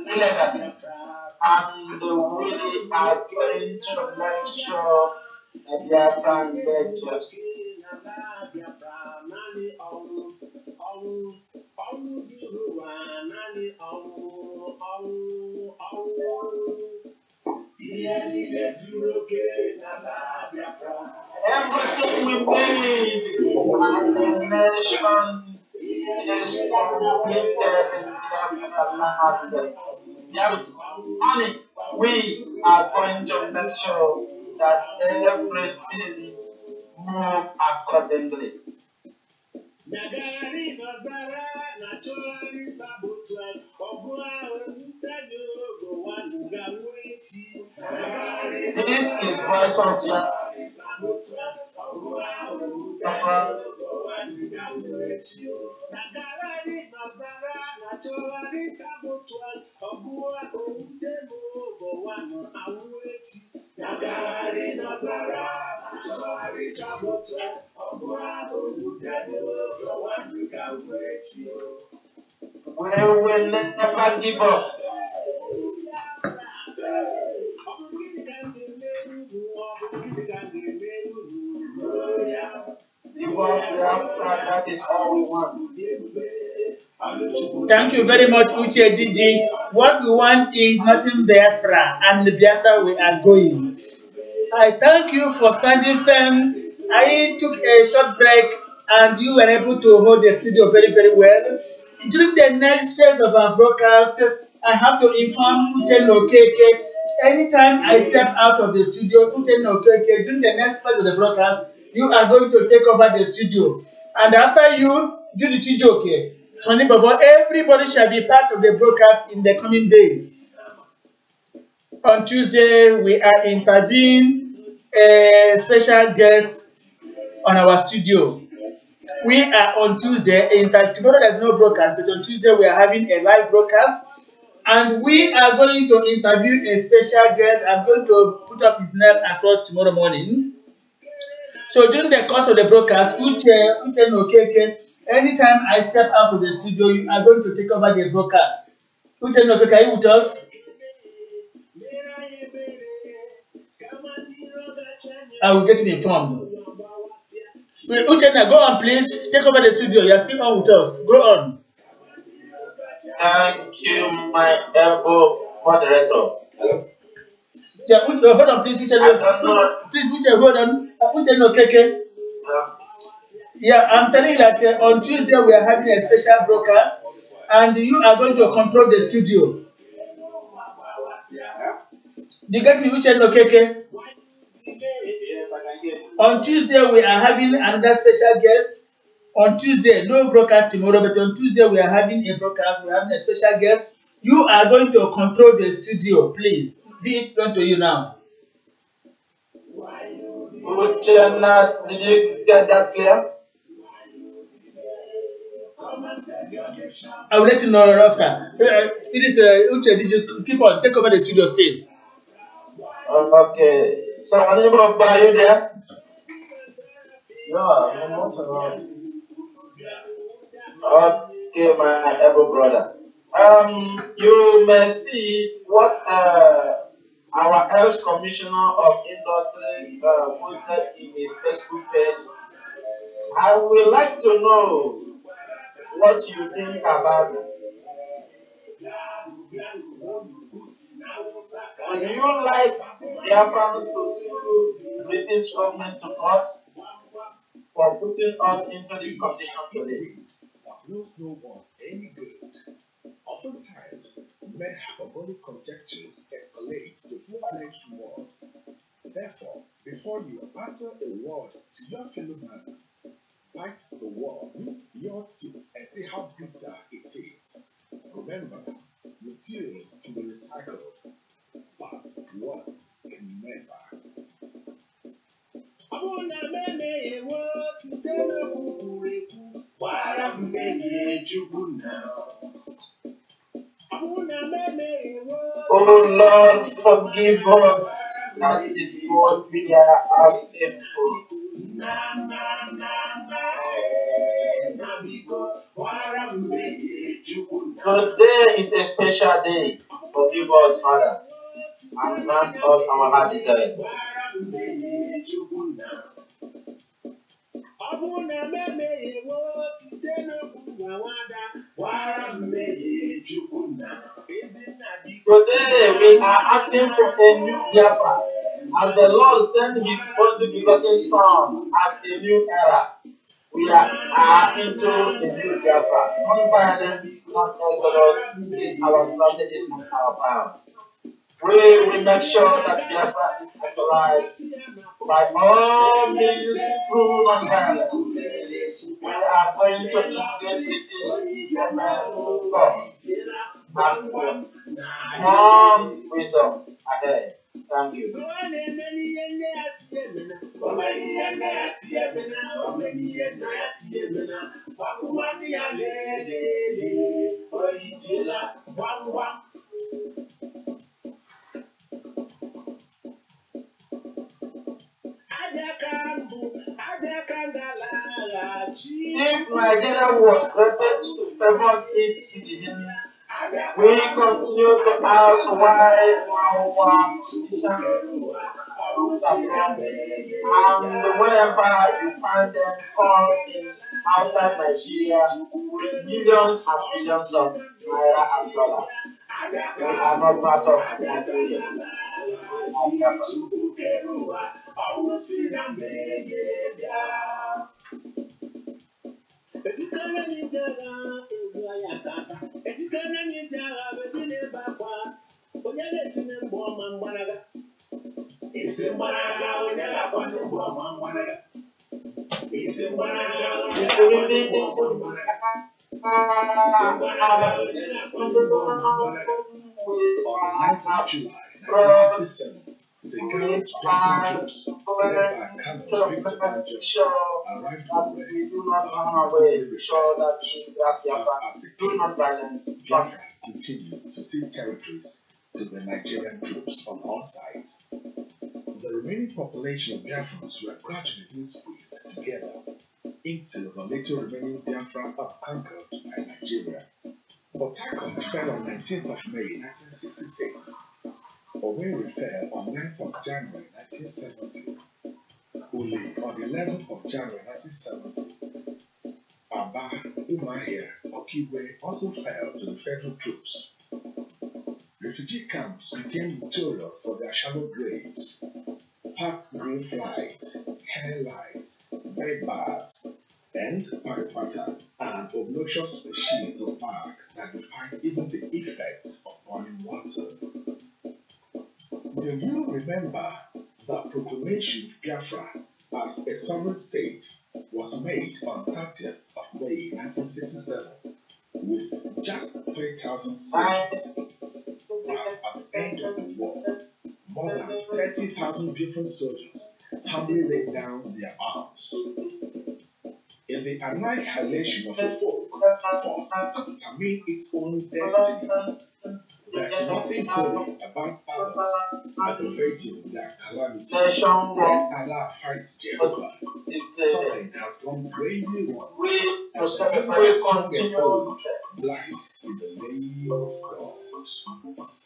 illegally, and we are going to make sure that Biafran get justice. Everything we need in this nation is completed in Biafra land. And we are going to make sure that everything moves accordingly. This is voice of Biafra. We will never give up. That is all we want. Thank you very much, Uche DJ. What we want is nothing Biafra, and the Biafra we are going. I thank you for standing firm. I took a short break, and you were able to hold the studio very, very well. During the next phase of our broadcast, I have to inform Uche Nokeke. Anytime I step out of the studio, Uche Nokeke, during the next phase of the broadcast, you are going to take over the studio. And after you, Judy Chijoke, Tony Bobo, everybody shall be part of the broadcast in the coming days. On Tuesday, we are interviewing a special guest on our studio. We are on Tuesday, tomorrow there's no broadcast, but on Tuesday we are having a live broadcast. And we are going to interview a special guest. I'm going to put up his name across tomorrow morning. So during the course of the broadcast, Uche Nokeke, anytime I step out of the studio, you are going to take over the broadcast. Uche Nokeke, are you with us? I will get informed. Uchenna, go on, please. Take over the studio. You are still on with us. Go on. Thank you, my able moderator. Yeah, hold on, please. Please, hold on. Uchenna, okay. Yeah, I'm telling you that on Tuesday we are having a special broadcast, and you are going to control the studio. Do you get me, Uchenna, okay? On Tuesday, we are having another special guest. On Tuesday, no broadcast tomorrow, but on Tuesday, we are having a broadcast. We are having a special guest. You are going to control the studio, please. Be it done to you now. Did you get that clear? I will let you know after. It is Uche, did you keep on? Take over the studio still. Okay. So, are you there? No, okay, my able brother. You may see what our ex-commissioner of industry posted in his Facebook page. I would like to know what you think about it. Would you like Biafrans to sue British government to court for putting us into this condition today? That knows no one any good. Oftentimes, mere hyperbolic conjectures escalate to full-fledged wars. Therefore, before you utter a word to your fellow man, bite the word with your teeth and see how bitter it is. Remember, materials can be recycled, but words can never. Oh Lord, forgive us. That is what we are asking for. Today is a special day. Forgive us, Father, and grant us our heart desire. Today we are asking for a new Biafra, as the Lord sent His only begotten Son as a new era. We are into a new Biafra. Non-violence, non-exodus is our strategy, is our power. We will make sure that Biafra is actualized by all means through non-violence. We are going to engage with this and more wisdom ahead. Thank you. If Nigeria was created to favor its citizens, we continue to ask why our politicians and whenever you find them caught in outside Nigeria with millions and billions of naira and dollars. We are not part of Nigeria. On the 9th of July, 1967, the gallant Biafran troops, led by Colonel Victor Banjo, arrived Owerri, as fast as they came. Biafra continues to cede territories to the Nigerian troops on all sides. The remaining population of Biafrans were gradually being squeezed together into the little remaining Biafra conquered by Nigeria. Port Harcourt fell on 19th of May 1966. Owerri fell on 9th of January 1970. Uli on 11th of January 1970. Aba, Umuahia, Okigwe also fell to the federal troops. Refugee camps became notorious for their shallow graves, packed green flies, hair lights, bed baths, and parapata, and obnoxious sheets of bark that defied even the effects of boiling water. Do you remember the proclamation of Biafra as a sovereign state was made on 30th of May 1967 with just 3,000 soldiers? But at the end of the war, more than 30,000 Biafran soldiers humbly laid down their arms. In the annihilation of a folk forced to determine its own destiny, there's nothing holy about others aggravating their calamity. When Allah fights Jehovah, something has gone gravely wrong, and the innocent young and old lies in the name of God.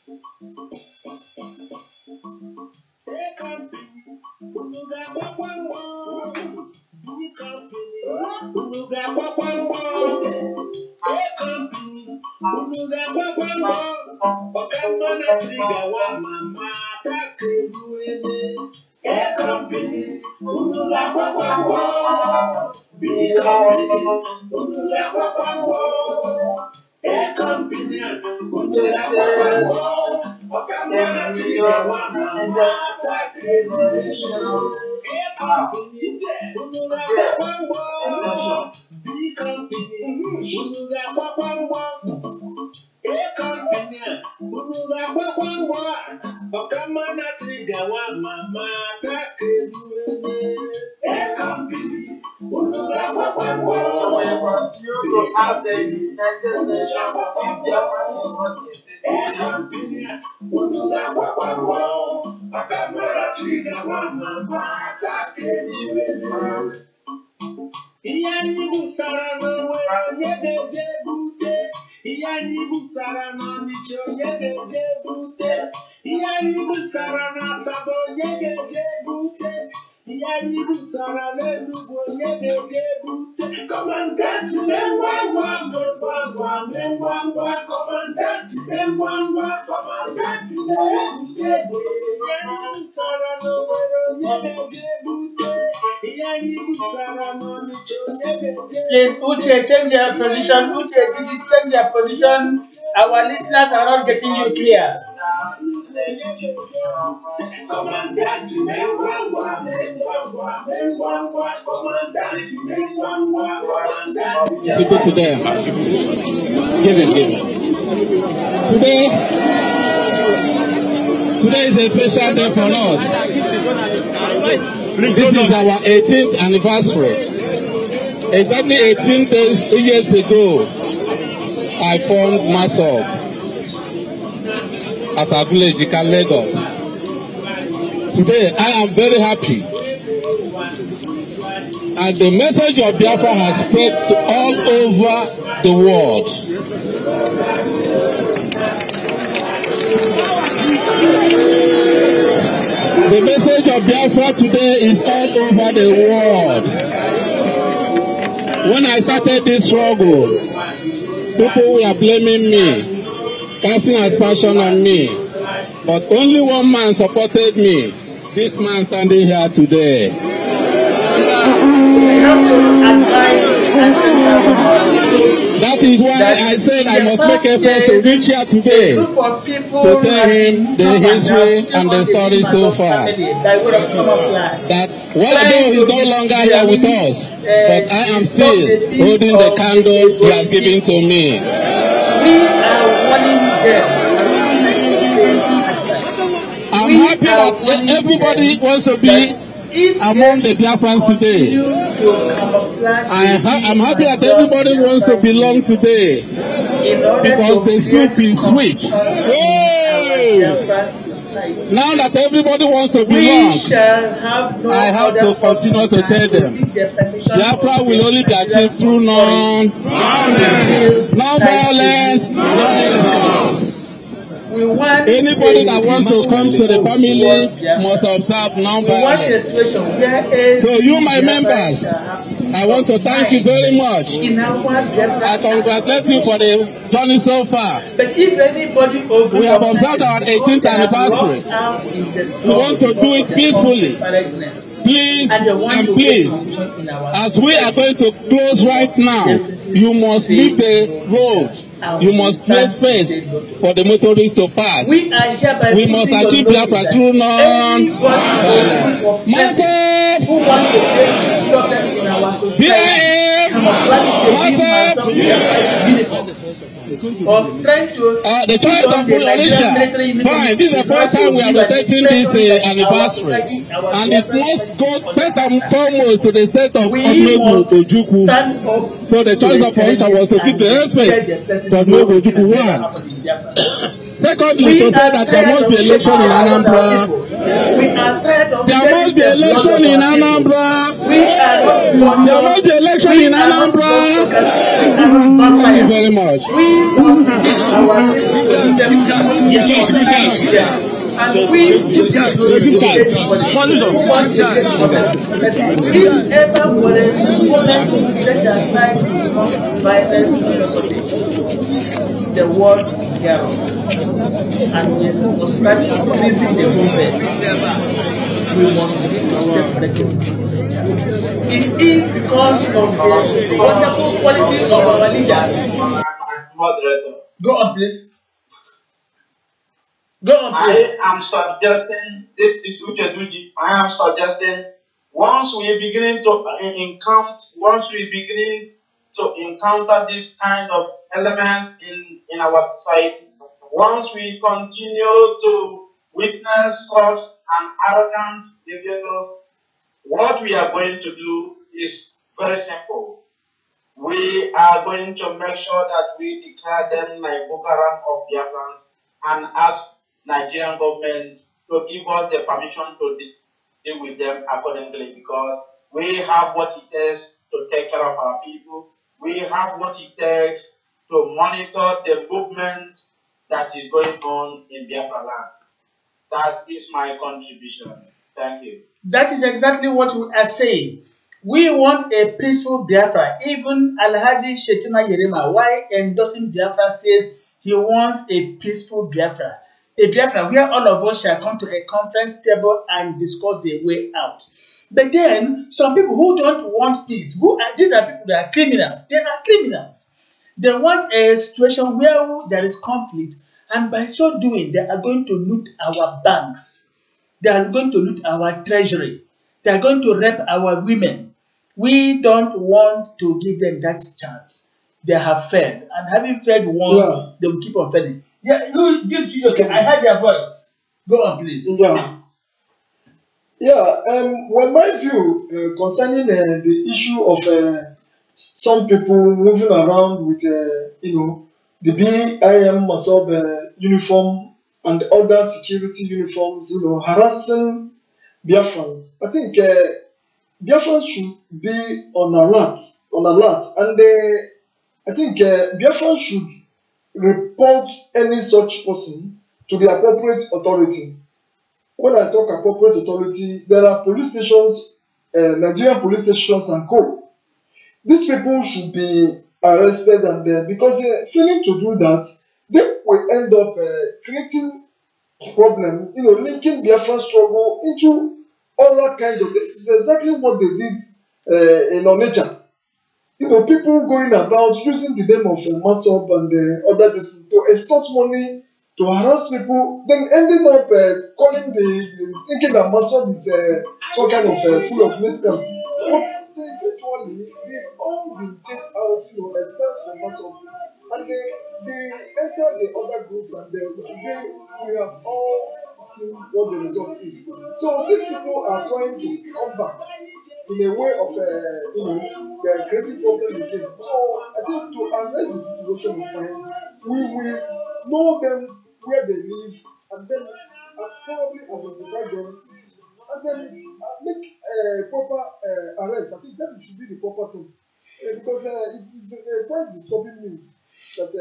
Please, Uche, change your position. Uche, did you change your position? Our listeners are not getting you clear. People to them. Give it. Today is a special day for us. This is our 18th anniversary. Exactly 18 years ago, I formed bim-massob as a village in Lagos. Today, I am very happy. And the message of Biafra has spread to all over the world. The message of Biafra today is all over the world. When I started this struggle, people were blaming me, casting aspersion on me. But only one man supported me. This man standing here today. That is why I said I must make effort to reach here today to tell him the history and the story so far. That although he's no longer here with us, but I am still holding the candle he has given to me. I'm happy that everybody wants to be among the Biafrans today. I'm happy that everybody wants to belong today because the soup is sweet. Now that everybody wants to belong, I have to continue to tell them Biafra will only be achieved through non-violence, non-violence. Anybody that wants to come to the family must observe non-violence. So you, my members, I want to thank you very much. I congratulate you for the journey so far. We have observed our 18th anniversary. We want to do it peacefully. Please and please, as we are going to close right now, you must leave the road. You must place space for the motorists to pass. We must achieve Biafra through non-violence. The choice of Malaysia. Fine, this is the first time we are rotating this anniversary. And it must go first and foremost to the state of Odumegwu Ojukwu. So the choice of Malaysia was to keep the respect to Odumegwu Ojukwu 1. Secondly, to say that there must be election in Anambra. There must be election in Anambra. There must be election in Anambra. Thank you very much. And we if ever for a moment to set aside violence the world hears us, and we must start increasing the movement. We must begin to separate it. It is because of the wonderful quality of our leader. Go on, please. Go on, please. I am suggesting, this is Uche Duji, I am suggesting once we begin to encounter this kind of elements in our society, Once we continue to witness such an arrogant behavior, what we are going to do is very simple. We are going to make sure that we declare them like Boko Haram of Biafra and ask Nigerian government to give us the permission to deal with them accordingly, because we have what it takes to take care of our people. We have what it takes to monitor the movement that is going on in Biafra land. That is my contribution. Thank you. That is exactly what we are saying. We want a peaceful Biafra. Even Alhaji Shetima Yerima, while endorsing Biafra, says he wants a peaceful Biafra. A Biafra where all of us shall come to a conference table and discuss the way out. But then, some people who don't want peace, these are people that are criminals. They are criminals. They want a situation where there is conflict, and by so doing, they are going to loot our banks. They are going to loot our treasury. They are going to rape our women. We don't want to give them that chance. They have failed, and having failed once, they will keep on failing. Yeah, you did, okay. I heard your voice. Go on, please. Well, my view concerning the issue of some people moving around with, the bim-massob uniform and other security uniforms, harassing Biafrans. I think Biafrans should be on alert, and I think Biafrans should report any such person to the appropriate authority. When I talk appropriate authority, there are police stations, Nigerian police stations and co. These people should be arrested, and because failing to do that, they will end up creating problem, linking Biafran struggle into other kinds of. This is exactly what they did in Onitsha. People going about using the name of massob and other things to extort money, to harass people, then ending up calling thinking that massob is some kind of full of miscreants. But eventually, they've all been chased out, expelled from massob, and they enter the other groups, and today we have all seen what the result is. So these people are trying to come back in a way of creating problems again. So I think to address the situation of time, we will know them where they live, and then probably identify them, and then make proper arrest. I think that should be the proper thing, because it is quite disturbing me that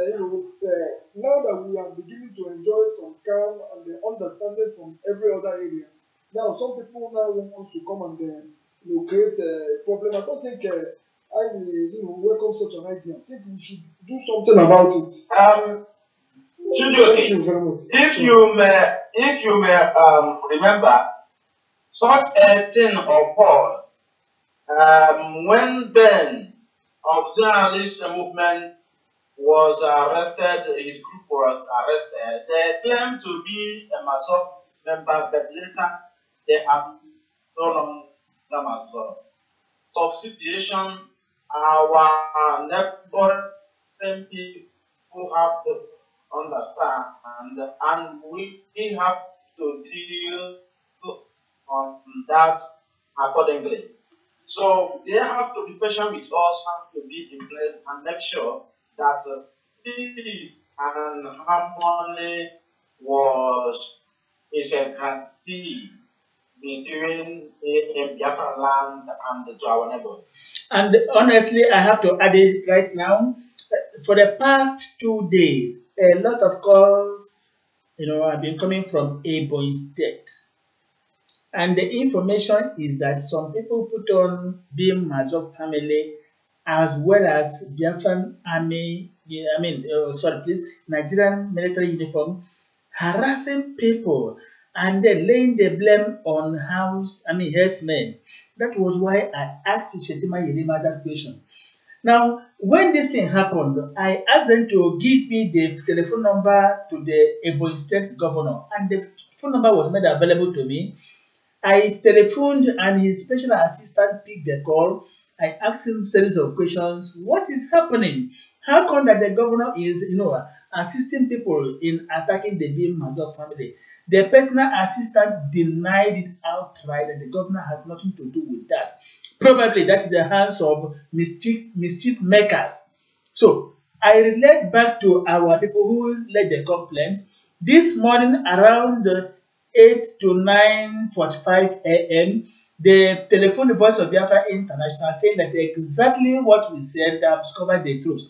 now that we are beginning to enjoy some calm and understanding from every other area, now some people now want to come and create a problem. I don't think I will welcome such an idea. I think we should do something about it. Thank you very much. If you may remember, such a thing occurred when Ben of journalist movement was arrested. His group was arrested. They claimed to be a massob member, but later they have no longer massob. Substitution, our neighboring people have to understand, and we have to deal on that accordingly. So they have to be patient with us and to be in place and make sure that peace and harmony is a guarantee between Biafra land and our neighbors. And honestly, I have to add it right now. For the past 2 days, a lot of calls, have been coming from Ebonyi State. And the information is that some people put on bim-massob family as well as Biafran army, Nigerian military uniform, harassing people and then laying the blame on herdsmen. That was why I asked Shetima Yerima that question. Now, when this thing happened, I asked them to give me the telephone number to the Ebonyi State governor, and the phone number was made available to me. I telephoned, and his special assistant picked the call. I asked him a series of questions. What is happening? How come that the governor is, assisting people in attacking the bim-massob family. The personal assistant denied it outright that the governor has nothing to do with that. Probably that's the hands of mischief makers. So I relate back to our people who led the complaint. This morning around 8 to 9:45 a.m., the telephone voice of Biafra International saying that exactly what we said discovered the truth.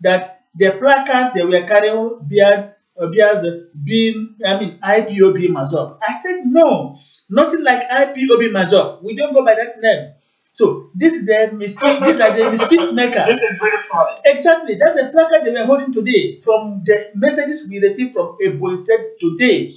That the placards they were carrying bears IPOB Massob. I said no, nothing like IPOB Massob. We don't go by that name. So this is the mistake. These are the mischief makers. This is very funny. Exactly. That's a placard they were holding today from the messages we received from Ebonyi State today.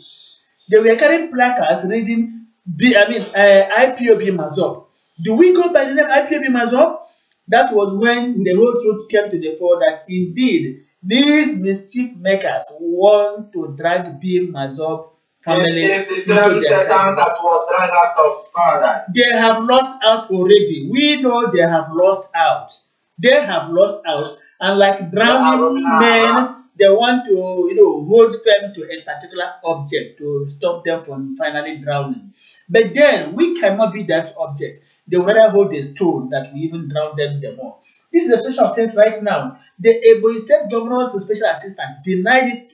They were carrying placards reading IPOB Massob. Do we go by the name IPOB Massob? That was when the whole truth came to the fore that indeed these mischief makers want to drag bim-massob family into their crisis. That was dragged out of paradise. They have lost out already. We know they have lost out. They have lost out, and like drowning men, they want to, hold firm to a particular object to stop them from finally drowning. But then we cannot be that object. They would rather hold a stone that we even drown them the more. This is the situation of things right now. The Ebonyi State Governor's special assistant denied it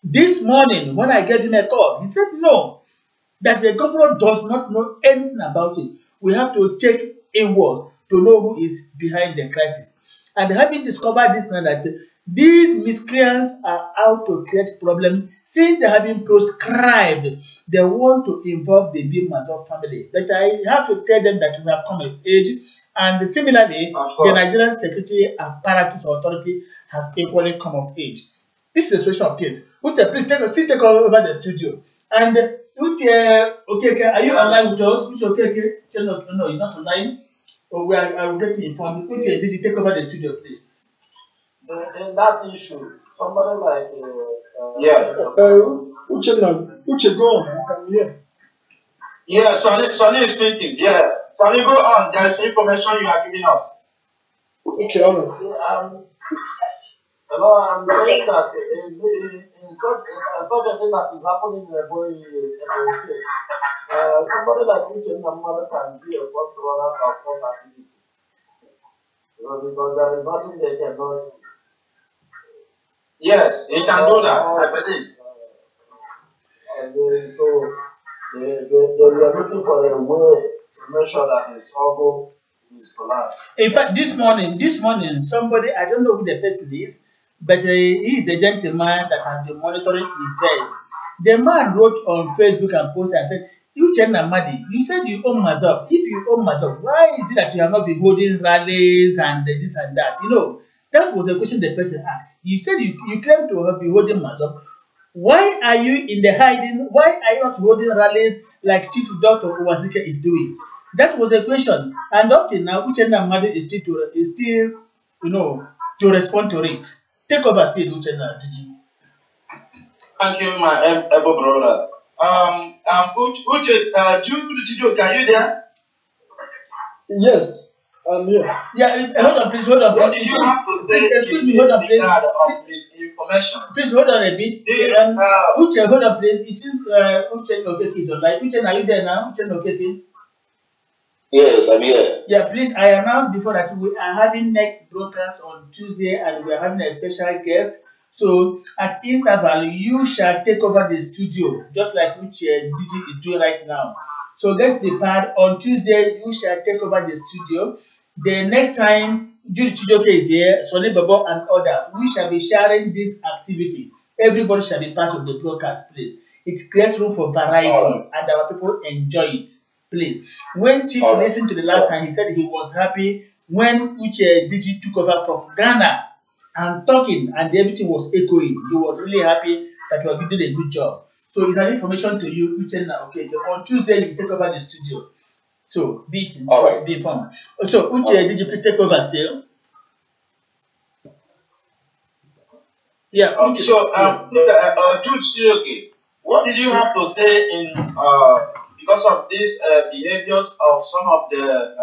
this morning when I gave him a call. He said no, that the governor does not know anything about it. We have to check inwards to know who is behind the crisis. And having discovered this now that these miscreants are out to create problems since they have been proscribed, they want to involve the bim-massob family. But I have to tell them that we have come of age, and similarly, the Nigerian Security Apparatus Authority has equally come of age. This is the situation of things. Uche, please take over the studio. And Uche, okay, are you online with us? Uche, okay, no, he's not online. I will get you informed. Uche, did you take over the studio, please? In that issue, somebody like Uche, go on. You can hear. Yeah, Sonny is speaking. Yeah, Sonny, go on. There's information you are giving us. Okay, all right. I'm saying that in such a thing that is happening in Ebonyi State, somebody like Uche Namwada can be a front runner of such activity. Because there is nothing they cannot do. Yes, he can do that, I believe. So they were looking for a way to make sure that the struggle is collapsed. In fact, this morning, somebody, I don't know who the person is, but he is a gentleman that has been monitoring events. The man wrote on Facebook and posted and said, Uche Namadi, you said you own Massob. If you own Massob, why is it that you have not been holding rallies and this and that? That was a question the person asked. You said you claim to have been holding Massob. Why are you in the hiding? Why are you not holding rallies like Chief Dr. Owazike is doing? That was a question. And up till now, Uche Namadi is still to respond to it. Take over still, Uche Namadi. Thank you, my able brother. Uche, Jude, are you there? Yes. Yeah, hold on, please. What did you have to say? Excuse me, hold on, please. Information. Please hold on a bit. Uche, hold on, please. It seems Uche Nokeke is online. Uche, are you there now? Uche Nokeke? Yes, I'm here. Yeah, please. I announced before that we are having next broadcast on Tuesday, and we are having a special guest. So at interval, you shall take over the studio, just like which Gigi is doing right now. So get prepared. On Tuesday, you shall take over the studio. The next time Judy Chijoke is there, Sonny Bobo and others, we shall be sharing this activity. Everybody shall be part of the broadcast, please. It creates room for variety, and our people enjoy it, please. When Chief listened to the last time, he said he was happy when Uche Digi took over from Ghana and talking, and everything was echoing. He was really happy that we are doing a good job. So it's an information to you, Uche. Okay, on Tuesday you take over the studio. So be informed. So Uche, did you please take over still? Yeah. Okay. So Jude, okay. What did you have to say in because of these behaviors of some of the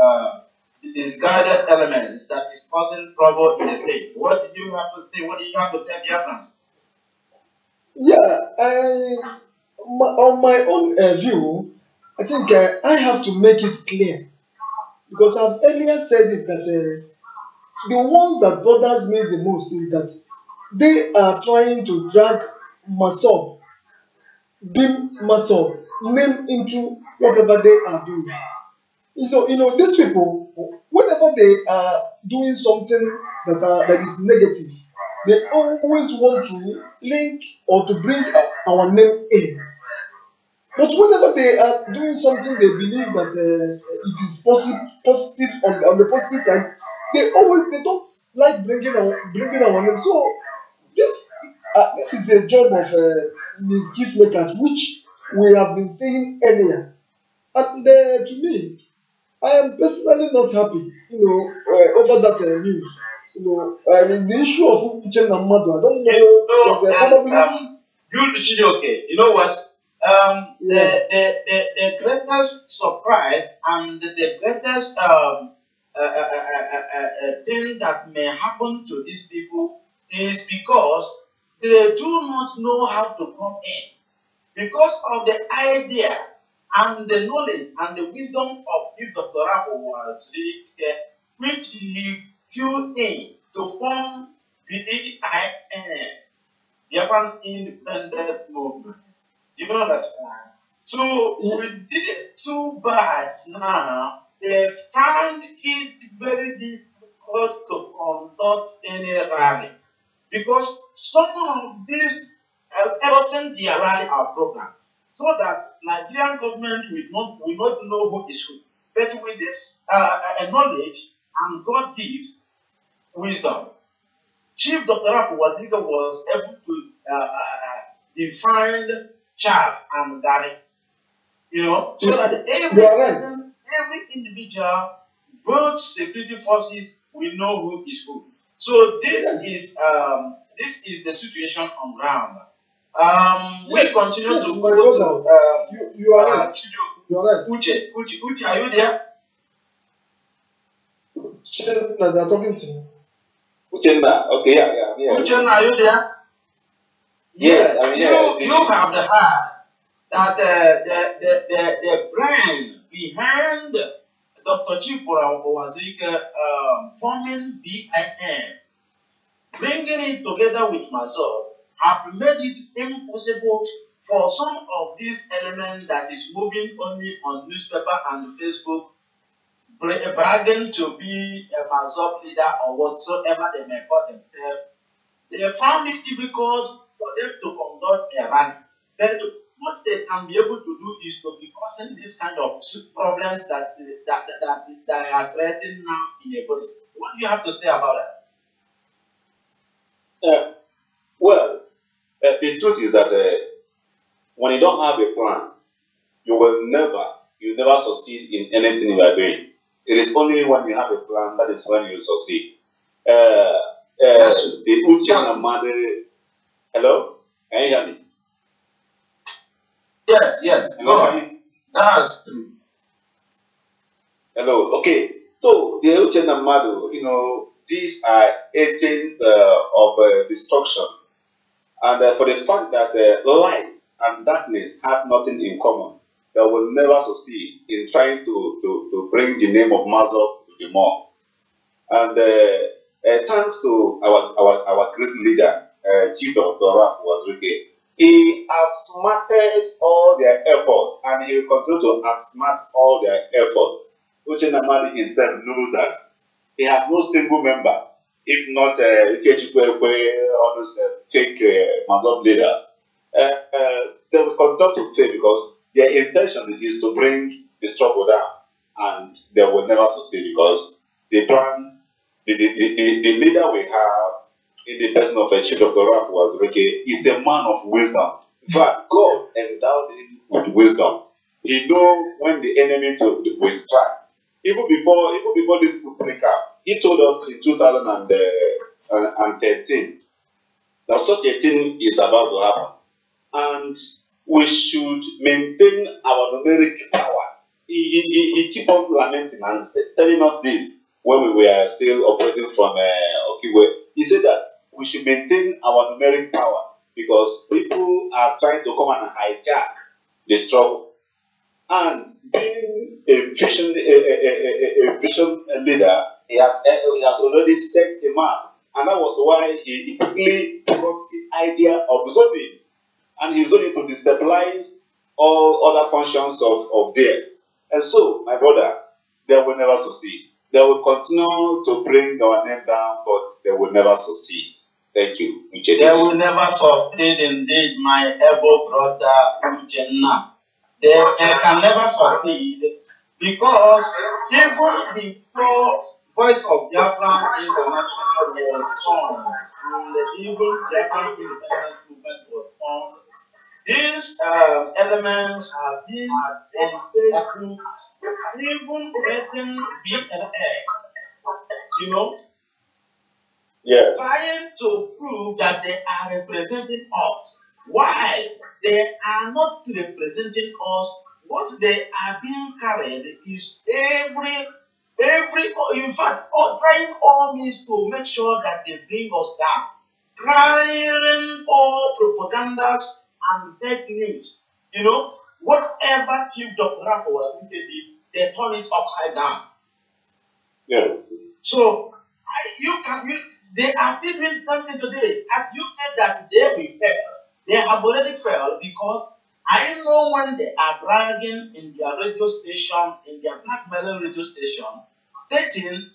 misguided elements that is causing trouble in the state? What did you have to say? What did you have to tell Biafrans? Yeah, on my own view, I think I have to make it clear because I've earlier said it that the ones that bothers me the most is that they are trying to drag Masob, bim-massob name into whatever they are doing. So these people, whenever they are doing something that is negative, they always want to link or to bring our name in. But whenever they are doing something they believe that it is positive on the positive side, they don't like bringing our name. So this is a job of mischief makers, which we have been saying earlier. And to me, I am personally not happy, over that news. I mean, the issue of Uchenna Madu, I don't know, because probably. Good okay. You know what? Yeah. The greatest surprise and the greatest thing that may happen to these people is because they do not know how to come in. Because of the idea and the knowledge and the wisdom of this Dr. Rafa was really there, which he flew in to form the Biafran independent movement. You know that? So we did it too bad now. They found it very difficult to conduct any rally because some of these gotten their rally our program so that Nigerian government will not know who is who. But with this knowledge and God gives wisdom, Chief Dr. Rafu was able to define chaff and garlic, so that every individual, both security forces, will know who is who. So this is the situation on ground. We continue to go to you are right. You are right. Uche, are you there? Uchenna, they are talking to me. Uchenna, okay, yeah. Uchenna, are you there? Yes, I'm here. You have the heart that the brain behind Dr. Chipura Owazika forming BIN, bringing it together with myself, have made it impossible for some of these elements that is moving only on newspaper and Facebook, bragging to be a Mazop leader or whatsoever they may call themselves. They found it difficult for them to conduct a rally. But what they can be able to do is to be causing this kind of problems that are threatening now in a body. What do you have to say about that? The truth is that when you don't have a plan, you never succeed in anything you are doing. It is only when you have a plan that is when you succeed. The Uchenna Madu. Hello? Can you hear me? Yes. Hello? That's true. Hello. Okay. So the Uchenna Madu, these are agents of destruction. And for the fact that light and darkness have nothing in common, they will never succeed in trying to bring the name of Mazop to the mall. And thanks to our great leader, Chief Dr. Raf Wazwike, he outsmarted all their efforts and he will continue to outsmart all their efforts. Uchenna Madu himself knows that he has no single member, if not Ikechukwe, all those fake Mazop leaders. They will continue to fail because their intention is to bring the struggle down, and they will never succeed because the plan, the leader we have in the person of Chief Dr. Raf Wazwike is a man of wisdom. In fact, God endowed him with wisdom. He knows when the enemy will strike. Even before this would break out, he told us in 2013 that such a thing is about to happen. And we should maintain our numeric power. He keep on lamenting and telling us this when we were still operating from Okiwe. He said that we should maintain our numeric power because people are trying to come and hijack the struggle. And being a vision leader, he has already set a map, and that was why he quickly brought the idea of zoning, and he zoned to destabilize all other functions of theirs. And so, my brother, they will never succeed. They will continue to bring our name down, but they will never succeed. Thank you. They will never succeed, indeed, my able brother Uchenna. They can never succeed because even before Voice of Biafra International was formed, the even Biafra independence movement was formed, these elements have been on Facebook, even getting BLA, you know, trying to prove that they are representing us. Why? They are not representing us. What they are being carried is in fact, trying all means to make sure that they bring us down. Trying all propagandas and fake news. You know, whatever Chief Dr. Rafa was going to do, they turn it upside down. Yeah. So, they are still doing something today. As you said that they will fail. They have already failed because I know when they are bragging in their radio station, in their blackmailing radio station, stating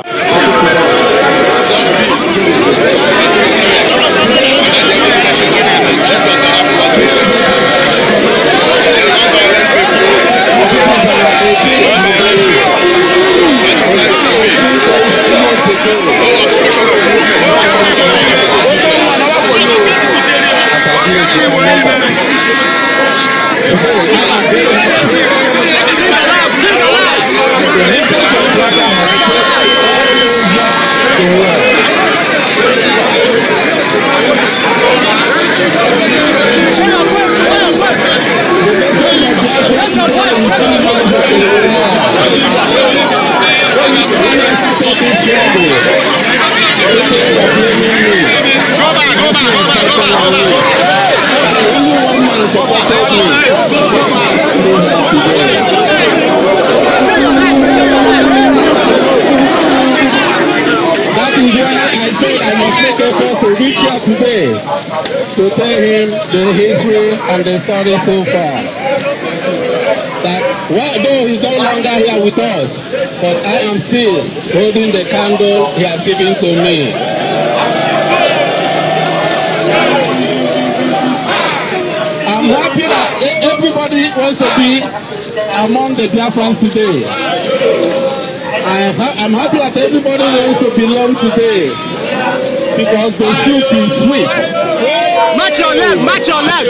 to tell him the history and the story so far. That though he's no longer here with us, but I am still holding the candle he has given to me. I'm happy that everybody wants to be among the Biafrans today. I'm happy that everybody wants to belong today because the soup is sweet. Match your leg, match your leg,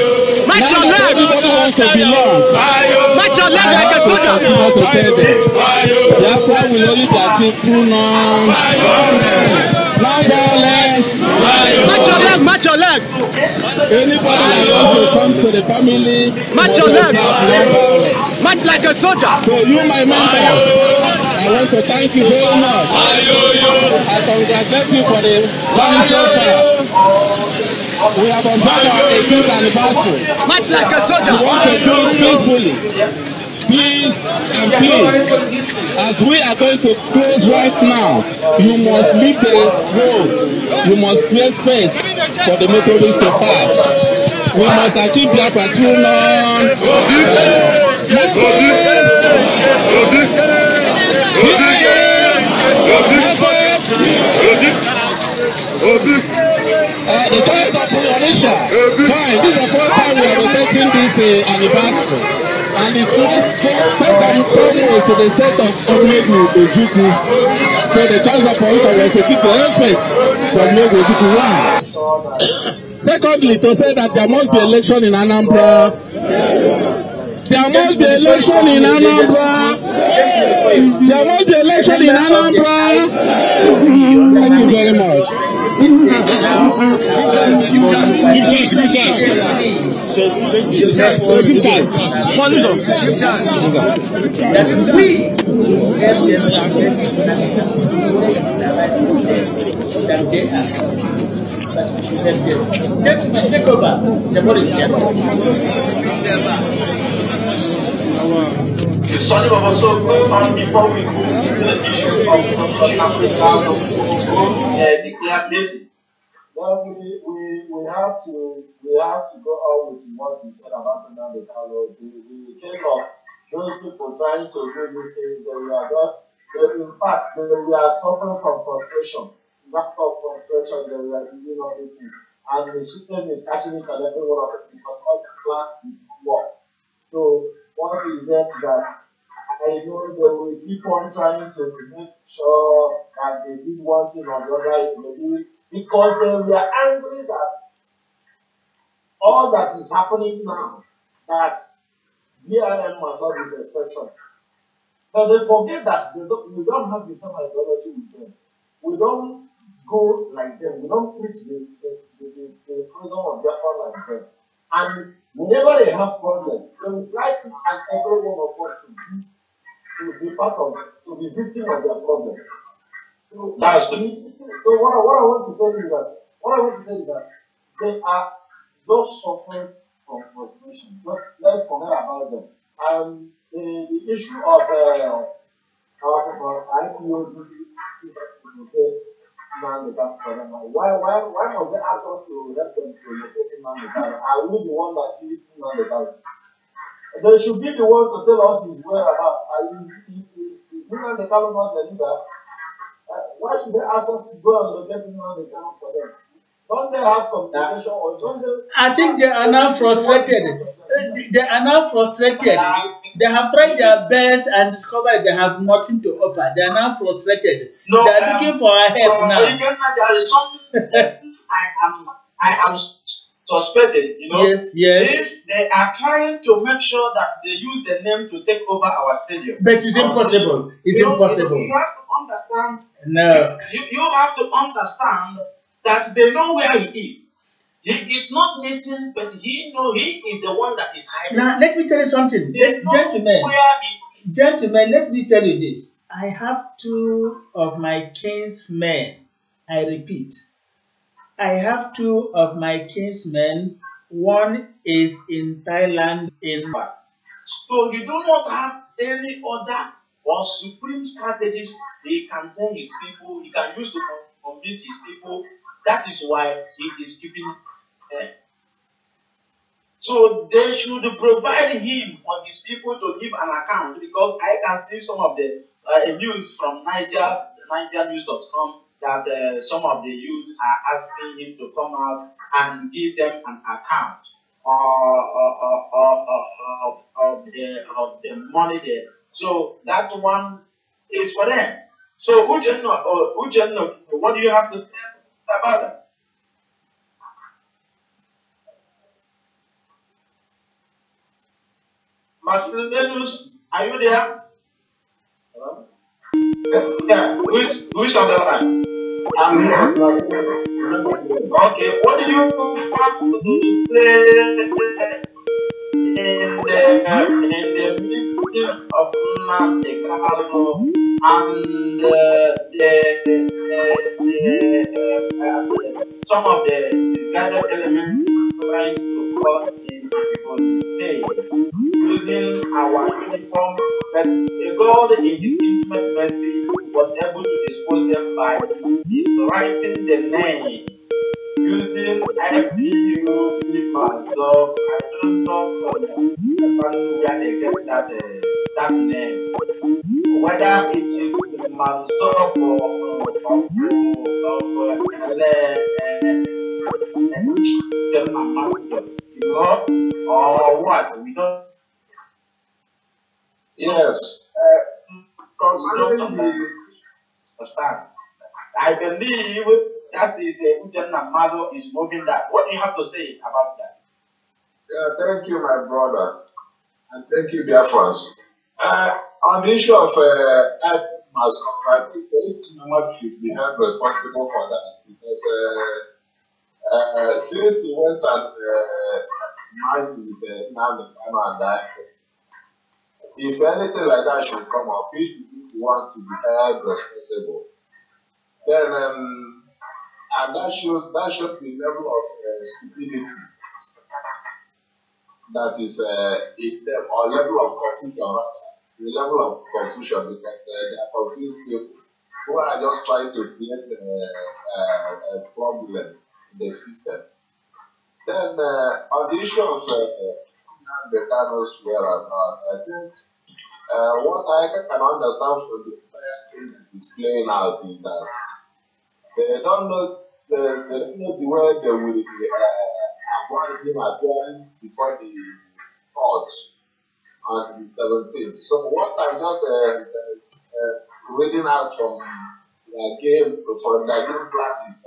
match your leg. Everybody wants to belong. Match your leg like a soldier. Biafra will only be achieved through non-violence. Match your leg, match your leg. Anybody that wants to come to the family, match your leg. Match like a soldier. So you, my members, I want to thank you very much. I congratulate you for the one so far. We have observed our 18th anniversary. Match like a soldier. We want to do it peacefully. Peace and peace. As we are going to close right now, you must leave the road. You must create space for the motorists to pass. We must achieve Biafra through the choice of Orisha. Fine, this is the first time we are rotating this anniversary. And the first time coming to the set of Omegu Ojuku. So the choice of Orisha was to keep the effort from Omegu Ojuku 1. Secondly, to say that there must be election in Anambra. There must be election in Anambra. There must be election in Anambra. Thank you very much. Give chance. That we get them that they are, but we should said here. Gentlemen, take over. The board is here. Sorry, but also before we go into the issue of Africa, declare basic. Well, we have to go on with what he said about Nnamdi Kanu. The case of those people trying to do this thing, in fact, they are suffering from frustration. Lack of frustration, they were doing all these things. And the system is catching each and every one of them because all the plan work. So what is that I know they will keep on trying to make sure that they did one thing or the other, maybe because they were angry that all that is happening now, that bim-massob is a exception. But they forget that we don't have the same ideology with them. We don't go like them. We don't preach the freedom of Biafra like them. And whenever they have problems, they will try each and every one of us to be part of, to be victim of their problem. So, That's the so what I want to tell you is that they are just suffering from frustration. Let's forget about them. And the issue of IPO why must they ask us to help them to locate Nnamdi Kanu? Are we the one that killed Nnamdi Kanu? They should be the one to tell us his whereabouts. Is Nnamdi Kanu not the leader? Why should they ask us to go and locate Nnamdi Kanu for them? Don't they have communication or don't they? I think they are now frustrated. They are now frustrated. They have tried their best and discovered they have nothing to offer. They are now frustrated. No, they are looking for help now. There is something I am suspected, you know. Yes. They are trying to make sure that they use the name to take over our stadium. But it's impossible. It's impossible. You have to understand. No. You have to understand that they know where he is. He is not listening, but he knows he is the one that is hiding. Now, let me tell you something. Gentlemen, let me tell you this. I have 2 of my kinsmen. I repeat. I have 2 of my kinsmen. One is in Thailand. So you do not have any other or supreme strategies he can tell his people, he can use to convince his people. That is why he is keeping. So they should provide him for his people to give an account, because I can see some of the news from NigerNews.com that some of the youths are asking him to come out and give them an account of the money there. So that one is for them. So Ujenno, what do you have to say about that? Marcelus, are you there? Hello? Yeah, who is on the line? I'm here. Okay, what do you have to say in the meeting of Nnamdi Kanu and some of the gathered elements trying to cause him to stay using our uniform, but God in his intimate mercy was able to dispose them by his writing the name using IPU bim-massob. So I don't know where they get that name. Whether it is bim-massob or what? We don't. Yes. Concerning the understand. I believe that is Nnamdi is moving that. What do you have to say about that? Thank you, my brother, and thank you, Biafrans. On the issue of bim-massob, I think the should be held responsible for that, because since we went and mined with Nnamdi Kanu and that, if anything like that should come up, he should be the one to be held responsible. Then And that shows the level of stupidity that is in them, or level of confusion, rather. The level of confusion, because they are confused people who are just trying to create a problem in the system. Then on the issue of the Thanos whereabouts, I think what I can understand from the entire thing that is playing out is that they don't know the way they will avoid him appearing before the court on the 17th. So what I'm just reading out from the game plan is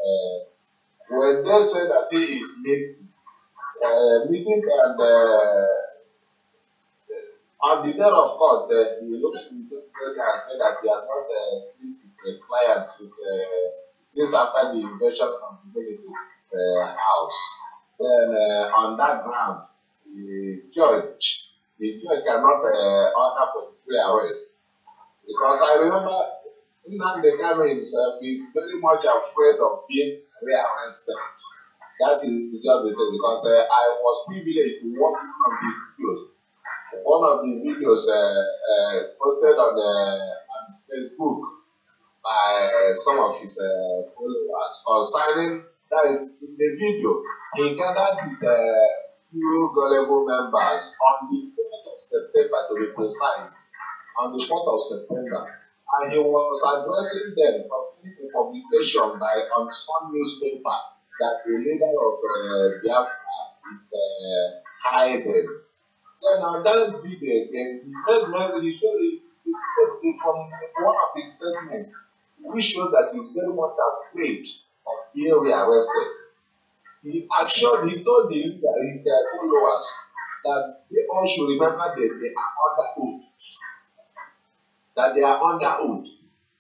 when they say that he is missing and on the day of court, the lawyer and said that he has not seen the client since after the invasion of the military house. Then on that ground, the judge cannot order for pre-arrest. Because I remember Nnamdi Kanu himself is very much afraid of being rearrested. That is just the same, because I was privileged to watch one of the videos posted on Facebook by some of his followers concerning, that is in the video, he gathered his few gullible members on the 4th of September, to be precise, on the 4th of September, and he was addressing them concerning a publication on some newspaper that the leader of Biafra is hiding. Then on that video, he showed it from one of his statements, which showed that he's very much afraid of being rearrested. He told his followers that they all should remember that they are under oath. That they are under oath.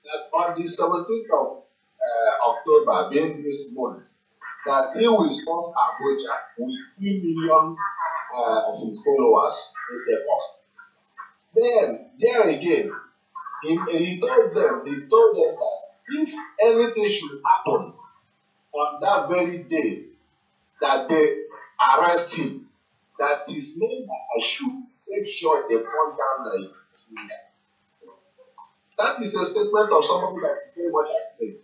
That on the 17th of October, being this month, that he will storm Abuja with 3 million of his followers in the court. Then, there again, he told them that if anything should happen on that very day that they arrest him, that his members should make sure they fall down like that is a statement of somebody that is very much afraid.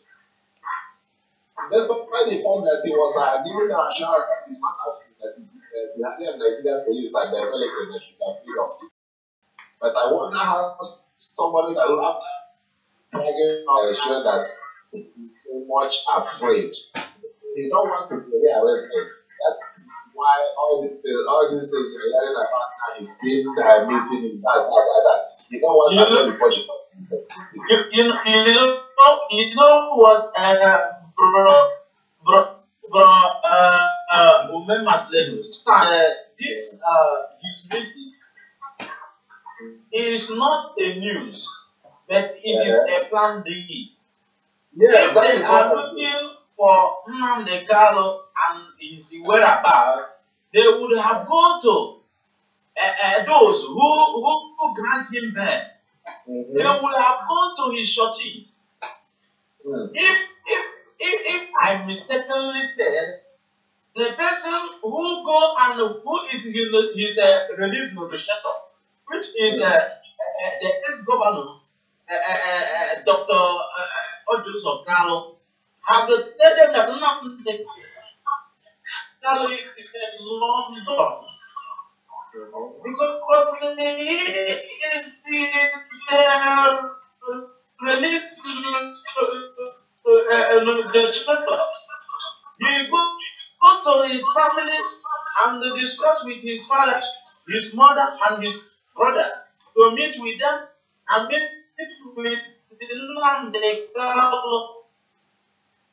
Despite the fact that he was giving an assurance that he's not afraid, that the Nigerian police and the military should have freed of it. But I wonder how somebody that will have to sure that he's so much afraid. They don't want to be rearrested. That's why all these things you're hearing about now is being missing in that. You don't want to be before you know what, this his missing is not a news, but it is a plan B. Yes, if they are looking for Nnamdi Kanu and his whereabouts, they would have gone to those who grant him bail. They would have gone to his churches. If I mistakenly said, the person who go and who is his release negotiator, which is the ex-governor, Dr. Odjus Kanu, have told them that Nnamdi Kanu is in London. Because he is released he go to his family and discuss with his father, his mother, and his brother to meet with them and meet with Nnamdi Kanu.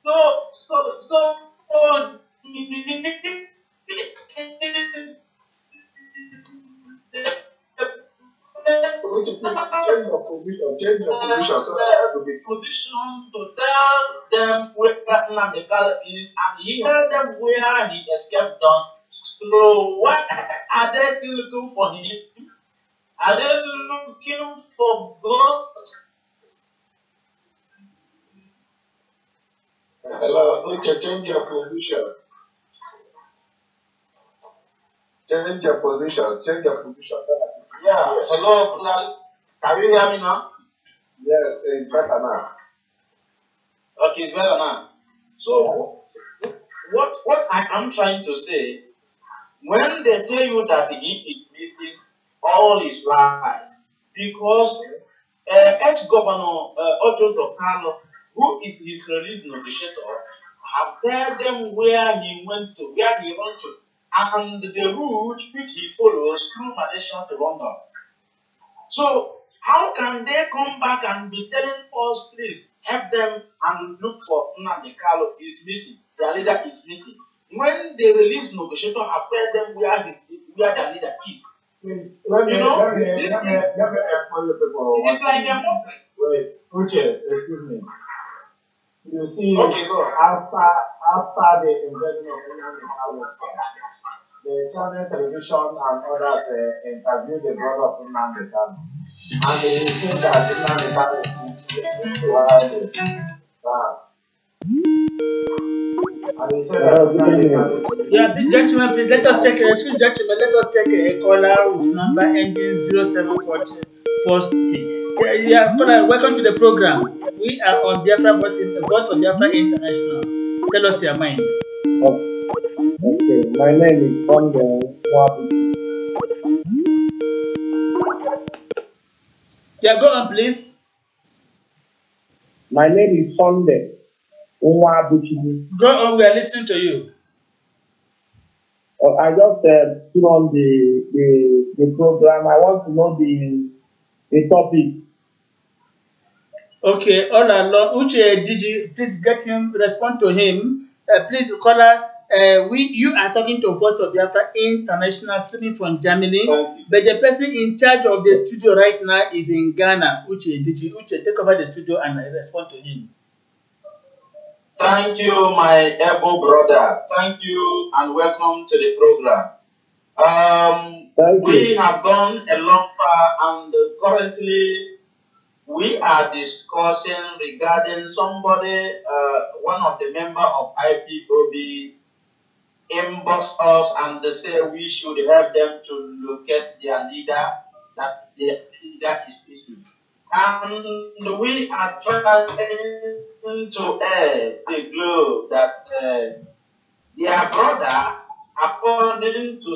So change your position so that will be position to tell them where Nnamdi Kanu is and hear them where he escaped done. So what are they still looking for him? Are they looking for God? Hello. Okay, change your position. Change your position. Change your position. Yeah. Hello, Bilal. Can you hear me now? Yes, it's better now. Okay, it's better now. So, what I am trying to say, when they tell you that he is missing, all is lies. Because ex-governor Otto Dokano, who is his release negotiator, have told them where he went to, where he went to, and the route which he follows through Malaysia to London. So how can they come back and be telling us, please help them and look for Nnamdi Kanu is missing, their leader is missing, when the release negotiator have told them where their leader is? Please, let me explain you people. It's like a mockery. Wait, Uche, excuse me. You see, Okay, go on. after the invasion of Nnamdi Kanu, the channel television and others interviewed the brother of Nnamdi Kanu, and they said that Nnamdi Kanu is to hide. And he said that Nnamdi Kanu is. Yeah, gentlemen, please let us take a caller with number ending 0740. Yeah, caller, welcome to the program. We are on Biafra Voice of Biafra International. Tell us your mind. Okay, my name is Sunday. Yeah, go on, please. My name is Sunday. Go on, we are listening to you. I just put on the program. I want to know the topic. Okay, all along, Uche, did you please get him, respond to him? Please, caller, you are talking to Voice of Biafra International, streaming from Germany, but the person in charge of the studio right now is in Ghana. Uche, take over the studio and respond to him. Thank you, my able brother. Thank you and welcome to the program. We have gone a long far, and currently we are discussing regarding somebody, one of the member of IPOB inbox us and they say we should help them to locate their leader, that their leader is missing. And we are trying to air the globe that their brother, according to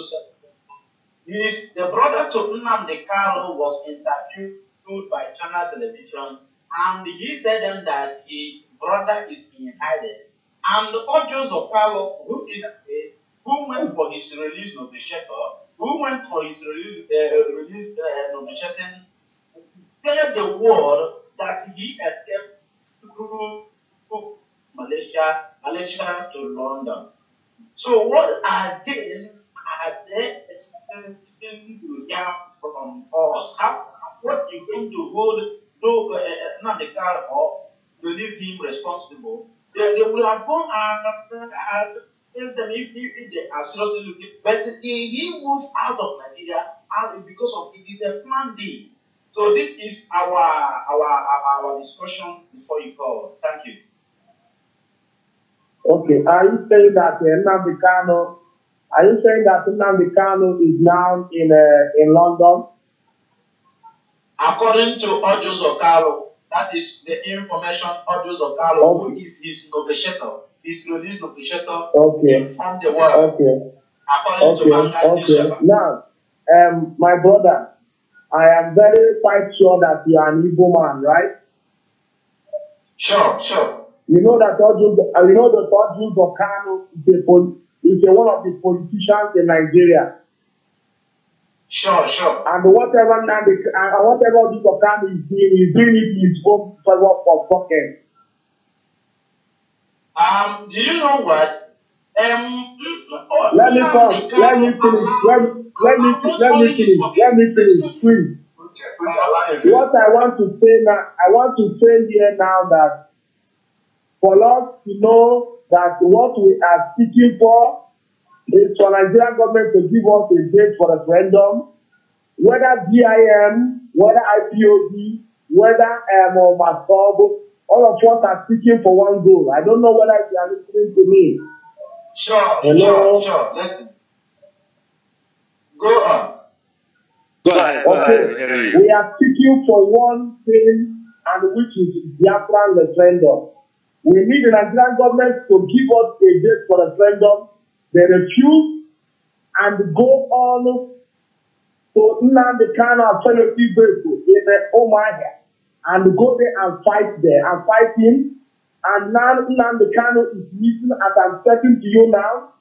the brother to Nnamdi Kanu was interviewed by Channel Television, and he told them that his brother is in hiding. And the audios of Kanu, who went for his release negotiator, who went for his release negotiating, tell the world that he escaped through Malaysia to London. So what are they expecting to hear from us? What is going to hold Nnamdi Kanu or to leave him responsible? They will have gone and asked them if they are seriously looking. But he moved out of Nigeria and because of it is a plan B. So this is our discussion before you call. Thank you. Okay, are you saying that Nnamdi Kanu is now in London? According to audios of Kanu, that is the information audios of Kanu, who is his negotiator, his release negotiator from the world. According to okay. Now, my brother, I am very quite sure that you are an Igbo man, right? Sure. You know that audios of Kanu is one of the politicians in Nigeria. Sure. And whatever audios of Kanu is doing, he's doing it in his own for pocket. Do you know what? Let me finish, please. What I want to say here now that for us to know that what we are seeking for is for Nigerian government to give us a date for referendum, whether BIM, whether IPOB, whether bim-massob, all of us are seeking for one goal. I don't know whether you are listening to me. Sure, Hello? sure. Listen. Go on. Okay, we are seeking for one thing, and which is Biafra referendum. We need the Nigerian government to give us a date for referendum. They refuse and go on to Nnamdi Kanu fellowship vehicle in the Omahia and go there and fight him. And now Nnamdi Kanu is missing, as I'm talking to you now,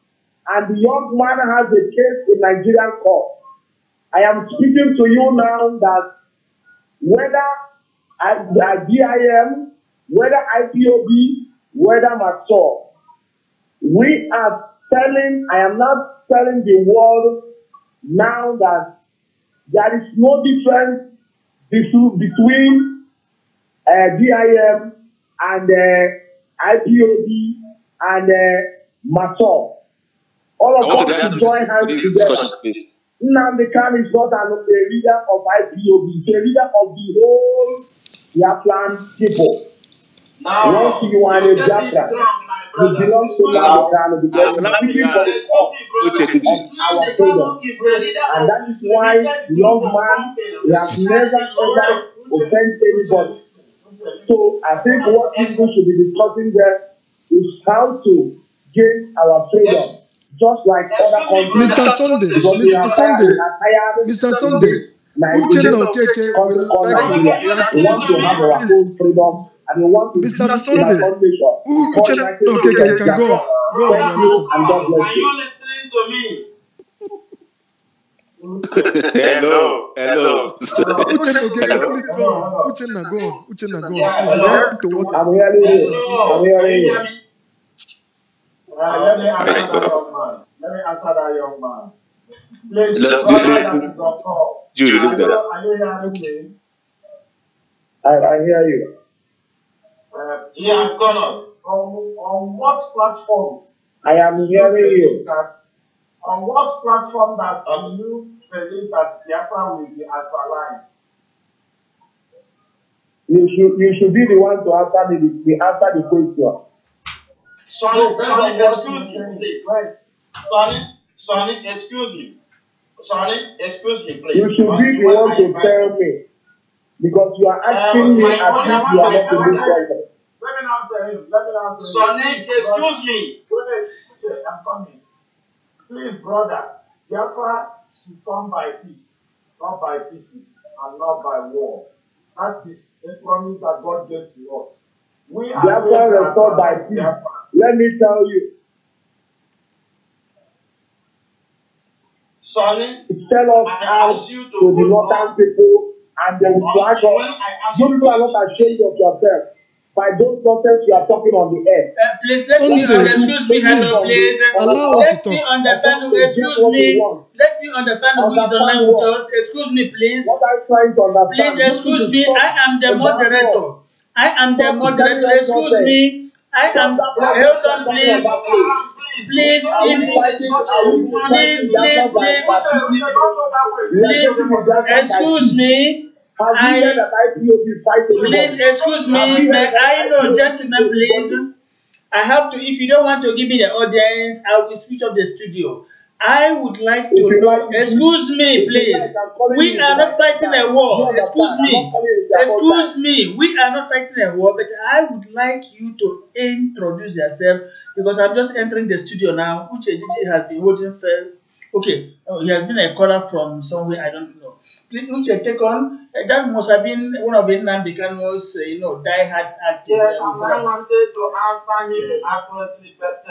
and the young man has a case in Nigerian court. I am speaking to you now that whether DIM, whether IPOB, whether bim-massob, we are telling, I am not telling the world now that there is no difference between DIM and IPOB and bim-massob. All of us should join hands together. Nnamdi Kanu is not a leader of IPOB, he's a leader of the whole Biafran people. Once you are a Biafra, you belong to Nnamdi Kanu because you are speaking for the cause of our freedom. And that is why the young man, he has never ever offended anybody. So I think what people should be discussing there is how to gain our freedom. Just like other countries. Mr. Sunday, Mr. Sunday, Uchenna Okeke will like we want to have our own freedom and we want to Mr. Sunday, Uchenna Okeke, you can go on. Thank you and God bless Are you. you listening to me? Hello. Uchenna Okeke, please go on. Uchenna, go on. Uchenna, go on. Please, I have to I'm hearing you. I'm hearing you. Let me answer that young man. Please, brother that is on call. Are you hearing me? I hear you. He has gone on. On what platform? I am hearing you. On what platform that you believe that Biafra will be actualized? You should be the one to answer the question. Sonny, excuse me, please. Sonny, excuse me. Sonny, excuse me, please. You should be the one to tell me. Because you are asking me as if you are not in this question. Let me answer him. Sonny, excuse me. Wait, I'm coming. Please, brother, Biafra should come by peace, not by pieces, and not by war. That is a promise that God gave to us. We are Biafra restored by peace. Let me tell you. Sonny, tell us out to the northern people and they will flag us. You people are not ashamed of yourself. By those nonsense you are talking on the air. Please let me excuse me, hello, please. Let me understand. Excuse me. Let me understand who is online with us. Excuse me, please. What I'm trying to understand. Please excuse me. I am the moderator. I am the moderator. Excuse me. I am. Hold on, please. Please, excuse me. Please excuse me. May I know, gentlemen, please. I have to. If you don't want to give me the audience, I will switch off the studio. I would like to know. Excuse me, please. We are not fighting a war. Excuse me. Excuse me. We are not fighting a war, but I would like you to introduce yourself because I'm just entering the studio now. Uche has been holding first. Okay, he has been a caller from somewhere, I don't know. Please, Uche, take on. That must have been one of Nnamdi Kanu's, die-hard active. Yes, I wanted to answer him accurately, but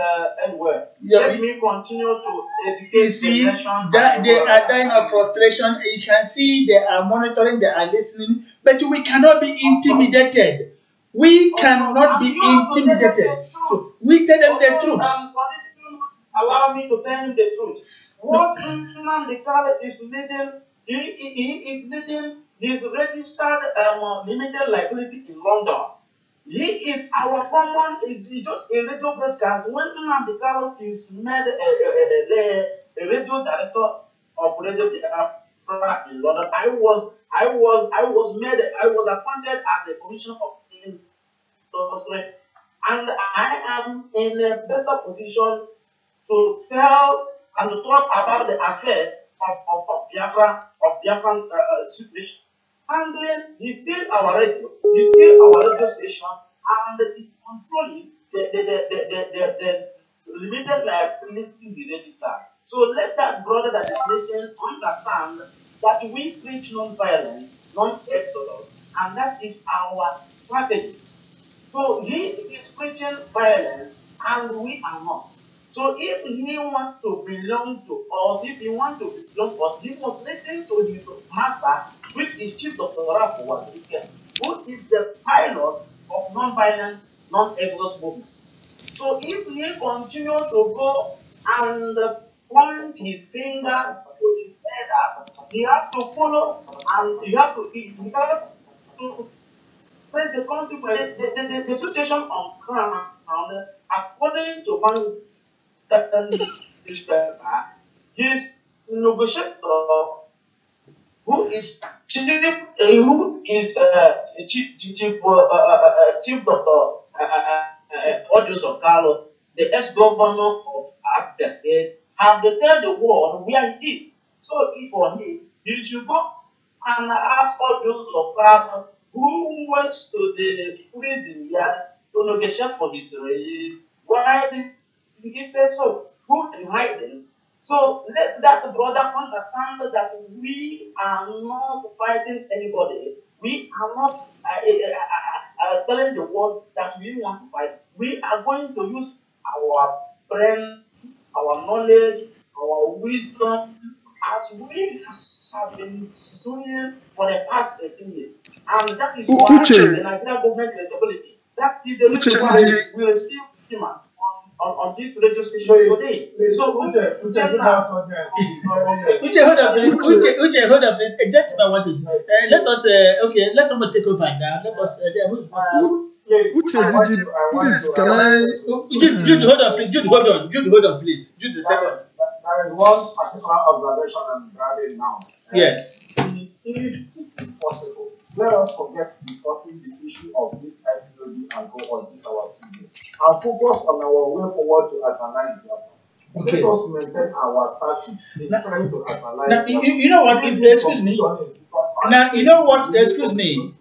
anyway, let me continue to educate the nation. That they are dying of frustration. You can see they are monitoring, they are listening, but we cannot be intimidated. We cannot be intimidated. So we tell them the truth. Allow me to tell you the truth. What Nnamdi Kanu is leading, he is leading his registered limited liability in London. He is our common, it's just a radio broadcast. When Nnamdi Kanu is made a radio director of Radio Biafra in London, I was appointed as the commissioner of frustrated. And I am in a better position to tell and to talk about the affair of Biafran situation. And he's still our radio, he's still our radio station, and it's controlling the limited liability we register. So let that brother that is listening understand that we preach non-violence, non-exodus, and that is our strategy. So he is preaching violence, and we are not. So if he wants to belong to us, if he wants to belong to us, he must listen to his master, which is Chief Dr. Rafu Wazirike, who is the pilot of non-violent, non-exodus movement. So if he continues to go and point his finger to his head, he has to follow and he has to face the consequence, the situation on ground, according to one newspaper, his negotiator, who is chief doctor Audience of Carlo, the ex-governor of Abia State, have declared the world where he is. So if for him, he should go and ask Audience of Carlo, who went to the prison yard to negotiate for his release. Why did he say so? Who denied him? So let that brother understand that we are not fighting anybody. We are not telling the world that we want to fight. We are going to use our brain, our knowledge, our wisdom, as we have been doing for the past 18 years. And that is why the Nigerian government credibility. That is the reason why we receive him on this radio station today. So, Uche, hold up, please. Uche, hold up, please. A gentleman want to. Let us. Okay, let someone take over now. Let us. Who's Jude, hold on, please. Jude, hold on. Jude, hold on, please. Jude, the second. There is one particular observation I'm grabbing now. Yes. If it is possible, let us forget discussing the issue of this IPOB and go on this our studio and focus on our way forward to analyze Biafra. Okay. Let us maintain our status in trying to analyze. Now, you know what? Excuse me. Now, you know what? Excuse me.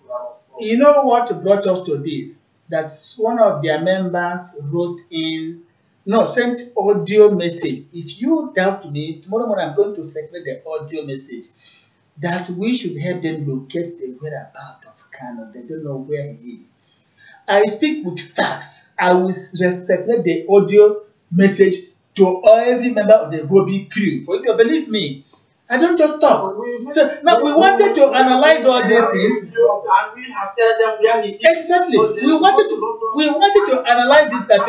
You know what brought us to this? That one of their members wrote in. No, sent audio message. If you doubt me, tomorrow morning I'm going to circulate the audio message that we should help them locate the whereabouts of Kano. They don't know where he is. I speak with facts. I will circulate the audio message to every member of the vobi crew. For you to believe me, I don't just talk. So now we wanted to analyze all these things. And we have tell them where he is. Exactly. We wanted to analyze this that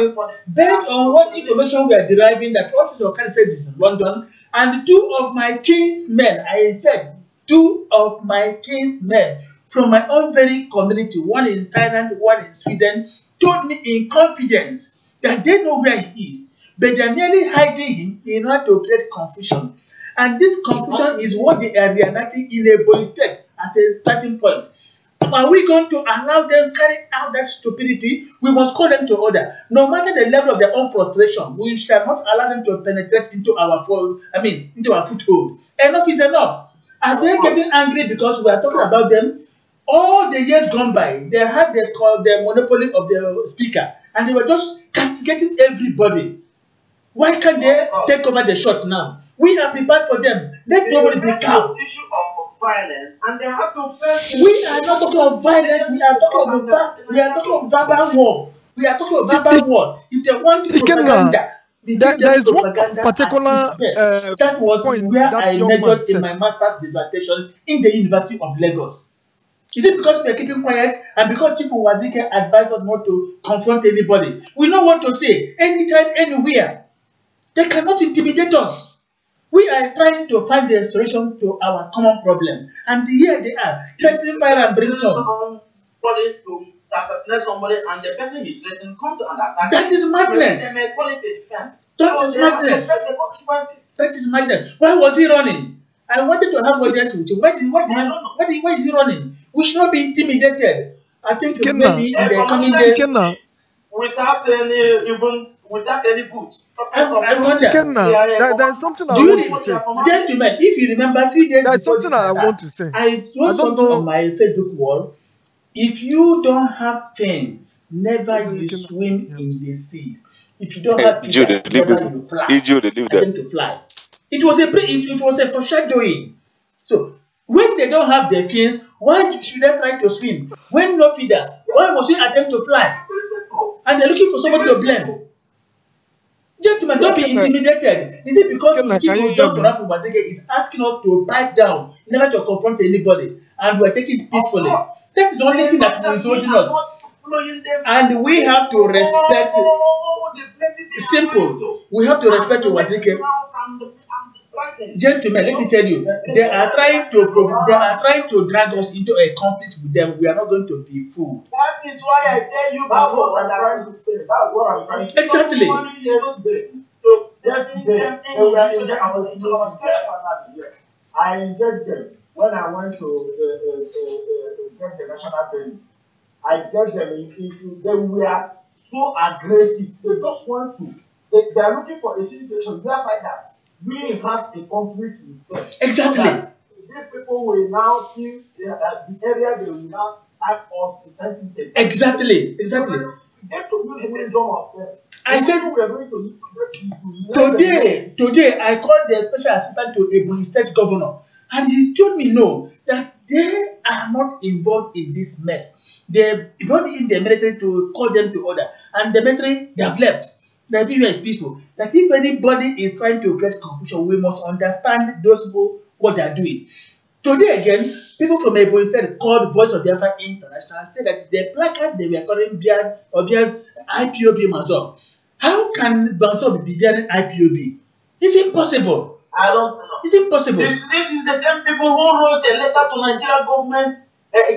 based on what information we are deriving that what is Okada says is in London, and two of my kinsmen, I said two of my kinsmen from my own very community, one in Thailand, one in Sweden, told me in confidence that they know where he is, but they are merely hiding him in order to create confusion. And this confusion is what they are reenacting in a boy state as a starting point. Are we going to allow them carry out that stupidity? We must call them to order. No matter the level of their own frustration, we shall not allow them to penetrate into our into our foothold. Enough is enough. Are they getting angry because we are talking about them? All the years gone by, they had the monopoly of the speaker, and they were just castigating everybody. Why can't they take over the shot now? We are prepared for them. Let nobody be cowed. Violence, and they have to face. We are not talking of violence. We are talking of verbal war. We are talking of verbal war. If they want propaganda, there is one particular that was point where that I majored in my master's dissertation in the University of Lagos. Is it because we are keeping quiet and because Chief Wazirike advised us not to confront anybody? We know what to say anytime, anywhere. They cannot intimidate us. We are trying to find the solution to our common problem, and here they are threatening fire and brimstone. Somebody to assassinate somebody, and the person he threatened come to an attack. That is madness. That is madness. That is madness. Why was he running? I wanted to have audience with you. Why is he running? We should not be intimidated. I think maybe in the coming days. without any goods. I wonder. There's something I want to say. Gentlemen, if you remember a few days There's before something this I attack, want to say. I wrote something on my Facebook wall. If you don't have fins, never you swim in the seas. If you don't have fins, never you fly. Attempt to fly. It was a foreshadowing. So when they don't have their fins, why should they try to swim? When no feeders, why must we attempt to fly? And they're looking for somebody to blame. Gentlemen, don't be intimidated. Is it because Dr. Rafu Bazege is asking us to pipe down, never to confront anybody, and we're taking it peacefully? That is the only thing that is holding us. And we have to respect. Simple. We have to respect Wazike. Gentlemen, let me tell you, they are trying to drag us into a conflict with them. We are not going to be fooled. That is why I tell you that's what I'm trying to say. That's what I'm trying to say. Exactly. So yesterday, I engaged them when I went to get the national base. I get them into they were so aggressive. They just want to. They are looking for a situation whereby that we have a conflict with them. Exactly. So these people will now see the area they will now act on the sensitive. Exactly. Get to know the wisdom of them. I said today I called the special assistant to Ebonyi State Governor, and he told me no, that they are not involved in this mess. They brought in the military to call them to order, and the military they have left. The everywhere is peaceful. That if anybody is trying to create confusion, we must understand those people what they are doing. Today again, people from Ebonyi State called Voice of Biafra International said that the placard they were calling Biafra's IPOB bim-massob. How can bim-massob be bearing IPOB? It's impossible. I don't know. It's impossible. This is the same people who wrote a letter to Nigeria government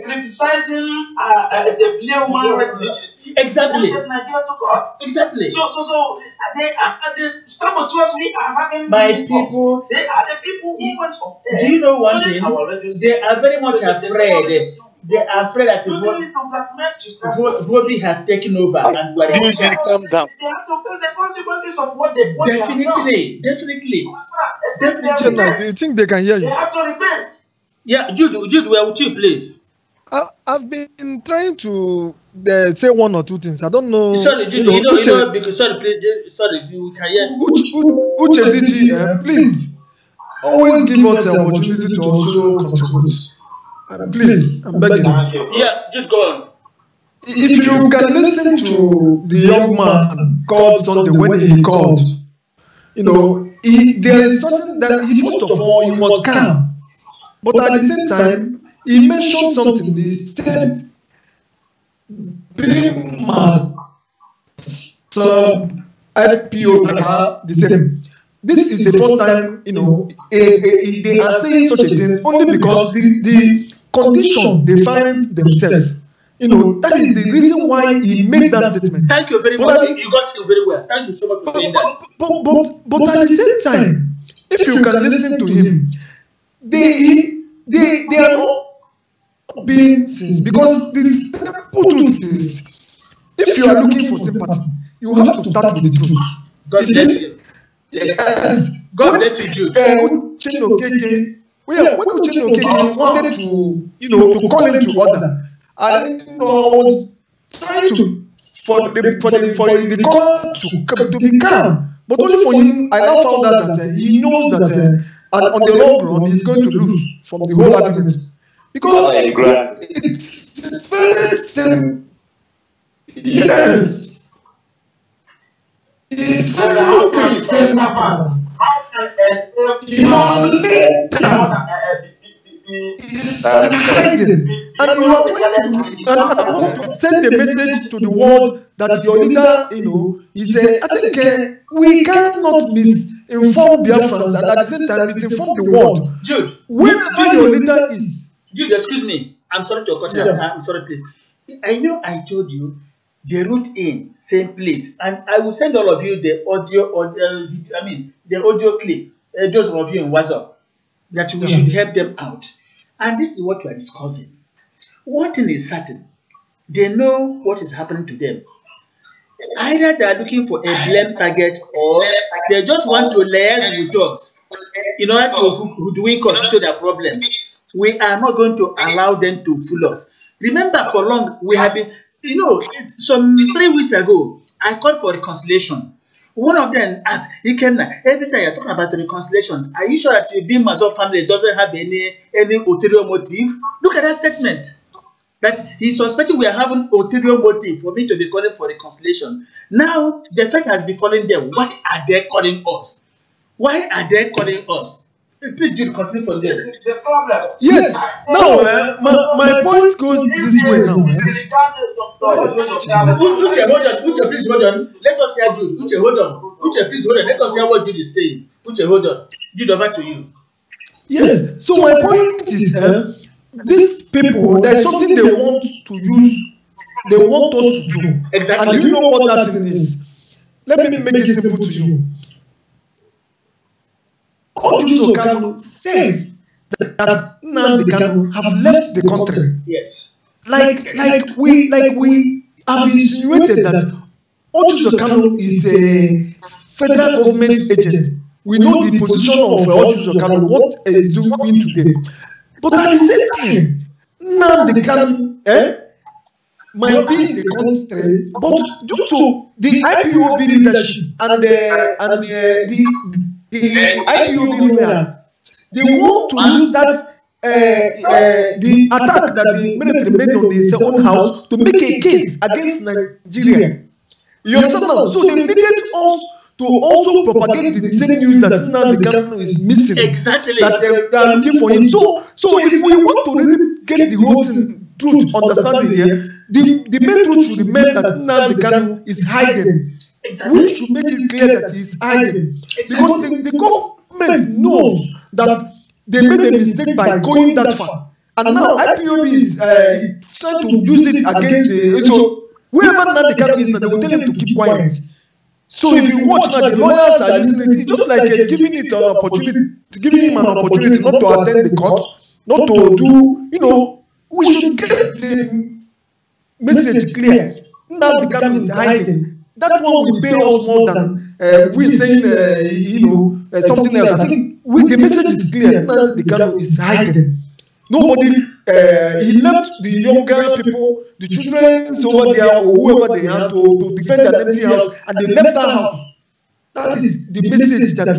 criticizing the Blair human rights initiative. Exactly. Nigeria to God. Exactly. So they sabotuously are having my people. They are the people who went up there. Do you know one thing? They are very much afraid. They are afraid that vobi has taken over and we are calm down. They have to face the consequences of what they Definitely. Do you think they can hear you? They have to repent. Yeah, Jude, where would you please? I've been trying to say one or two things. I don't know. Sorry, Jude, because sorry, you can hear. Uche, please, always give us the opportunity to also contribute. Please, I'm begging. Yeah, Jude, go on. If you can listen to the young man called Sunday when he called, there's something that first of all he was calm, but at the same time he mentioned something. He said, bim-massob, IPO, the same. This is the first time, they are saying such a thing only because the condition they find themselves. That is the reason why he made that statement. Thank you very much. You got it very well. Thank you so much for saying that. But at the same time, if you can listen to him, they are not being seen, because the simple truth is, if you are looking for sympathy, you have to start with the truth. God bless you. Yes. God bless you, Jude. When Uchenna Okeke wanted to call him to order, and I was trying for the call to be calm, but only for him, I now found out that he knows that on the long run he's going to lose from the whole argument, because it's very simple. Yes. It's how can your leader is hiding, and you are trying to send a message to the world that your leader, is I think we cannot misinform Biafrans and at the same time misinform the world. Jude, whenever your leader is. Jude, excuse me. I'm sorry to cut you. I'm sorry, please. I know I told you they wrote in saying please, and I will send all of you the audio clip, those of you in WhatsApp, that we should help them out. And this is what we are discussing. One thing is certain, they know what is happening to them. Either they are looking for a blame target or they just want to liaise with us in order to hoodwink us into their problems. We are not going to allow them to fool us. Remember, for long, we have been, some 3 weeks ago, I called for reconciliation. One of them asked, Ikenna, every time you're talking about reconciliation, are you sure that the bim-massob family doesn't have any ulterior motive? Look at that statement. That he's suspecting we are having ulterior motive for me to be calling for reconciliation. Now, the fact has befallen them. Why are they calling us? Why are they calling us? Please, Jude, continue for this. The problem. Yes. Now, my point goes this way now. Uche, hold on. Uche, please hold on. Let us hear Jude. Uche, hold on. Uche, please hold on. Let us hear what Jude is saying. Uche, hold on. Jude, over to you. Yes. So my point is, these people, there's something they want to use. They want us to do. Exactly. And you know what that thing is. Let me make it simple to you. Ojuso Kanu says that Nnamdi Kanu have left the country. Yes. Like we have insinuated that Ojuso Kanu is a federal government agent. We know the position of Ojuso Kanu, what is doing today. But at the same time, Nnamdi Kanu might be in the country, but due to the IPOB leadership and the IPOB lawyers, they want to use that the attack that the military made on his own house to make a case against Nigeria. You understand now? So they needed us to also propagate the same news that Nnamdi Kanu is missing. Exactly. That they are looking for him. So if we want to really get the whole truth understanding here, the main truth should remain that Nnamdi Kanu is hiding. Exactly. We should make it clear that he is hiding. Because the government knows that they made a mistake by going that far. And now IPOB is trying to use it against the... So wherever Nnamdi Kanu is, they will tell him to keep quiet. So if you watch now, the lawyers are using it, it's just like giving him an opportunity not to attend the court, not to do, we should get the message clear. Nnamdi Kanu is hiding. That one will pay us more than we saying, something else. I think the message is clear. Nnamdi Kanu is hiding. Nobody, he left the younger people, the children over there, or whoever they are, to defend that empty house, and they left that house. That is the message that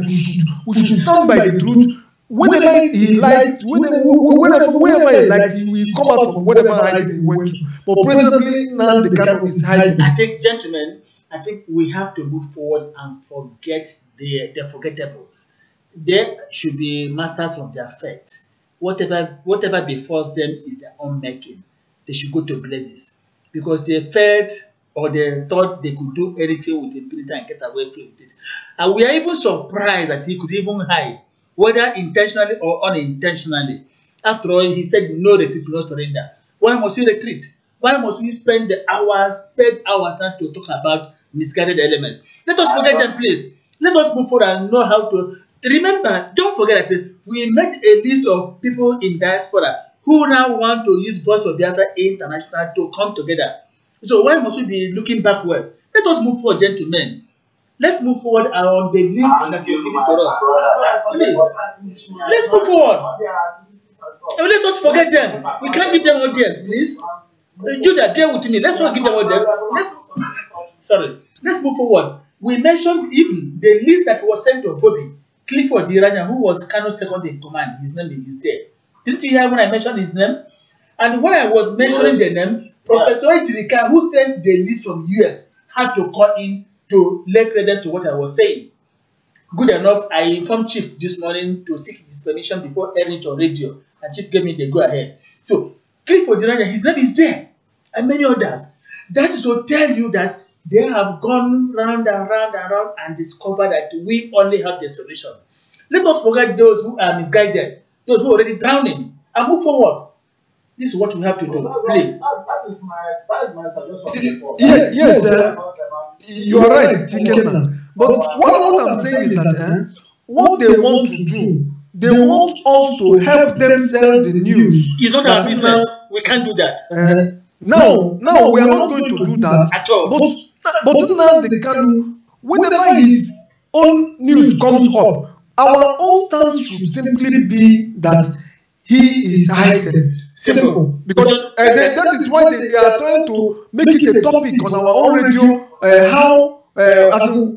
we should stand by the truth. Whenever he likes, wherever he likes, he will come out from whatever hiding he went to. But presently, Nnamdi Kanu is hiding. I think, gentlemen, we have to move forward and forget the forgettables. They should be masters of their fate. Whatever befalls them is their own making. They should go to blazes because they felt or they thought they could do anything with impunity and get away from it. And we are even surprised that he could even hide, whether intentionally or unintentionally. After all, he said no retreat, no surrender. Why must he retreat? Why must we spend the hours, paid hours to talk about misguided elements? Let us forget them, please. Let us move forward and know how to. Remember, don't forget that we made a list of people in diaspora who now want to use Voice of Biafra International to come together. So why must we be looking backwards? Let us move forward, gentlemen. Let's move forward on the list that was given to us. Please, let's move forward. Let us forget them. We can't give them audience, please. Judah, bear with me. Let's not give them audience. Let's move forward. We mentioned even the list that was sent to vobi. Clifford Irania, who was Kanu's second in command, his name is there. Didn't you hear when I mentioned his name? And when I was mentioning the name, Professor Itirika, who sent the list from US, had to call in to lay credence to what I was saying. Good enough, I informed Chief this morning to seek his permission before airing it on radio, and Chief gave me the go ahead. So, Clifford Irania, his name is there, and many others. That is to tell you that they have gone round and round and round and discovered that we only have the solution. Let us forget those who are misguided, those who are already drowning, and move forward. This is what we have to do, please. That is my suggestion. Yes, you are right, but what I'm saying is that what they want to do, they want us to help them sell the news. It's not our business. We can't do that. Now we are not going to do that at all. But But now the Kanu, whenever his own news comes up, our own stance should simply be that he is hiding. Simple. Because that is why they are trying to make it a topic on our own radio, how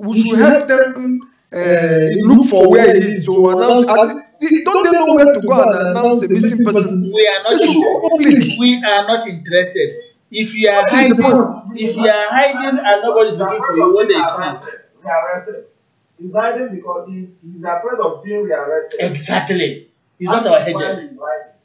we should help them look for where he is to announce. Don't they know where to go and announce a missing person? We are not interested. We are not interested. If you are hiding and nobody is looking for you, when they come out, rearrested. He's hiding because he's afraid of being rearrested. Exactly. He's not our headache.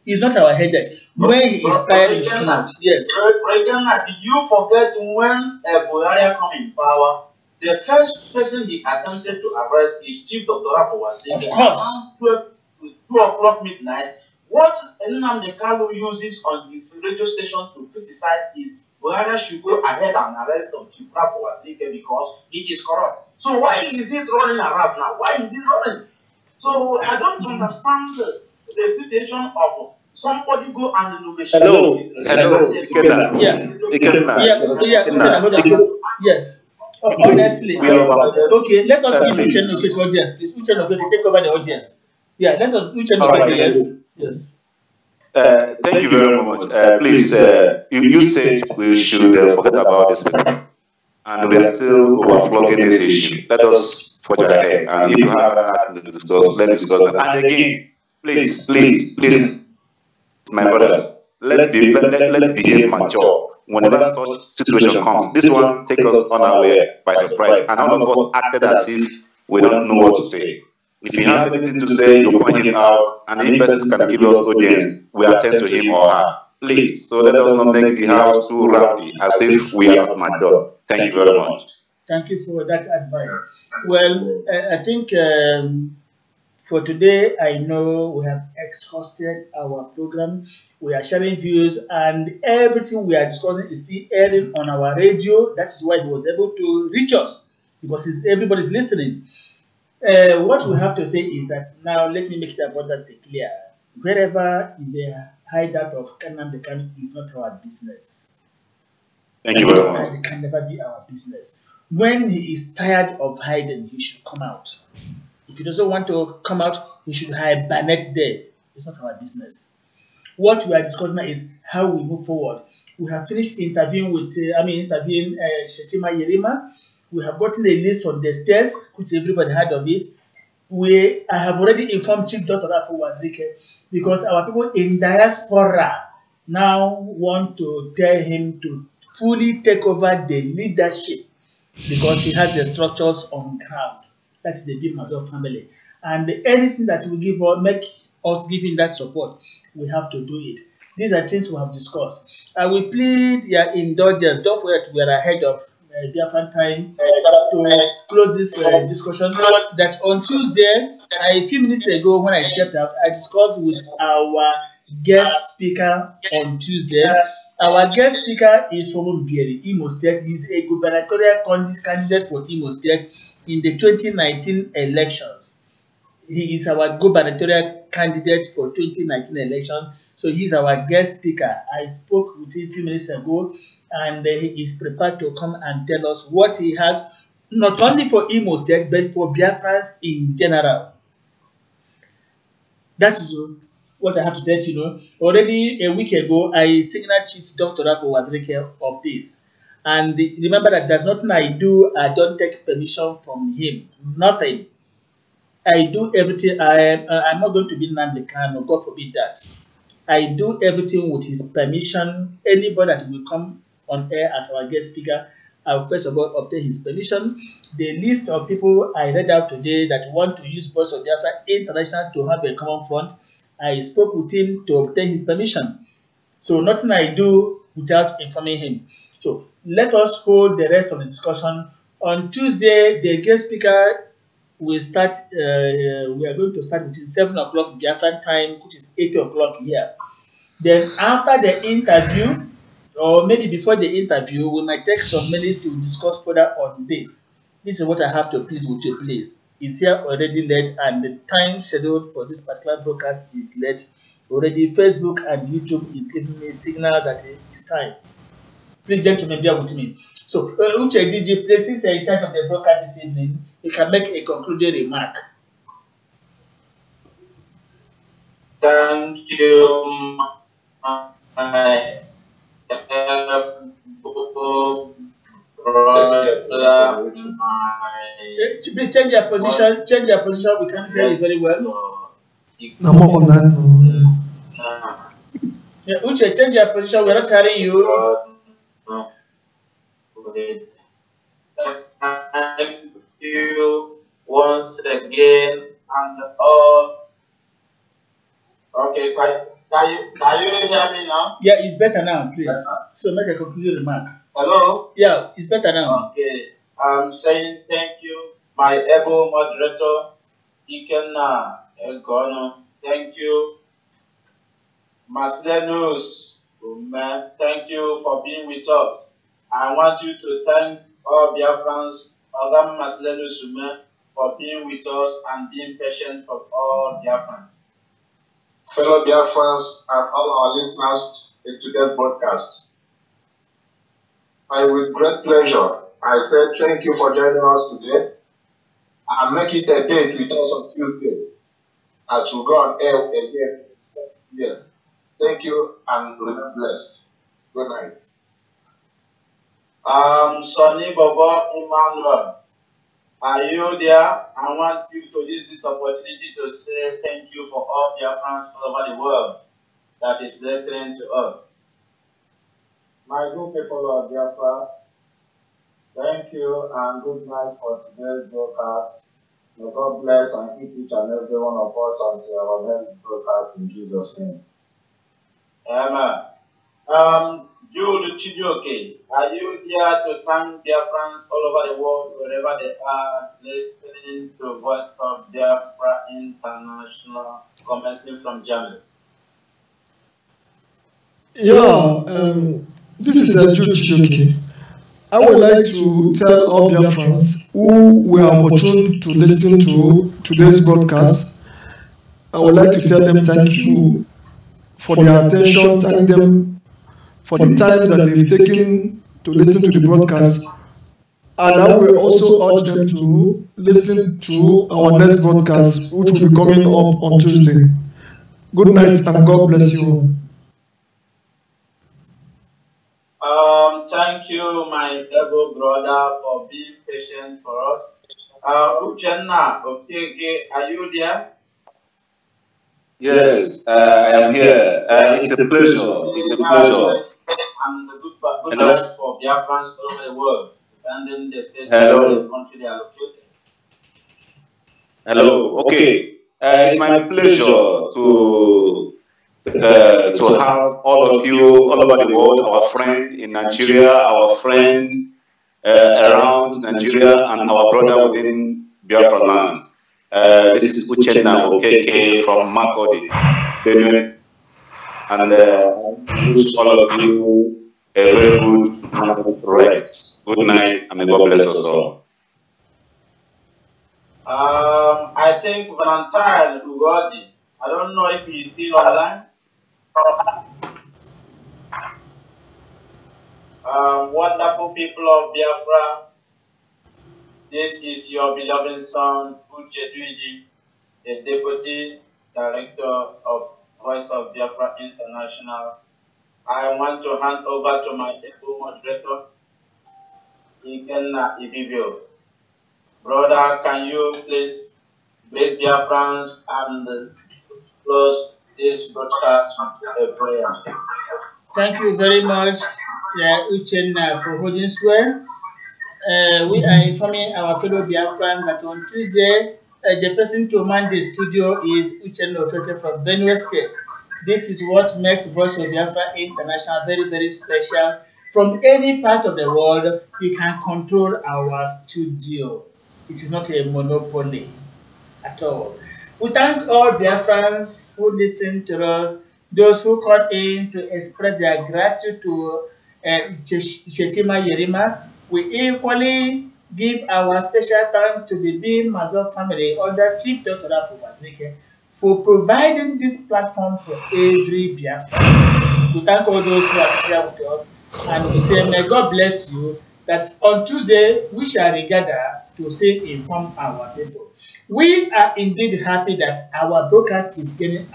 He's not our headache. When he is tired, he should come out. Yes. Regina, did you forget when Buhari come in power? The first person he attempted to arrest is Chief Dr. Afowazeke. Of course. 2 o'clock midnight. What Nnamdi Kanu uses on his radio station to criticize is Buhari should go ahead and arrest Chief Afowazeke because he is corrupt. So why is he running around now? Why is he running? So I don't understand the situation of somebody go and negotiate. Hello. Yes. Honestly. Okay, let us give Uchenna the audience. Please, Uchenna, take over the audience. Yeah, let us Uchenna the audience. Yes. Thank you very much. Please, you said we should forget about this, and we are still overflowing this issue. Let us forge ahead, and if you have another to discuss, let's discuss that. And again, please, my brothers, let's behave mature. Whenever such situation comes, this one take us unaware by surprise, and all of us acted as if we don't know what to say. If you have anything to say, you point it out, and any person can give us audience, we attend to him or her. Please, so let us not make the house too rowdy, as if we are not mature. Thank you very much. Thank you for that advice. Well, I think for today, I know we have exhausted our program. We are sharing views, and everything we are discussing is still airing on our radio. That's why he was able to reach us, because everybody's listening. What we have to say is that now let me make it abundantly clear. Wherever is a hideout of Nnamdi Kanu is not our business. Thank you very much. It can never be our business. When he is tired of hiding, he should come out. If he doesn't want to come out, he should hibernate there. It's not our business. What we are discussing is how we move forward. We have finished interviewing with, Shetima Yerima. We have gotten a list on the stairs, which everybody heard of it. I have already informed Chief Dr. Afowazeke, because our people in diaspora now want to tell him to fully take over the leadership, because he has the structures on ground. That's the bim-massob family. And anything that will make us give him that support, we have to do it. These are things we have discussed. I will plead your indulgence. Don't forget we are ahead of Biafra time to close this discussion. That on Tuesday, a few minutes ago when I stepped out, I discussed with our guest speaker on Tuesday. Our guest speaker is from Mbieri, Imo State. He's a gubernatorial candidate for Imo State in the 2019 elections. He is our gubernatorial candidate for 2019 elections. So he's our guest speaker. I spoke with him a few minutes ago, and he is prepared to come and tell us what he has, not only for Imo State, but for Biafrans in general. That is what I have to tell you. Already a week ago, I signaled Chief Dr. Afowazeke of this. And remember that there's nothing I do, I don't take permission from him. Nothing. I do everything. I'm not going to be Nnamdi Kanu, God forbid that. I do everything with his permission. Anybody that will come on air as our guest speaker, I will first of all obtain his permission. The list of people I read out today that want to use Voice of Biafra International to have a common front, I spoke with him to obtain his permission. So nothing I do without informing him. So let us hold the rest of the discussion. On Tuesday, the guest speaker will start, we are going to start between 7 o'clock Biafran time, which is 8 o'clock here. Then after the interview, or maybe before the interview, we might take some minutes to discuss further on this. This is what I have to plead with you, please. It's here already late, and the time scheduled for this particular broadcast is late. Already Facebook and YouTube is giving me a signal that it's time. Please, gentlemen, bear with me. So, Uche DJ, please, since you're in charge of the broadcast this evening, you can make a concluding remark. Thank you, my brother, Please change your position. Change your position. We can't hear you very well. No more on that. Yeah, Uche, change your position. We're not hearing you. Thank you once again and all. Okay, can you hear me now? Yeah, it's better now, please. So make a concluding remark. Hello? Yeah, it's better now. Okay, I'm saying thank you, my able moderator, Ikenna Egono. Thank you, Maslenus. Thank you for being with us. I want you to thank all Biafrans, other Maslenus, for being with us and being patient for all Biafrans. Fellow Biafrans and all our listeners in today's broadcast, with great pleasure, I say thank you for joining us today and make it a date with us on Tuesday as we go on air again. Yeah. Thank you and remain blessed. Good night. Sonny Bobo Emmanuel, are you there? I want you to use this opportunity to say thank you for all Biafrans all over the world that is listening to us. My good people of Biafra, thank you and good night for today's broadcast. May God bless and keep each and every one of us until our next broadcast in Jesus' name. Amen. Jude Chijoke, are you here to thank Biafrans all over the world, wherever they are, listening to Voice of Biafra International, commenting from Germany? Yeah, this is Jude Chijoke. I would like to tell all Biafrans who were opportune to listen to today's broadcast. I would like to tell them thank you for their attention, thank them for the time that they've taken to listen to the broadcast. And I will also urge them to listen to our next broadcast, which will be coming up on Tuesday. Good night and God bless you. Thank you, my able brother, for being patient for us. Uchenna, okay, are you there? Yes, I am here. It's a pleasure. It's a pleasure. And good night for Biafrans all over the world, depending the state and the country they are located. Hello. Okay. It's my pleasure to have all of you all over the world, our friend in Nigeria, our friend around Nigeria, and our brother within Biafra land. This is Uchenna Okeke from Makodi, Benue, and I wish all of you a very good rest. Good night, and may God bless us all. I think Valentine Ugodi, I don't know if he's still online. Wonderful people of Biafra, this is your beloved son, Uche Duiji, the Deputy Director of Voice of Biafra International. I want to hand over to my able moderator, Ikenna Ibibio. Brother, can you please greet Biafrans and close this broadcast with a prayer? Thank you very much, Uchenna, for holding swear. We are informing our fellow Biafran that on Tuesday, the person to man the studio is Uchenna Okeke from Benue State. This is what makes Voice of Biafra International very, very special. From any part of the world, you can control our studio. It is not a monopoly at all. We thank all Biafrans who listen to us, those who call in to express their gratitude to Shetima Yerima. We equally give our special thanks to the bim-massob family under Chief Dr. Rafu Mazwike for providing this platform for every Biafran. We thank all those who are here with us, and we say, may God bless you, that on Tuesday we shall regather to still inform our people. We are indeed happy that our broadcast is getting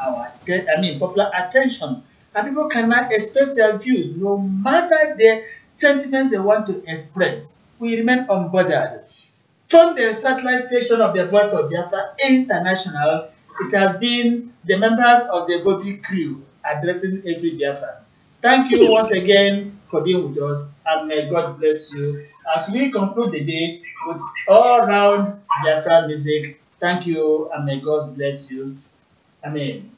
popular attention, and people cannot express their views, no matter the sentiments they want to express. We remain unbothered. From the satellite station of the Voice of Biafra International, it has been the members of the vobi crew addressing every Biafra. Thank you once again for being with us, and may God bless you as we conclude the day with all-round Biafra music. Thank you, and may God bless you. Amen.